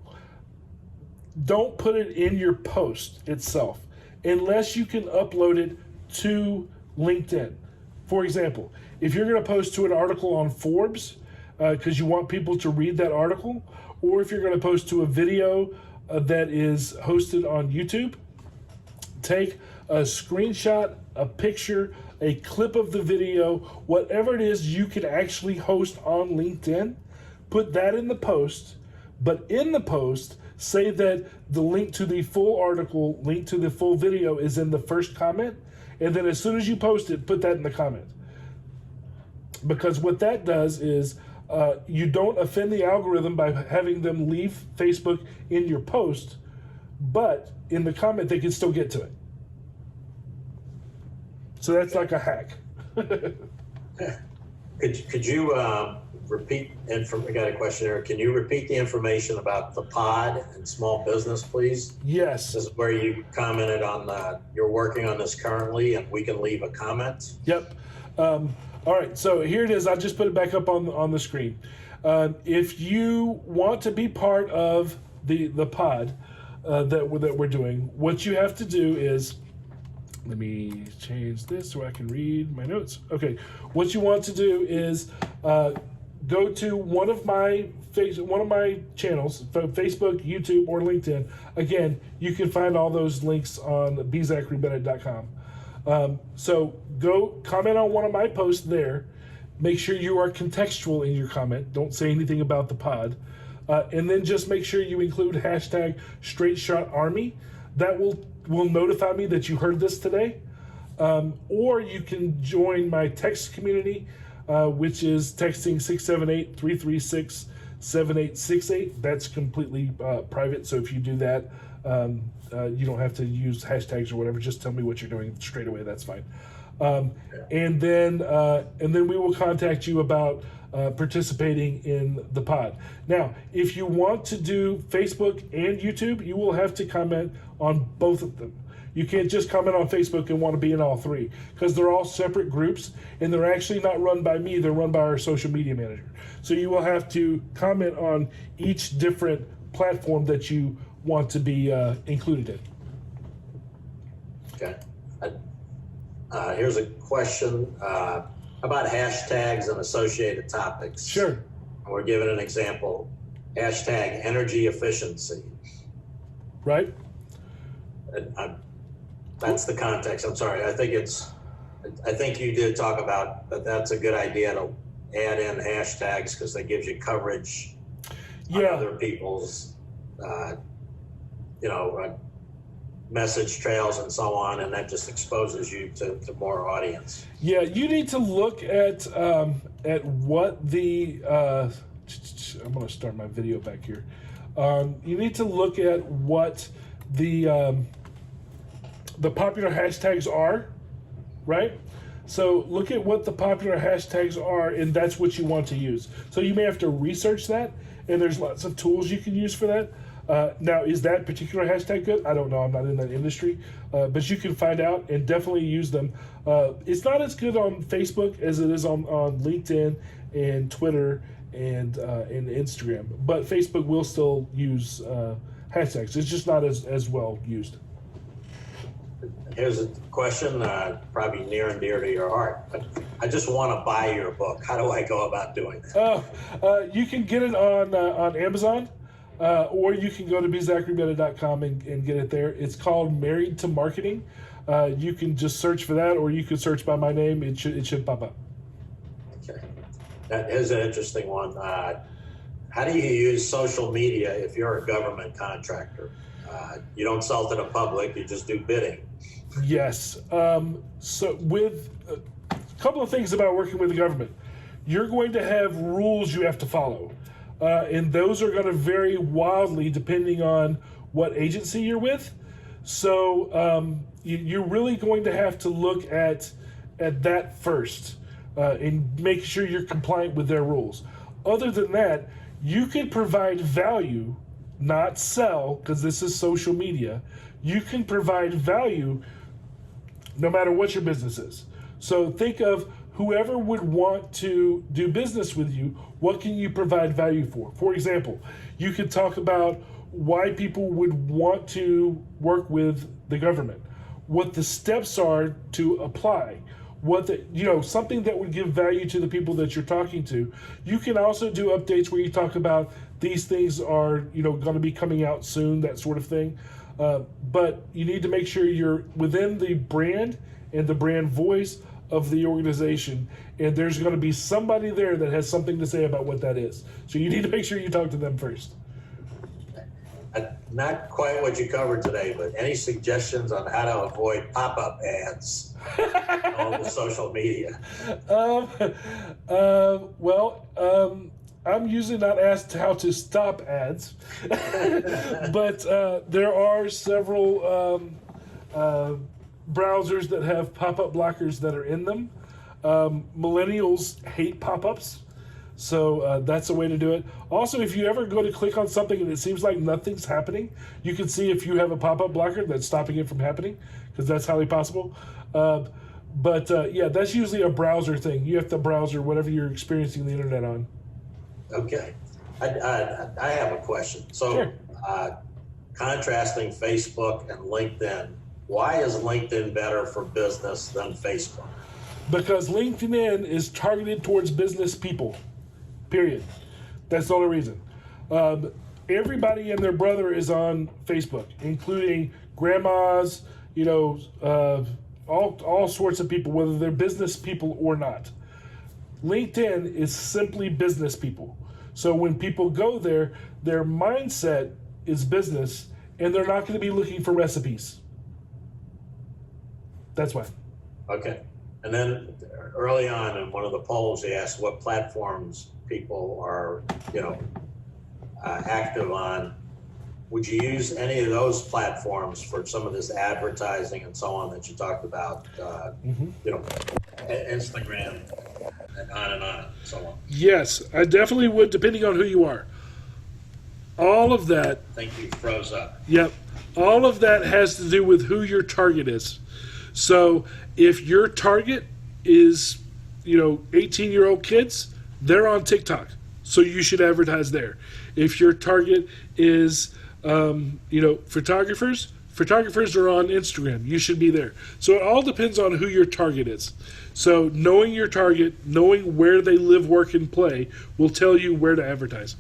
don't put it in your post itself unless you can upload it to LinkedIn. For example, if you're going to post to an article on Forbes because you want people to read that article, or if you're going to post to a video that is hosted on YouTube, take a screenshot, a picture, a clip of the video, whatever it is you can actually host on LinkedIn, put that in the post, but in the post, say that the link to the full article, link to the full video is in the first comment, and then as soon as you post it, put that in the comment. Because what that does is you don't offend the algorithm by having them leave Facebook in your post, but in the comment, they can still get to it. So that's like a hack. Could you repeat? We got a question here. Can you repeat the information about the pod and small business, please? Yes. This is where you commented on you're working on this currently, and we can leave a comment. Yep. All right. So here it is. I just put it back up on the screen. If you want to be part of the pod that we're doing, what you have to do is. Let me change this so I can read my notes. Okay, what you want to do is go to one of my channels, Facebook, YouTube, or LinkedIn. Again, you can find all those links on bzacharybennett.com. So go comment on one of my posts there. Make sure you are contextual in your comment. Don't say anything about the pod. And then just make sure you include hashtag StraightShotArmy. That will notify me that you heard this today. Or you can join my text community, which is texting 678-336-7868. That's completely private, so if you do that, you don't have to use hashtags or whatever. Just tell me what you're doing straight away. That's fine. And then we will contact you about participating in the pod. Now, if you want to do Facebook and YouTube, you will have to comment on both of them. You can't just comment on Facebook and want to be in all three, because they're all separate groups, and they're actually not run by me. They're run by our social media manager. So you will have to comment on each different platform that you want to be included in. Okay. Here's a question about hashtags and associated topics. Sure. We're giving an example. Hashtag energy efficiency. Right. That's the context. I'm sorry. I think you did talk about that. That's a good idea to add in hashtags because that gives you coverage on other people's, message trails and so on, and that just exposes you to more audience. Yeah, you need to look at what the. I'm going to start my video back here. You need to look at what the popular hashtags are, right? So look at what the popular hashtags are, and that's what you want to use. So you may have to research that, and there's lots of tools you can use for that. Now, is that particular hashtag good? I don't know. I'm not in that industry. But you can find out and definitely use them. It's not as good on Facebook as it is on LinkedIn and Twitter and Instagram. But Facebook will still use hashtags. It's just not as well used. Here's a question, probably near and dear to your heart. But I just want to buy your book. How do I go about doing that? You can get it on Amazon. or you can go to bzacharybennett.com and get it there. It's called Married to Marketing. You can just search for that, or you can search by my name. It should pop up. Okay. That is an interesting one. How do you use social media if you're a government contractor? You don't sell to the public, you just do bidding. Yes. So with a couple of things about working with the government, you're going to have rules you have to follow. And those are going to vary wildly depending on what agency you're with. So you're really going to have to look at that first and make sure you're compliant with their rules. Other than that, you can provide value, not sell, because this is social media. You can provide value no matter what your business is. So think of whoever would want to do business with you, what can you provide value for? For example, you could talk about why people would want to work with the government, what the steps are to apply, something that would give value to the people that you're talking to. You can also do updates where you talk about these things are, going to be coming out soon, that sort of thing. But you need to make sure you're within the brand and the brand voice of the organization, and there's going to be somebody there that has something to say about what that is. So you need to make sure you talk to them first. Not quite what you covered today, but any suggestions on how to avoid pop-up ads on the social media? I'm usually not asked how to stop ads, but there are several browsers that have pop-up blockers that are in them. Millennials hate pop-ups, so that's a way to do it. Also, if you ever go to click on something and it seems like nothing's happening, you can see if you have a pop-up blocker that's stopping it from happening, because that's highly possible. But that's usually a browser thing. You have to browser whatever you're experiencing the internet on. Okay. I have a question. So, Sure. Contrasting Facebook and LinkedIn, why is LinkedIn better for business than Facebook? Because LinkedIn is targeted towards business people, period. That's the only reason. Everybody and their brother is on Facebook, including grandmas, all sorts of people, whether they're business people or not. LinkedIn is simply business people. So when people go there, their mindset is business, and they're not going to be looking for recipes. That's why. Okay. And then early on in one of the polls, they asked what platforms people are, active on. Would you use any of those platforms for some of this advertising and so on that you talked about? Instagram and on and so on. Yes, I definitely would, depending on who you are. All of that. I think you froze up. Yep. All of that has to do with who your target is. So if your target is, 18-year-old kids, they're on TikTok. So you should advertise there. If your target is, photographers are on Instagram. You should be there. So it all depends on who your target is. So knowing your target, knowing where they live, work, and play will tell you where to advertise.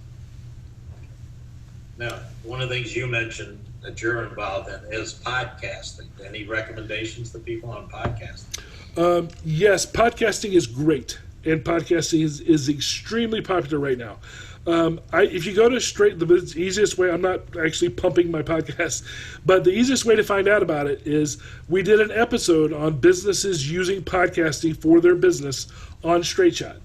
Now, one of the things you mentioned that you're involved in is podcasting. Any recommendations to people on podcasting? Yes, podcasting is great, and podcasting is extremely popular right now. If you go to the easiest way, I'm not actually pumping my podcast, but the easiest way to find out about it is we did an episode on businesses using podcasting for their business on Straight Shot.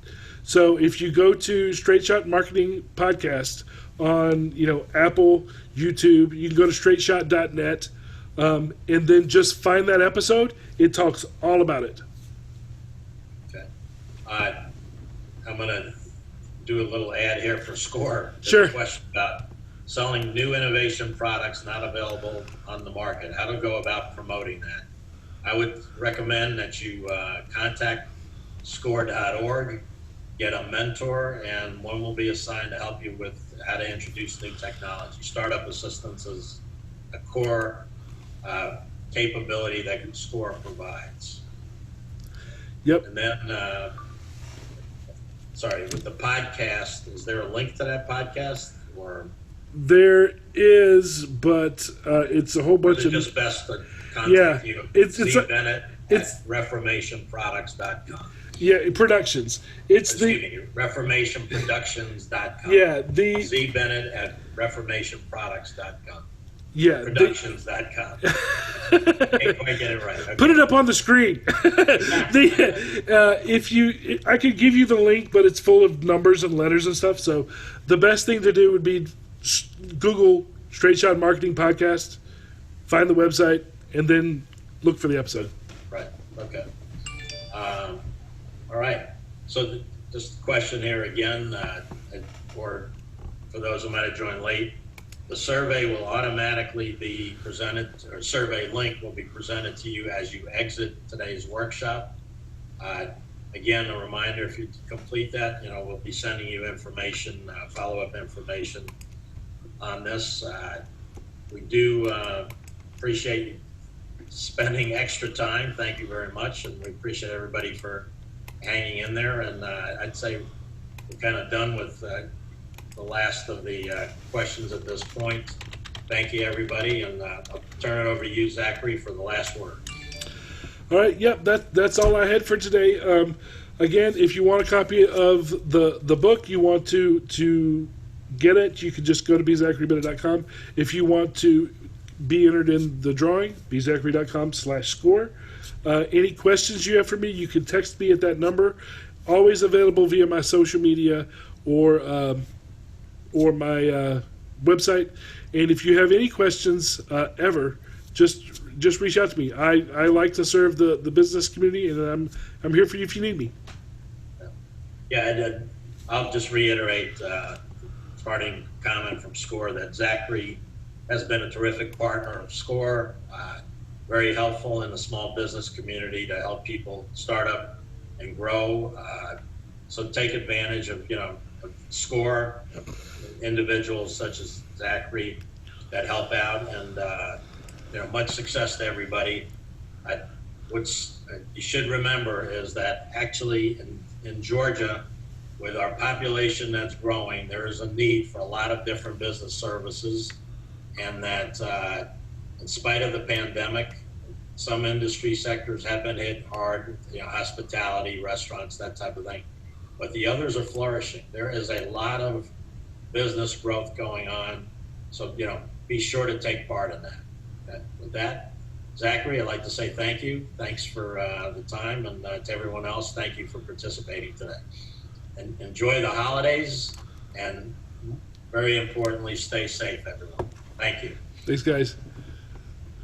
So if you go to Straight Shot Marketing Podcast on Apple, YouTube, you can go to straightshot.net and then just find that episode. It talks all about it. Okay. I'm going to do a little ad here for Score. There's Sure. a question about selling new innovation products not available on the market. How to go about promoting that? I would recommend that you contact score.org, get a mentor, and one will be assigned to help you with how to introduce new technology. Startup assistance is a core capability that Score provides. Yep. And then, with the podcast, is there a link to that podcast? Or There is, but it's a whole bunch Is it of just best to Yeah, contact you? it's Bennett it's- at reformationproducts.com. productions. It's Excuse me, reformationproductions.com. the Z Bennett at reformationproducts.com. yeah Productions.com. Can't quite get it right. Okay. Put it up on the screen. I could give you the link, but it's full of numbers and letters and stuff. So the best thing to do would be Google Straight Shot Marketing Podcast, find the website, and then look for the episode. Right. Okay. All right. So just a question here again, or for those who might have joined late, the survey will automatically be presented, or survey link will be presented to you as you exit today's workshop. Again, a reminder, if you complete that, we'll be sending you information, follow-up information on this. We do appreciate you spending extra time. Thank you very much, and we appreciate everybody for hanging in there. And I'd say we're kind of done with the last of the questions at this point. Thank you, everybody, and I'll turn it over to you, Zachary, for the last word. All right, yep, that's all I had for today. Again, if you want a copy of the book, you want to get it, you can just go to bzacharybennett.com. If you want to be entered in the drawing, bzachary.com/score. Any questions you have for me, you can text me at that number. Always available via my social media or my website. And if you have any questions ever, just reach out to me. I like to serve the business community, and I'm here for you if you need me. Yeah, I'll just reiterate parting comment from SCORE that Zachary has been a terrific partner of SCORE, very helpful in the small business community to help people start up and grow. So take advantage of SCORE, individuals such as Zachary that help out, and much success to everybody. What you should remember is that actually in Georgia, with our population that's growing, there is a need for a lot of different business services, and that in spite of the pandemic, some industry sectors have been hit hard, hospitality, restaurants, that type of thing, but the others are flourishing. There is a lot of business growth going on, so be sure to take part in that. With that, Zachary, I'd like to say thank you. Thanks for the time, and to everyone else, thank you for participating today. And enjoy the holidays, and very importantly, stay safe, everyone. Thank you. Thanks, guys.